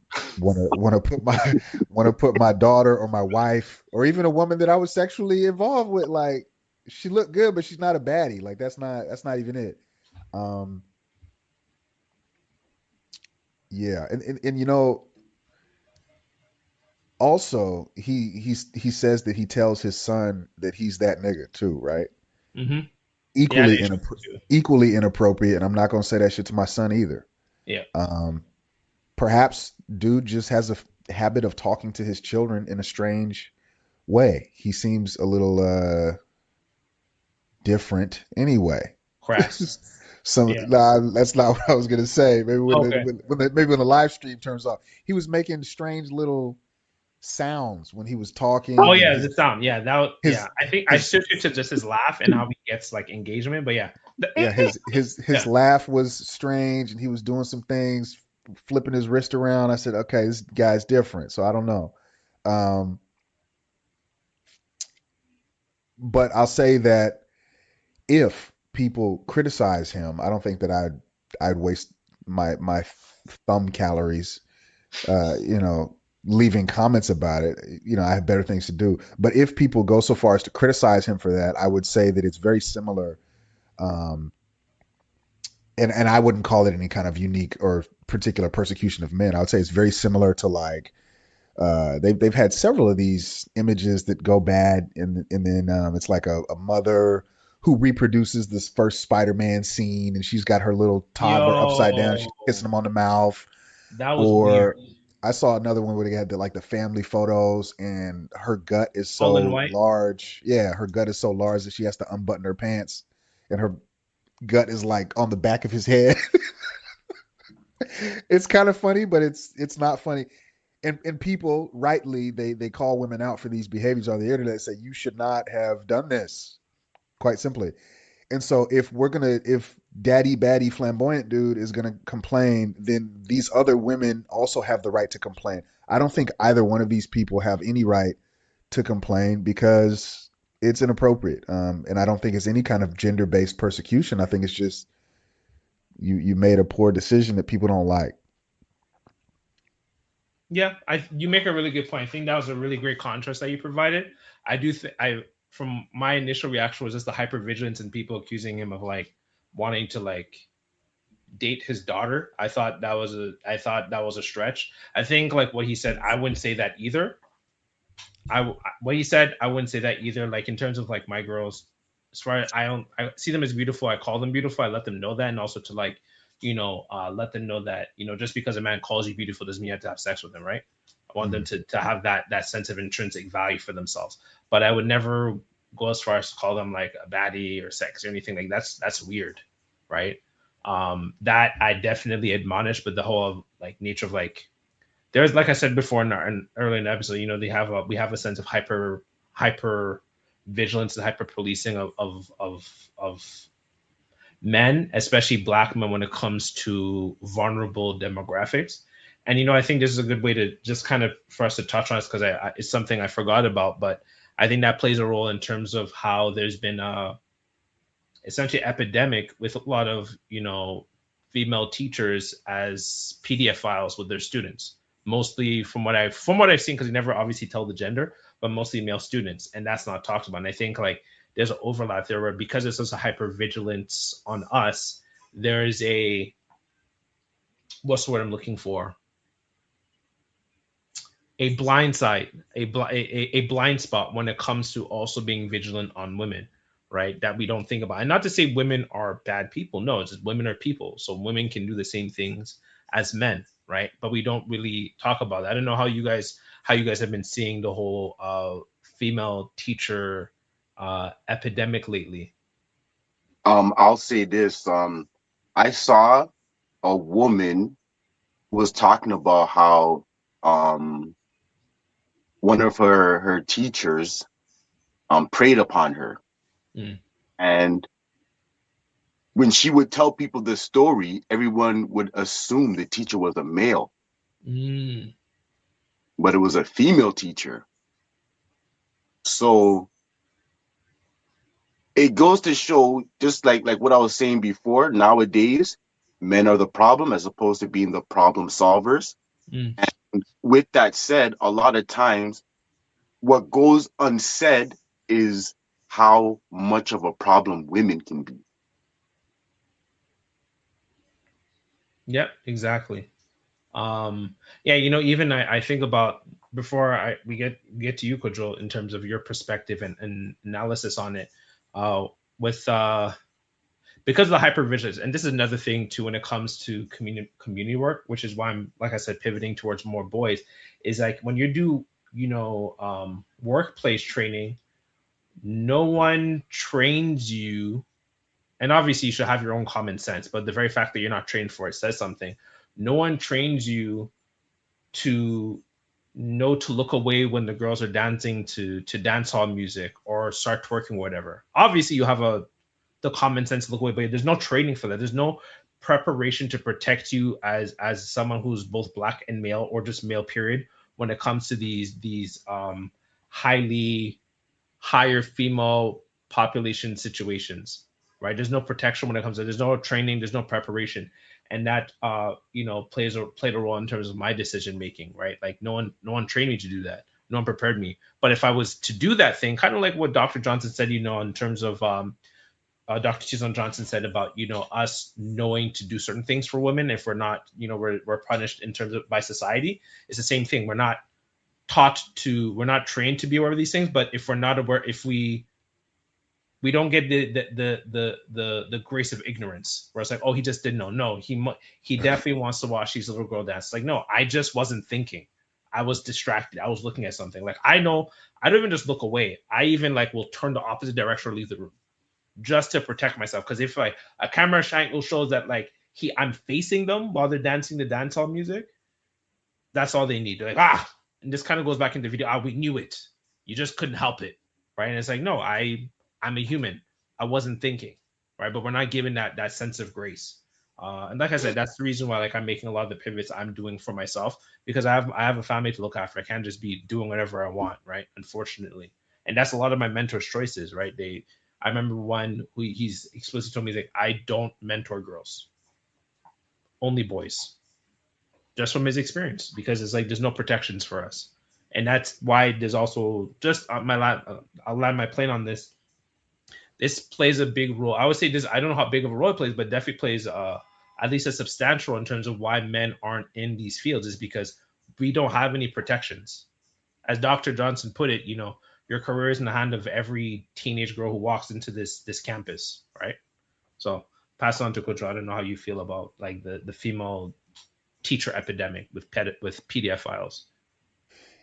to put my daughter or my wife or even a woman that I was sexually involved with, like, she looked good but she's not a baddie. Like, that's not even it. Um, yeah, and also he says that he tells his son that he's that nigga too, right? Mm-hmm. Yeah, Equally they should too. equally inappropriate, and I'm not gonna say that shit to my son either. Yeah. Um, Perhaps dude just has a habit of talking to his children in a strange way. He seems a little different anyway. Crass. Yeah. That's not what I was gonna say. Maybe Okay. maybe when the live stream turns off, he was making strange little sounds when he was Oh talking, and yeah, the sound. Yeah, yeah. his I think I his switched it to just his laugh and how he gets like engagement. But yeah. yeah, his Yeah. laugh was strange, and he was doing some things, flipping his wrist around. I said, okay, this guy's different, so I don't know. Um, but I'll say that if people criticize him, I don't think that I'd waste my thumb calories, leaving comments about it. I have better things to do. But if people go so far as to criticize him for that, I would say that it's very similar. Um, and I wouldn't call it any kind of unique or particular persecution of men. I would say it's very similar to, like, they've had several of these images that go bad, and then it's like a mother who reproduces this first Spider-Man scene, and she's got her little toddler upside down, she's kissing Yo, him on the mouth. that was weird. Or I saw another one where they had the family photos, and her gut is All in so white. large. Yeah, her gut is so large that she has to unbutton her pants, and her gut is like on the back of his head. It's kind of funny, but it's not funny. And people rightly, they call women out for these behaviors on the internet, say you should not have done this, quite simply. And so if daddy baddie flamboyant dude is gonna complain, then these other women also have the right to complain. I don't think either one of these people have any right to complain because it's inappropriate. And I don't think it's any kind of gender based persecution. I think it's just you made a poor decision that people don't like. Yeah, you make a really good point. I think that was a really great contrast that you provided. I do think I from my initial reaction was just the hypervigilance and people accusing him of like wanting to like date his daughter. I thought that was a stretch. I think like what he said, I wouldn't say that either. What he said, I wouldn't say that either. Like in terms of like my girls, as far as I see them as beautiful. I call them beautiful. I let them know that, and also to like, let them know that just because a man calls you beautiful doesn't mean you have to have sex with him, right? I want them Mhm. to have that sense of intrinsic value for themselves. But I would never go as far as to call them like a baddie or sex or anything like that's weird, right? That I definitely admonish, but the whole like nature of like there's like I said before in early in the episode, we have a sense of hyper vigilance and hyper policing of men, especially black men, when it comes to vulnerable demographics. And I think this is a good way to just kind of for us to touch on this because it's something I forgot about, but I think that plays a role in terms of how there's been a essentially epidemic with a lot of female teachers as PDF files with their students. Mostly from what I've seen, because you never obviously tell the gender, but mostly male students, and that's not talked about. And I think like there's an overlap there where because there's such a hyper vigilance on us, there is a what's the word I'm looking for? A blind side, a blind spot when it comes to also being vigilant on women, right? That we don't think about. And not to say women are bad people. No, it's just women are people. So women can do the same things as men, right? But we don't really talk about that. I don't know how you guys have been seeing the whole female teacher epidemic lately. I'll say this. I saw a woman who was talking about how one of her teachers preyed upon her, Mm. and when she would tell people the story, everyone would assume the teacher was a male, Mm. but it was a female teacher. So it goes to show, just like what I was saying before, nowadays men are the problem as opposed to being the problem solvers. Mm. With that said, a lot of times what goes unsaid is how much of a problem women can be. Yep, exactly. Yeah, even I think about before we get to you, Kojo, in terms of your perspective and analysis on it, with because of the hypervigilance, and this is another thing too when it comes to community work, which is why I'm, like I said, pivoting towards more boys, is like when you do, workplace training, no one trains you, and obviously you should have your own common sense, but the very fact that you're not trained for it says something. No one trains you to know to look away when the girls are dancing to dance hall music or start twerking, whatever. Obviously you have the common sense to look away, but there's no training for that. There's no preparation to protect you as someone who's both black and male, or just male period, when it comes to these highly higher female population situations, right? There's no protection when it comes to, there's no training, there's no preparation, and that played a role in terms of my decision making, right? Like no one trained me to do that, no one prepared me. But if I was to do that thing, kind of like what Dr. Johnson said, in terms of Dr. Chisholm Johnson said about us knowing to do certain things for women, if we're not, we're punished in terms of by society. It's the same thing. We're not trained to be aware of these things, but if we're not aware, if we don't get the grace of ignorance, where it's like, oh, he just didn't know. No, he definitely wants to watch these little girl dance. Like, no, I just wasn't thinking. I was distracted. I was looking at something. Like, I know I don't even just look away. I even like will turn the opposite direction or leave the room just to protect myself. Because if like a camera angle shows that like I'm facing them while they're dancing the dancehall music, that's all they need. They're like, and this kind of goes back into the video. We knew it. You just couldn't help it, right? And it's like, no, I'm a human. I wasn't thinking, right? But we're not given that sense of grace. And like I said, that's the reason why like I'm making a lot of the pivots I'm doing for myself, because I have a family to look after. I can't just be doing whatever I want, right? Unfortunately, and that's a lot of my mentors' choices, right? I remember one who he's explicitly told me like, I don't mentor girls, only boys, just from his experience, because it's like there's no protections for us, and that's why there's also just I'll land my plane on this. This plays a big role. I would say this. I don't know how big of a role it plays, but definitely plays at least a substantial in terms of why men aren't in these fields, is because we don't have any protections. As Dr. Johnson put it, your career is in the hand of every teenage girl who walks into this campus, right? So pass on to Coach. I don't know how you feel about like the female teacher epidemic with PDF files.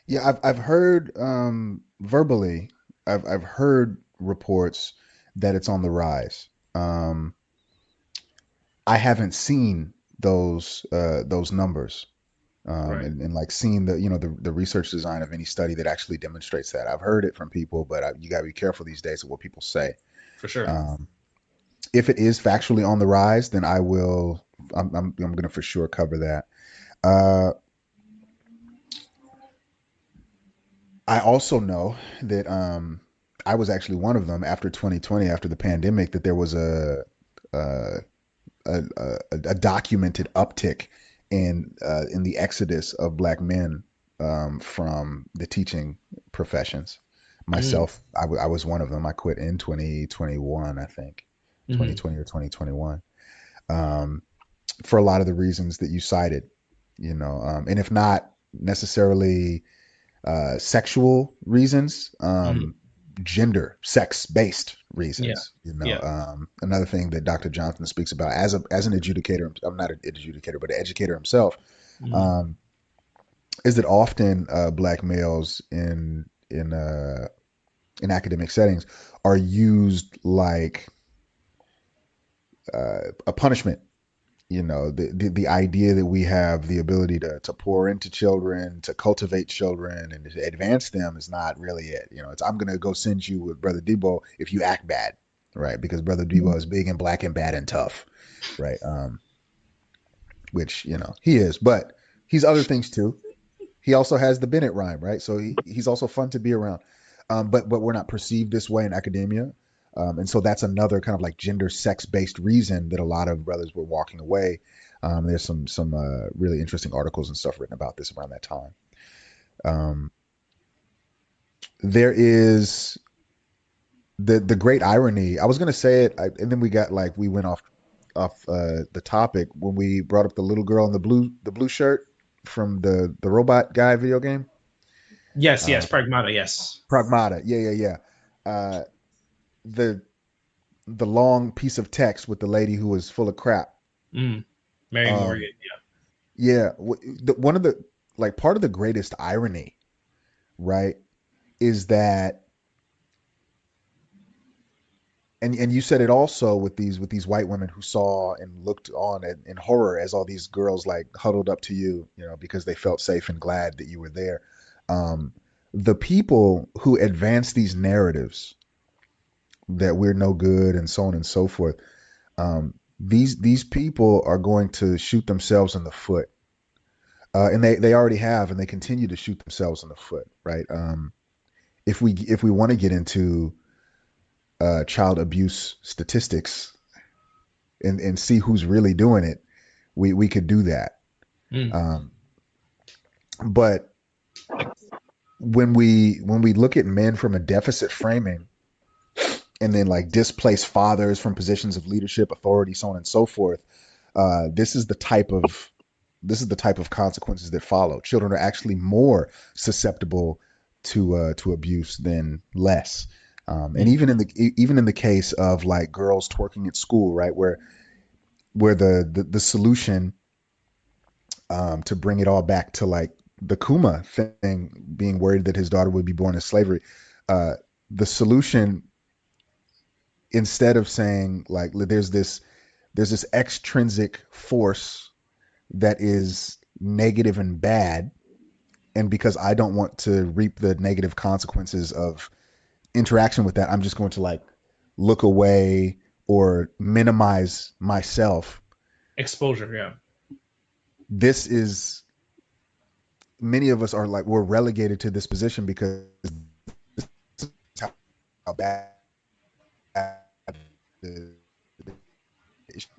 Yeah, I've heard verbally, I've heard reports that it's on the rise. I haven't seen those numbers, Right. and like seeing the research design of any study that actually demonstrates that. I've heard it from people, but you got to be careful these days of what people say. For sure. Um, if it is factually on the rise, then I will. I'm going to for sure cover that. Uh, I also know that I was actually one of them after 2020, after the pandemic, that there was a, a documented uptick in the exodus of black men from the teaching professions. Mm. Myself, I was one of them. I quit in 2021, I think, Hmm. 2020 or 2021, um, for a lot of the reasons that you cited. And if not necessarily sexual reasons, Hmm. gender, sex based Yeah. reasons. Yeah. Another thing that Dr. Johnson speaks about as an educator, I'm not an educator, but an educator himself, Hmm. um, is that often black males in academic settings are used like a punishment the idea that we have the ability to pour into children, to cultivate children, and to advance them is not really it. It's I'm gonna go send you with Brother Debo if you act bad, right? Because Brother Debo is big and black and bad and tough, right? Which he is, but he's other things too. He also has the Bennett rhyme, right? So he's also fun to be around. But we're not perceived this way in academia. And so that's another kind of like gender sex based reason that a lot of brothers were walking away. There's some really interesting articles and stuff written about this around that time. There is the great irony. I was going to say it, and then we went off the topic when we brought up the little girl in the blue shirt from the robot guy video game. Yes, Pragmata, yes. Pragmata, yeah. The long piece of text with the lady who was full of crap. Mary Morgan, yeah. One of the part of the greatest irony, right, is that, and you said it also with these white women who saw and looked on in horror as all these girls huddled up to you, because they felt safe and glad that you were there. The people who advance these narratives that we're no good and so on and so forth, these people are going to shoot themselves in the foot, and they already have, and they continue to shoot themselves in the foot, right? If we want to get into child abuse statistics and see who's really doing it, we could do that. But when we look at men from a deficit framing, and then displace fathers from positions of leadership, authority, so on and so forth, this is the type of consequences that follow. Children are actually more susceptible to abuse than less. And even in the case of girls twerking at school, right, where the solution, to bring it all back to the Kuma thing, being worried that his daughter would be born in slavery, the solution, instead of saying there's this extrinsic force that is negative and bad, and because I don't want to reap the negative consequences of interaction with that, I'm just going to look away or minimize myself. Exposure, yeah. This is, many of us are we're relegated to this position because this is how bad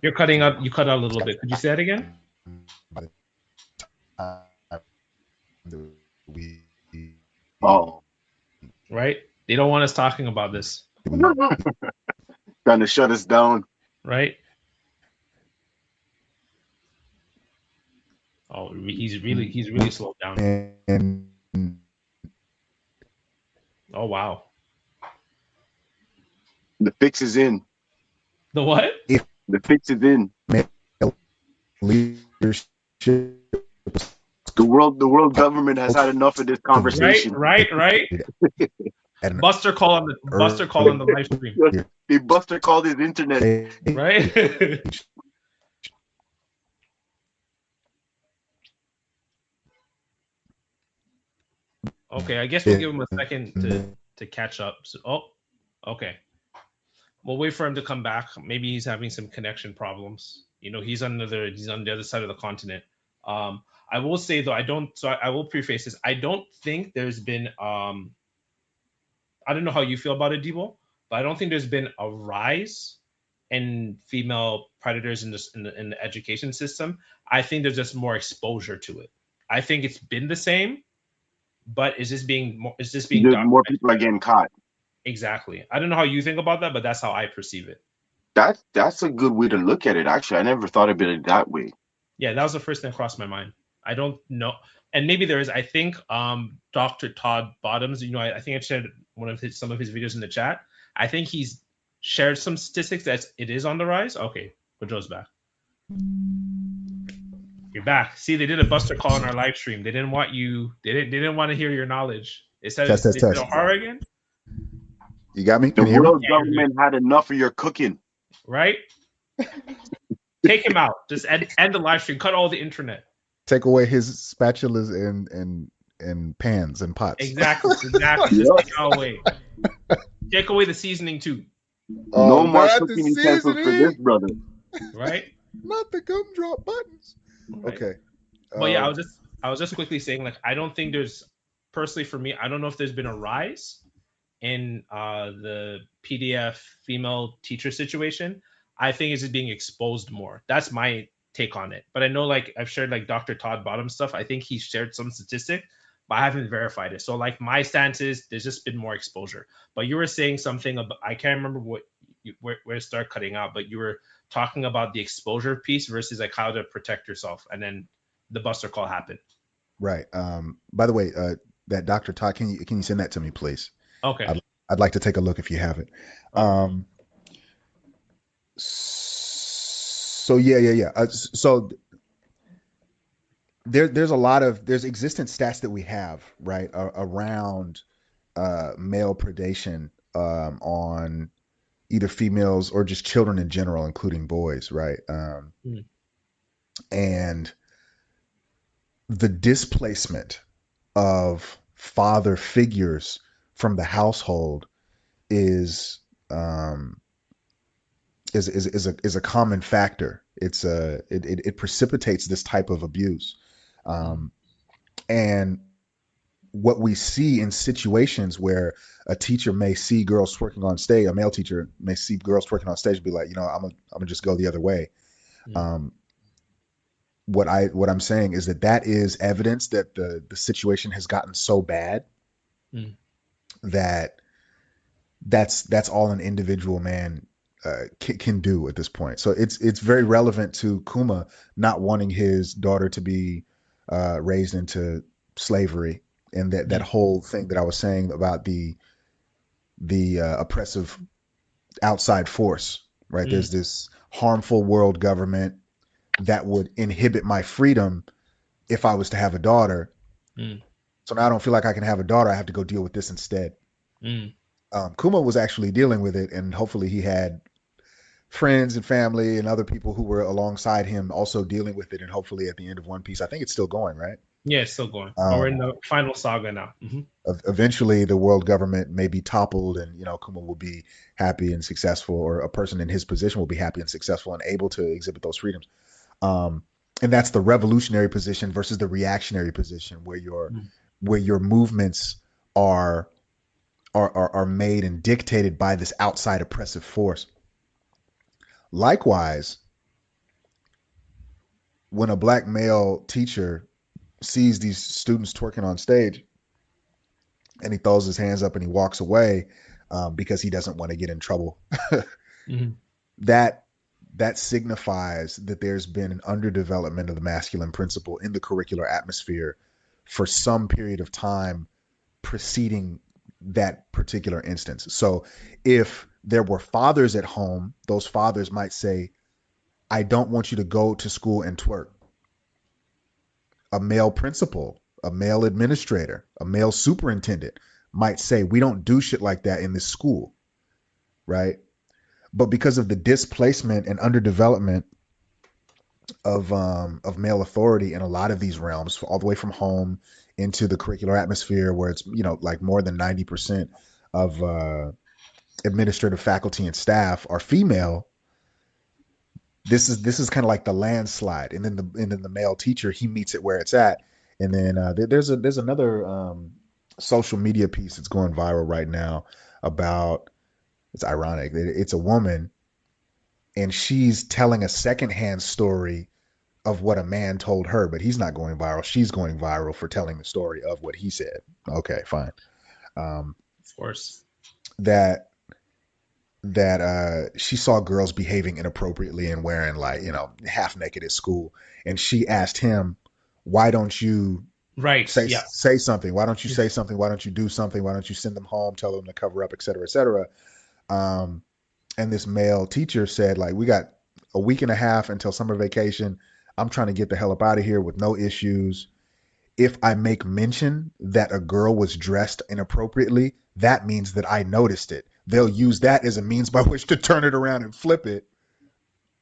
You're cutting out. You cut out a little bit. Could you say that again? Oh, right. They don't want us talking about this. trying to shut us down. Right. Oh, he's really slowed down. Oh wow. The fix is in. The what? The fix is in. Leadership. The world government has had enough of this conversation. Right. Buster call on the live stream. They Buster called his internet. Right. Okay, I guess we'll give him a second to catch up. So, okay. We'll wait for him to come back. Maybe he's having some connection problems. He's on the other side of the continent. I will say though, I will preface this. I don't think there's been I don't know how you feel about it, Debo, but I don't think there's been a rise in female predators in the education system. I think there's just more exposure to it. I think it's been the same, but is more people are getting caught. Exactly. I don't know how you think about that, but that's how I perceive it. That's a good way to look at it. Actually, I never thought of it that way. Yeah, that was the first thing that crossed my mind. I don't know, and maybe there is. I think Dr. Todd Bottoms. I think I shared some of his videos in the chat. I think he's shared some statistics that it is on the rise. Okay, but Joe's back. You're back. See, they did a Buster call on our live stream. They didn't want you. They didn't want to hear your knowledge. They said test. horror again. You got me? The world government had enough of your cooking. Right? Take him out. Just end the live stream. Cut all the internet. Take away his spatulas and pans and pots. Exactly. Just take it all away. Take away the seasoning too. No more not cooking the utensils for seasoning. this brother. Right? Not the gumdrop buttons. Right. Okay. But yeah, I was just quickly saying, like, I don't think there's, personally for me, I don't know if there's been a rise in the PDF female teacher situation. I think it's just being exposed more. That's my take on it. But I know, like, I've shared like Dr. Todd Bottom stuff. I think he shared some statistic, but I haven't verified it. So like my stance is there's just been more exposure. But you were saying something about, I can't remember where it started cutting out, but you were talking about the exposure piece versus like how to protect yourself, and then the buster call happened. Right. By the way, that Dr. Todd, can you send that to me, please? Okay. I'd like to take a look if you have it. So yeah. So there's existence stats that we have, right, around male predation on either females or just children in general, including boys, right? And the displacement of father figures from the household is a common factor. It precipitates this type of abuse, and what we see in situations where a teacher may see girls twerking on stage, a male teacher may see girls twerking on stage, and be like, I'm gonna just go the other way. What I'm saying is that is evidence that the situation has gotten so bad that that's all an individual man can do at this point. So it's very relevant to Kuma not wanting his daughter to be raised into slavery, and that whole thing that I was saying about the oppressive outside force, right? There's this harmful world government that would inhibit my freedom if I was to have a daughter. So now I don't feel like I can have a daughter. I have to go deal with this instead. Kuma was actually dealing with it, and hopefully he had friends and family and other people who were alongside him also dealing with it. And hopefully at the end of One Piece, I think it's still going, right? Yeah, it's still going. We're in the final saga now. Eventually the world government may be toppled, and Kuma will be happy and successful, or a person in his position will be happy and successful and able to exhibit those freedoms. And that's the revolutionary position versus the reactionary position, where your movements are made and dictated by this outside oppressive force. Likewise, when a black male teacher sees these students twerking on stage and he throws his hands up and he walks away because he doesn't want to get in trouble, that signifies that there's been an underdevelopment of the masculine principle in the curricular atmosphere for some period of time preceding that particular instance. So if there were fathers at home, those fathers might say, I don't want you to go to school and twerk. A male principal, a male administrator, a male superintendent might say, we don't do shit like that in this school, right? But because of the displacement and underdevelopment of male authority in a lot of these realms, all the way from home into the curricular atmosphere, where it's like more than 90% of administrative faculty and staff are female. This is kind of like the landslide, and then the male teacher, he meets it where it's at. And then there's another social media piece that's going viral right now about, it's ironic, it's a woman and she's telling a secondhand story of what a man told her, but he's not going viral. She's going viral for telling the story of what he said. Okay, fine. Of course. That she saw girls behaving inappropriately and wearing half naked at school, and she asked him, why don't you say something? Why don't you say something? Why don't you do something? Why don't you send them home, tell them to cover up, et cetera, et cetera? And this male teacher said, we got a week and a half until summer vacation. I'm trying to get the hell up out of here with no issues. If I make mention that a girl was dressed inappropriately, that means that I noticed it. They'll use that as a means by which to turn it around and flip it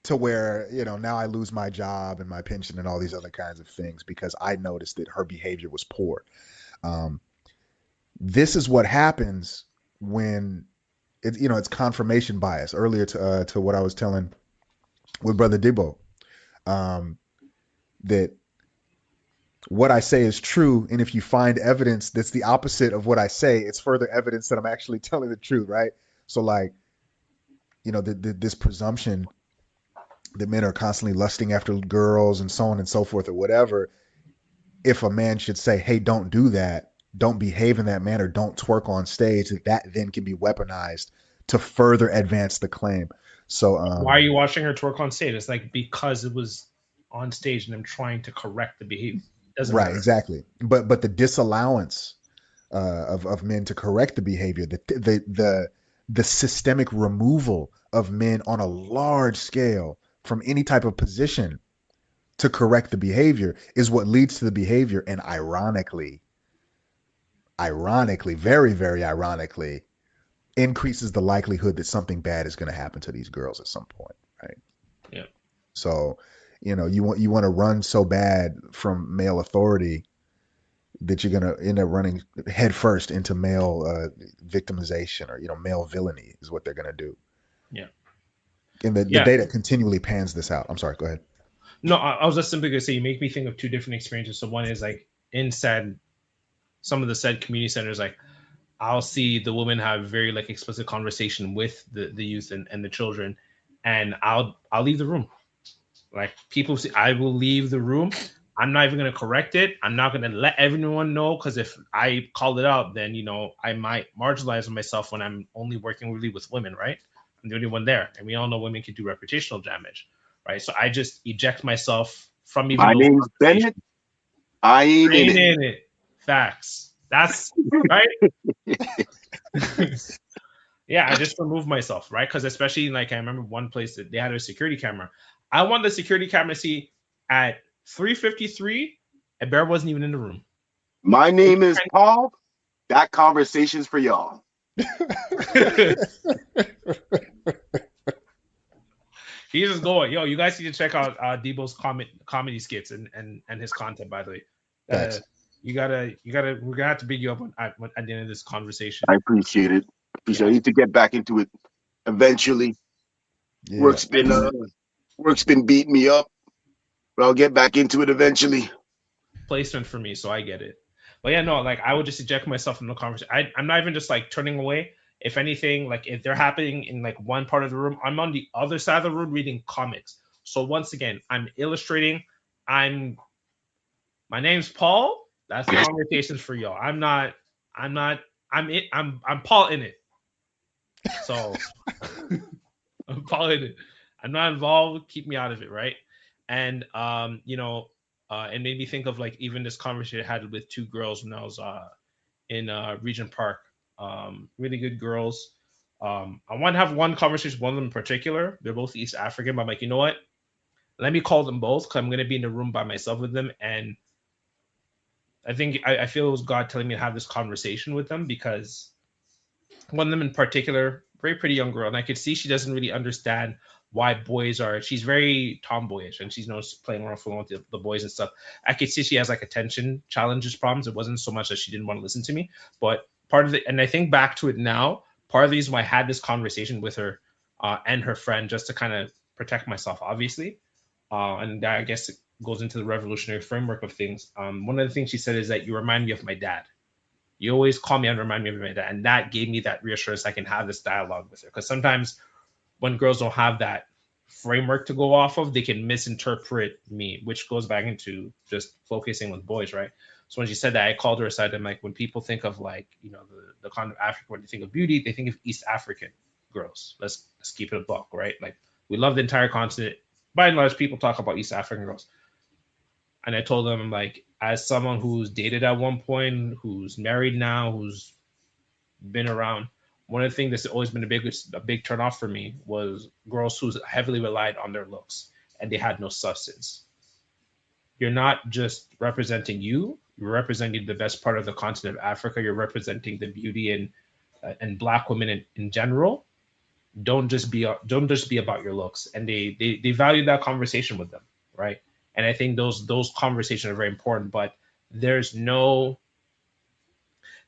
to where, now I lose my job and my pension and all these other kinds of things because I noticed that her behavior was poor. Um, this is what happens when it's confirmation bias. Earlier to what I was telling with Brother Dibbo, that what I say is true, and if you find evidence that's the opposite of what I say, it's further evidence that I'm actually telling the truth, right? So like, this presumption that men are constantly lusting after girls and so on and so forth or whatever. If a man should say, hey, don't do that, don't behave in that manner, don't twerk on stage, that then can be weaponized to further advance the claim. So why are you watching her twerk on stage? It's like because it was on stage and I'm trying to correct the behavior. Doesn't right, matter. exactly. But the disallowance of men to correct the behavior, the systemic removal of men on a large scale from any type of position to correct the behavior is what leads to the behavior. And ironically, very, very ironically, increases the likelihood that something bad is going to happen to these girls at some point, right? Yeah. So, you want to run so bad from male authority that you're going to end up running headfirst into male victimization, or male villainy is what they're going to do. Yeah. And the data continually pans this out. I'm sorry, go ahead. No, I was just simply going to say you make me think of two different experiences. So one is like in some of the said community centers, like I'll see the women have very like explicit conversation with the youth and the children, and I'll leave the room. Like people see, I will leave the room. I'm not even going to correct it. I'm not going to let everyone know, because if I call it out, then I might marginalize myself when I'm only working really with women, right? I'm the only one there, and we all know women can do reputational damage, right? So I just eject myself from even My those name's conversations. Bennett. I ain't in it. In it. Facts. That's right. Yeah, I just remove myself, right? Because especially like I remember one place that they had a security camera. I want the security camera to see at 3:53, a bear wasn't even in the room. My name is Paul. That conversation's for y'all. He's just going, yo. You guys need to check out Debo's comedy skits and his content. By the way, you gotta. We're gonna have to big you up at the end of this conversation. I appreciate it. I need to get back into it eventually. Yeah. Work's been beating me up, but I'll get back into it eventually. Placement for me, so I get it. But yeah, no, like I would just eject myself from the conversation. I'm not even just like turning away. If anything, like if they're happening in like one part of the room, I'm on the other side of the room reading comics. So once again, I'm illustrating. My name's Paul. That's the conversations for y'all. I'm not. I'm Paul in it. So I'm Paul in it. I'm not involved. Keep me out of it, right? And it made me think of like even this conversation I had with two girls when I was in Regent Park. Really good girls. I want to have one conversation, one of them in particular. They're both East African, but I'm like, you know what? Let me call them both because I'm going to be in the room by myself with them. And I think I feel it was God telling me to have this conversation with them, because one of them in particular, very pretty young girl, and I could see she doesn't really understand why boys are. She's very tomboyish, and she's playing around with the boys and stuff. I could see she has like attention challenges problems. It wasn't so much that she didn't want to listen to me, but part of it, and I think back to it now, part of the reason why I had this conversation with her and her friend, just to kind of protect myself, obviously, and I guess it goes into the revolutionary framework of things. One of the things she said is that you remind me of my dad. You always call me and remind me of my dad. And that gave me that reassurance I can have this dialogue with her. Because sometimes when girls don't have that framework to go off of, they can misinterpret me, which goes back into just focusing with boys, right? So when she said that, I called her aside. I'm like, when people think of like, the continent of Africa, when they think of beauty, they think of East African girls. Let's keep it a buck, right? Like we love the entire continent. By and large, people talk about East African girls. And I told them, like, as someone who's dated at one point, who's married now, who's been around, one of the things that's always been a big turn off for me was girls who heavily relied on their looks and they had no substance. You're not just representing you're representing the best part of the continent of Africa. You're representing the beauty and Black women in general. don't just be about your looks, and they value that conversation with them, right? And I think those conversations are very important. But there's no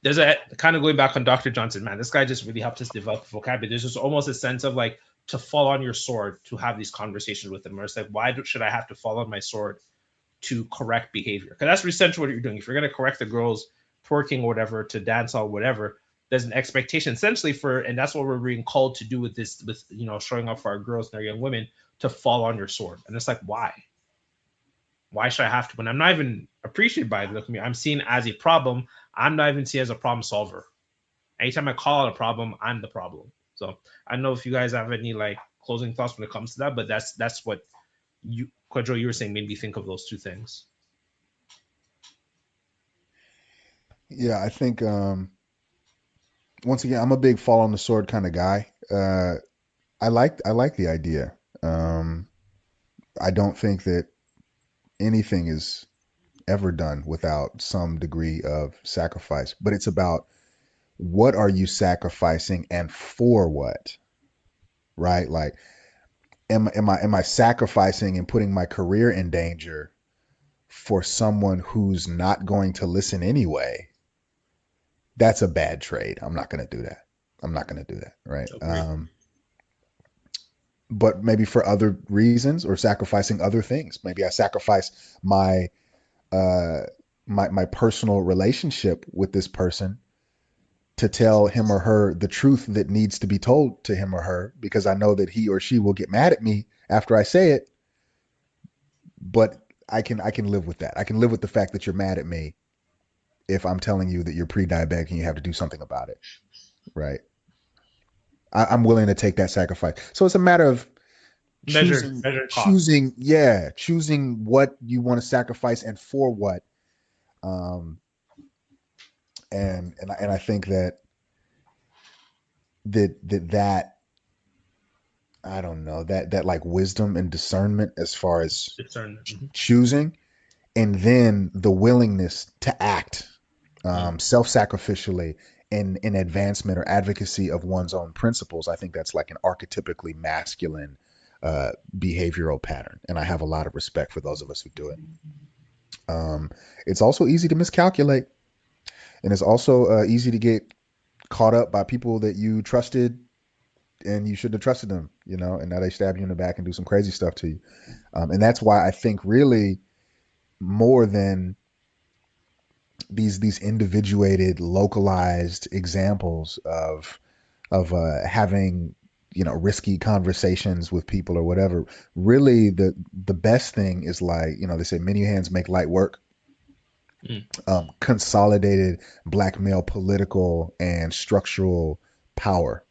there's a kind of going back on Dr. Johnson, man, this guy just really helped us develop vocabulary. There's just almost a sense of like to fall on your sword to have these conversations with them. Where it's like, should I have to fall on my sword to correct behavior? Because that's essentially what you're doing. If you're going to correct the girls twerking or whatever to dance or whatever, there's an expectation essentially and that's what we're being called to do with this, with showing up for our girls and our young women, to fall on your sword. And it's like, why? Why should I have to? When I'm not even appreciated by it, look at me. I'm seen as a problem. I'm not even seen as a problem solver. Anytime I call out a problem, I'm the problem. So I don't know if you guys have any like closing thoughts when it comes to that, but that's what Quadro, you were saying made me think of those two things. Yeah, I think once again, I'm a big fall on the sword kind of guy. I like the idea. I don't think that anything is ever done without some degree of sacrifice, but it's about what are you sacrificing and for what, right? Like, am I sacrificing and putting my career in danger for someone who's not going to listen anyway? That's a bad trade. I'm not going to do that. I'm not going to do that, right? But maybe for other reasons, or sacrificing other things. Maybe I sacrifice my my personal relationship with this person to tell him or her the truth that needs to be told to him or her, because I know that he or she will get mad at me after I say it. But I can live with that. I can live with the fact that you're mad at me if I'm telling you that you're pre-diabetic and you have to do something about it, right? I'm willing to take that sacrifice. So it's a matter of choosing what you want to sacrifice and for what. And I think that I don't know, that like wisdom and discernment as far as choosing, and then the willingness to act self-sacrificially in advancement or advocacy of one's own principles. I think that's like an archetypically masculine behavioral pattern, and I have a lot of respect for those of us who do it. It's also easy to miscalculate, and it's also easy to get caught up by people that you trusted and you shouldn't have trusted them, and now they stab you in the back and do some crazy stuff to you. And that's why I think really more than these individuated, localized examples of having risky conversations with people or whatever, really the best thing is, like, they say many hands make light work. Consolidated black male political and structural power.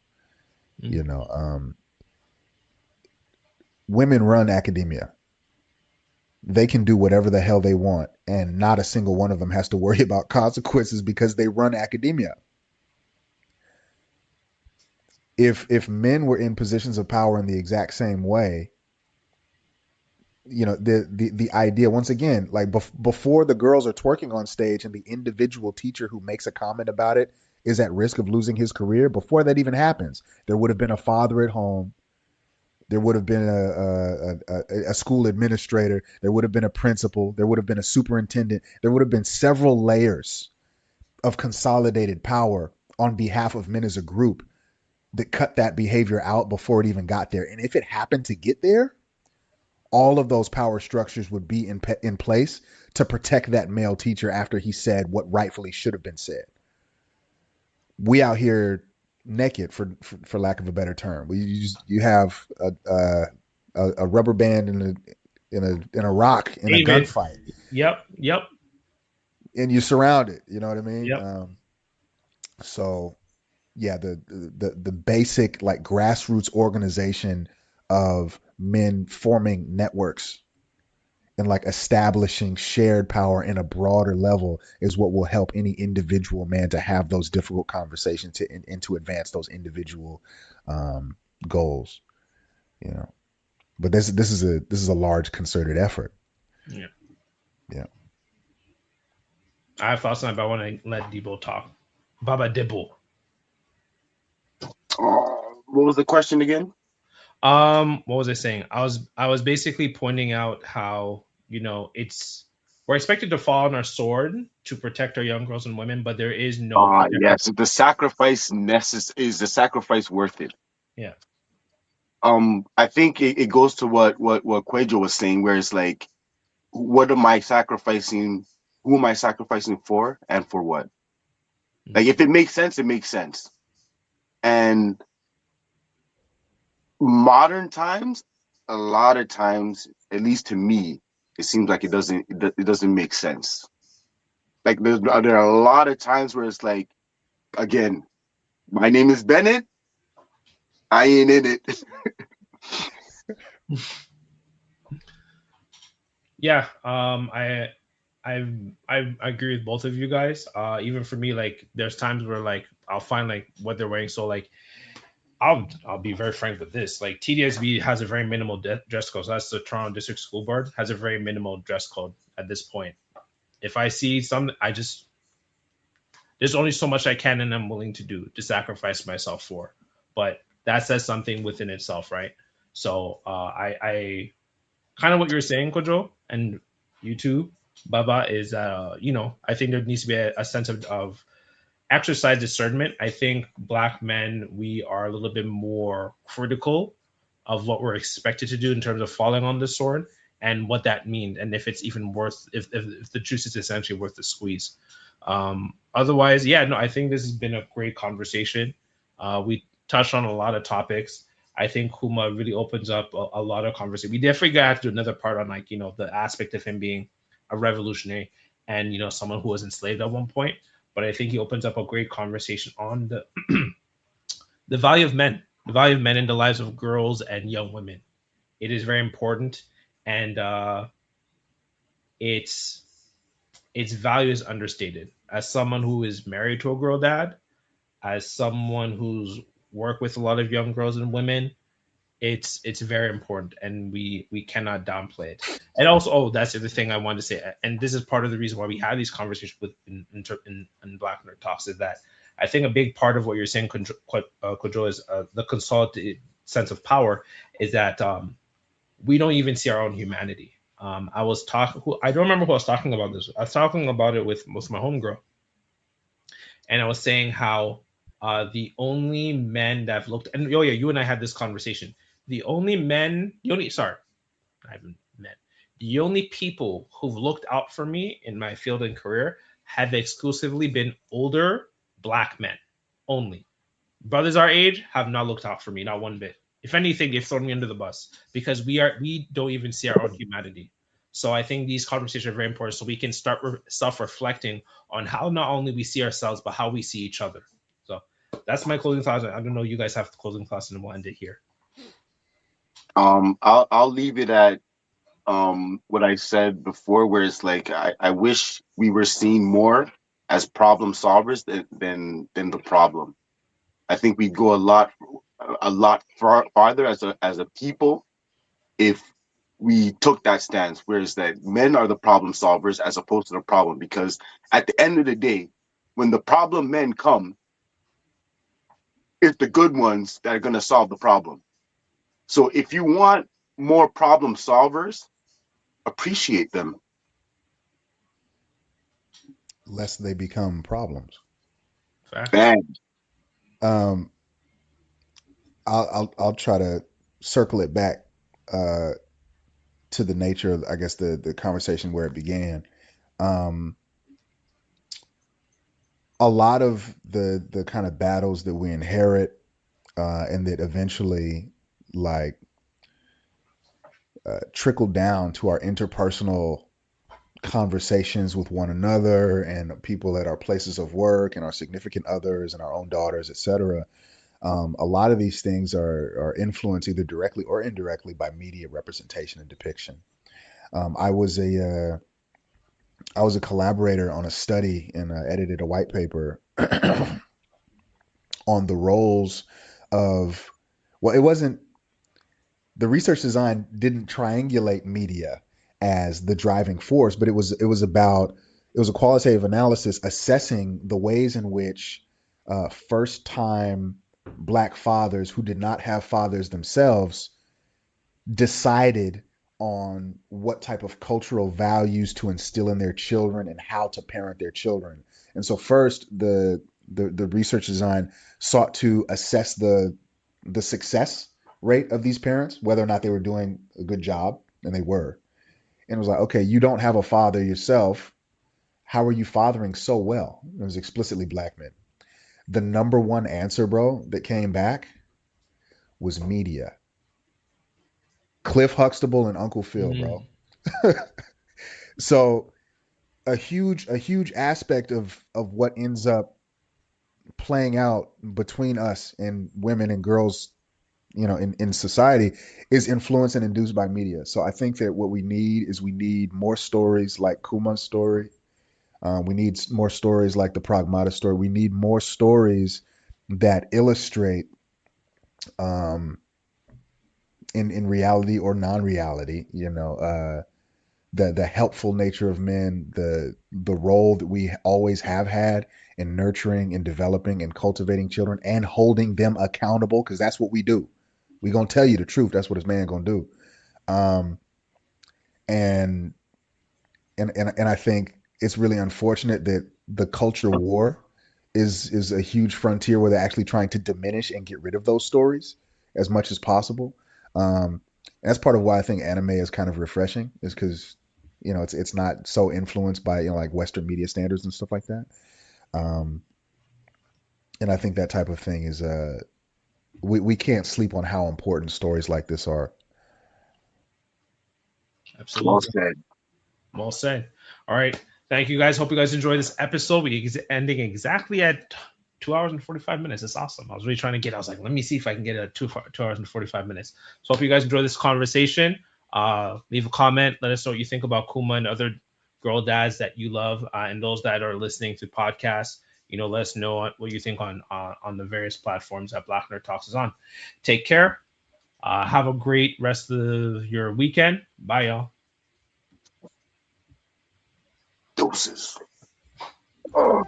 Women run academia. They can do whatever the hell they want, and not a single one of them has to worry about consequences because they run academia. If men were in positions of power in the exact same way, the idea, once again, like before the girls are twerking on stage and the individual teacher who makes a comment about it is at risk of losing his career, before that even happens, there would have been a father at home. There would have been a school administrator. There would have been a principal. There would have been a superintendent. There would have been several layers of consolidated power on behalf of men as a group that cut that behavior out before it even got there. And if it happened to get there, all of those power structures would be in place to protect that male teacher after he said what rightfully should have been said. We out here naked, for lack of a better term. You have a rubber band in a rock in a gunfight. Yep. And you surround it. You know what I mean? Yep. So yeah, the basic like grassroots organization of men forming networks and like establishing shared power in a broader level is what will help any individual man to have those difficult conversations and to advance those individual goals. But this is a large concerted effort. Yeah. I have thoughts on it, but I want to let Debo talk. Baba Debo. What was the question again? What was I saying? I was basically pointing out how, we're expected to fall on our sword to protect our young girls and women, but there is no protection. Yes, the sacrifice is the sacrifice worth it? Yeah. I think it goes to what Quajo was saying, where it's like, what am I sacrificing? Who am I sacrificing for, and for what? Like, if it makes sense, it makes sense. And modern times, a lot of times, at least to me, it seems like it doesn't make sense. Like, there are a lot of times where it's like, again, my name is Bennett. I ain't in it. Yeah. I agree with both of you guys. Even for me, like there's times where like I'll find like what they're wearing. So like I'll be very frank with this. Like TDSB has a very minimal dress code. So that's the Toronto District School Board has a very minimal dress code at this point. If I see some, I just there's only so much I can and I'm willing to do to sacrifice myself for. But that says something within itself, right? So I kind of what you're saying, Kojo, and you too, Baba, is I think there needs to be a sense of exercise discernment. I think black men, we are a little bit more critical of what we're expected to do in terms of falling on the sword and what that means, and if it's even worth, if the juice is essentially worth the squeeze. Otherwise, yeah, no, I think this has been a great conversation. We touched on a lot of topics. I think Kuma really opens up a lot of conversation. We definitely got to do another part on like the aspect of him being a revolutionary and someone who was enslaved at one point. But I think he opens up a great conversation on the value of men, the value of men in the lives of girls and young women. It is very important, and its its value is understated. As someone who is married to a girl dad, as someone who's worked with a lot of young girls and women, it's very important, and we cannot downplay it. And also, oh, that's the other thing I wanted to say, and this is part of the reason why we have these conversations with in Black Nerd Talks, is that I think a big part of what you're saying, Kojo, is the consolidated sense of power, is that we don't even see our own humanity. I was talking, I don't remember who I was talking about this. I was talking about it with my homegirl, and I was saying how the only men that have looked, and oh yeah, you and I had this conversation. The only men, the only sorry, I haven't met. The only people who've looked out for me in my field and career have exclusively been older black men. Only brothers our age have not looked out for me, not one bit. If anything, they've thrown me under the bus because we don't even see our own humanity. So I think these conversations are very important, so we can start self-reflecting on how not only we see ourselves but how we see each other. So that's my closing thoughts. I don't know, you guys have closing thoughts, and we'll end it here. I'll leave it at what I said before, where it's like, I wish we were seen more as problem solvers than the problem. I think we'd go a lot farther as a people if we took that stance, whereas that men are the problem solvers as opposed to the problem. Because at the end of the day, when the problem men come, it's the good ones that are going to solve the problem. So if you want more problem solvers, appreciate them. lest they become problems. Facts. Bang. Um, I'll try to circle it back uh, to the nature of, I guess, the conversation where it began. Um, a lot of the kind of battles that we inherit and that eventually like trickle down to our interpersonal conversations with one another and people at our places of work and our significant others and our own daughters, etc. A lot of these things are influenced either directly or indirectly by media representation and depiction. I was a collaborator on a study and edited a white paper on the roles of, well, it wasn't, the research design didn't triangulate media as the driving force, but it was a qualitative analysis assessing the ways in which first time black fathers who did not have fathers themselves decided on what type of cultural values to instill in their children and how to parent their children. And so first, the research design sought to assess the success rate of these parents, whether or not they were doing a good job, and they were. And it was like, okay, you don't have a father yourself. How are you fathering so well? It was explicitly black men. The number one answer, bro, that came back was media. Cliff Huxtable and Uncle Phil, bro. So a huge aspect of what ends up playing out between us and women and girls, you know, in society is influenced and induced by media. So I think that what we need more stories like Kuma's story. We need more stories like the Pragmata story. We need more stories that illustrate in reality or non-reality, you know, the helpful nature of men, the role that we always have had in nurturing and developing and cultivating children and holding them accountable, because that's what we do. We gonna tell you the truth. That's what this man gonna do. Um, and and I think it's really unfortunate that the culture war is a huge frontier where they're actually trying to diminish and get rid of those stories as much as possible. And that's part of why I think anime is kind of refreshing, is because, you know, it's not so influenced by, you know, like Western media standards and stuff like that. Um, and I think that type of thing is we can't sleep on how important stories like this are. Absolutely. Well said. Well said. All right. Thank you guys. Hope you guys enjoyed this episode. We're ending exactly at 2 hours and 45 minutes. It's awesome. I was really trying to get, I was like, let me see if I can get it at 2 hours and 45 minutes. So hope you guys enjoy this conversation. Leave a comment. Let us know what you think about Kuma and other girl dads that you love, and those that are listening to podcasts. You know, let us know what you think on the various platforms that Black Nerd Talks is on. Take care. Have a great rest of your weekend. Bye, y'all. Doses. Oh.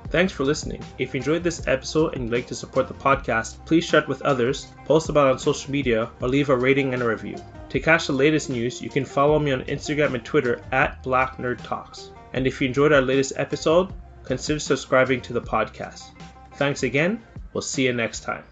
Thanks for listening. If you enjoyed this episode and you'd like to support the podcast, please share it with others, post about it on social media, or leave a rating and a review. To catch the latest news, you can follow me on Instagram and Twitter at Black Nerd Talks. And if you enjoyed our latest episode, consider subscribing to the podcast. Thanks again. We'll see you next time.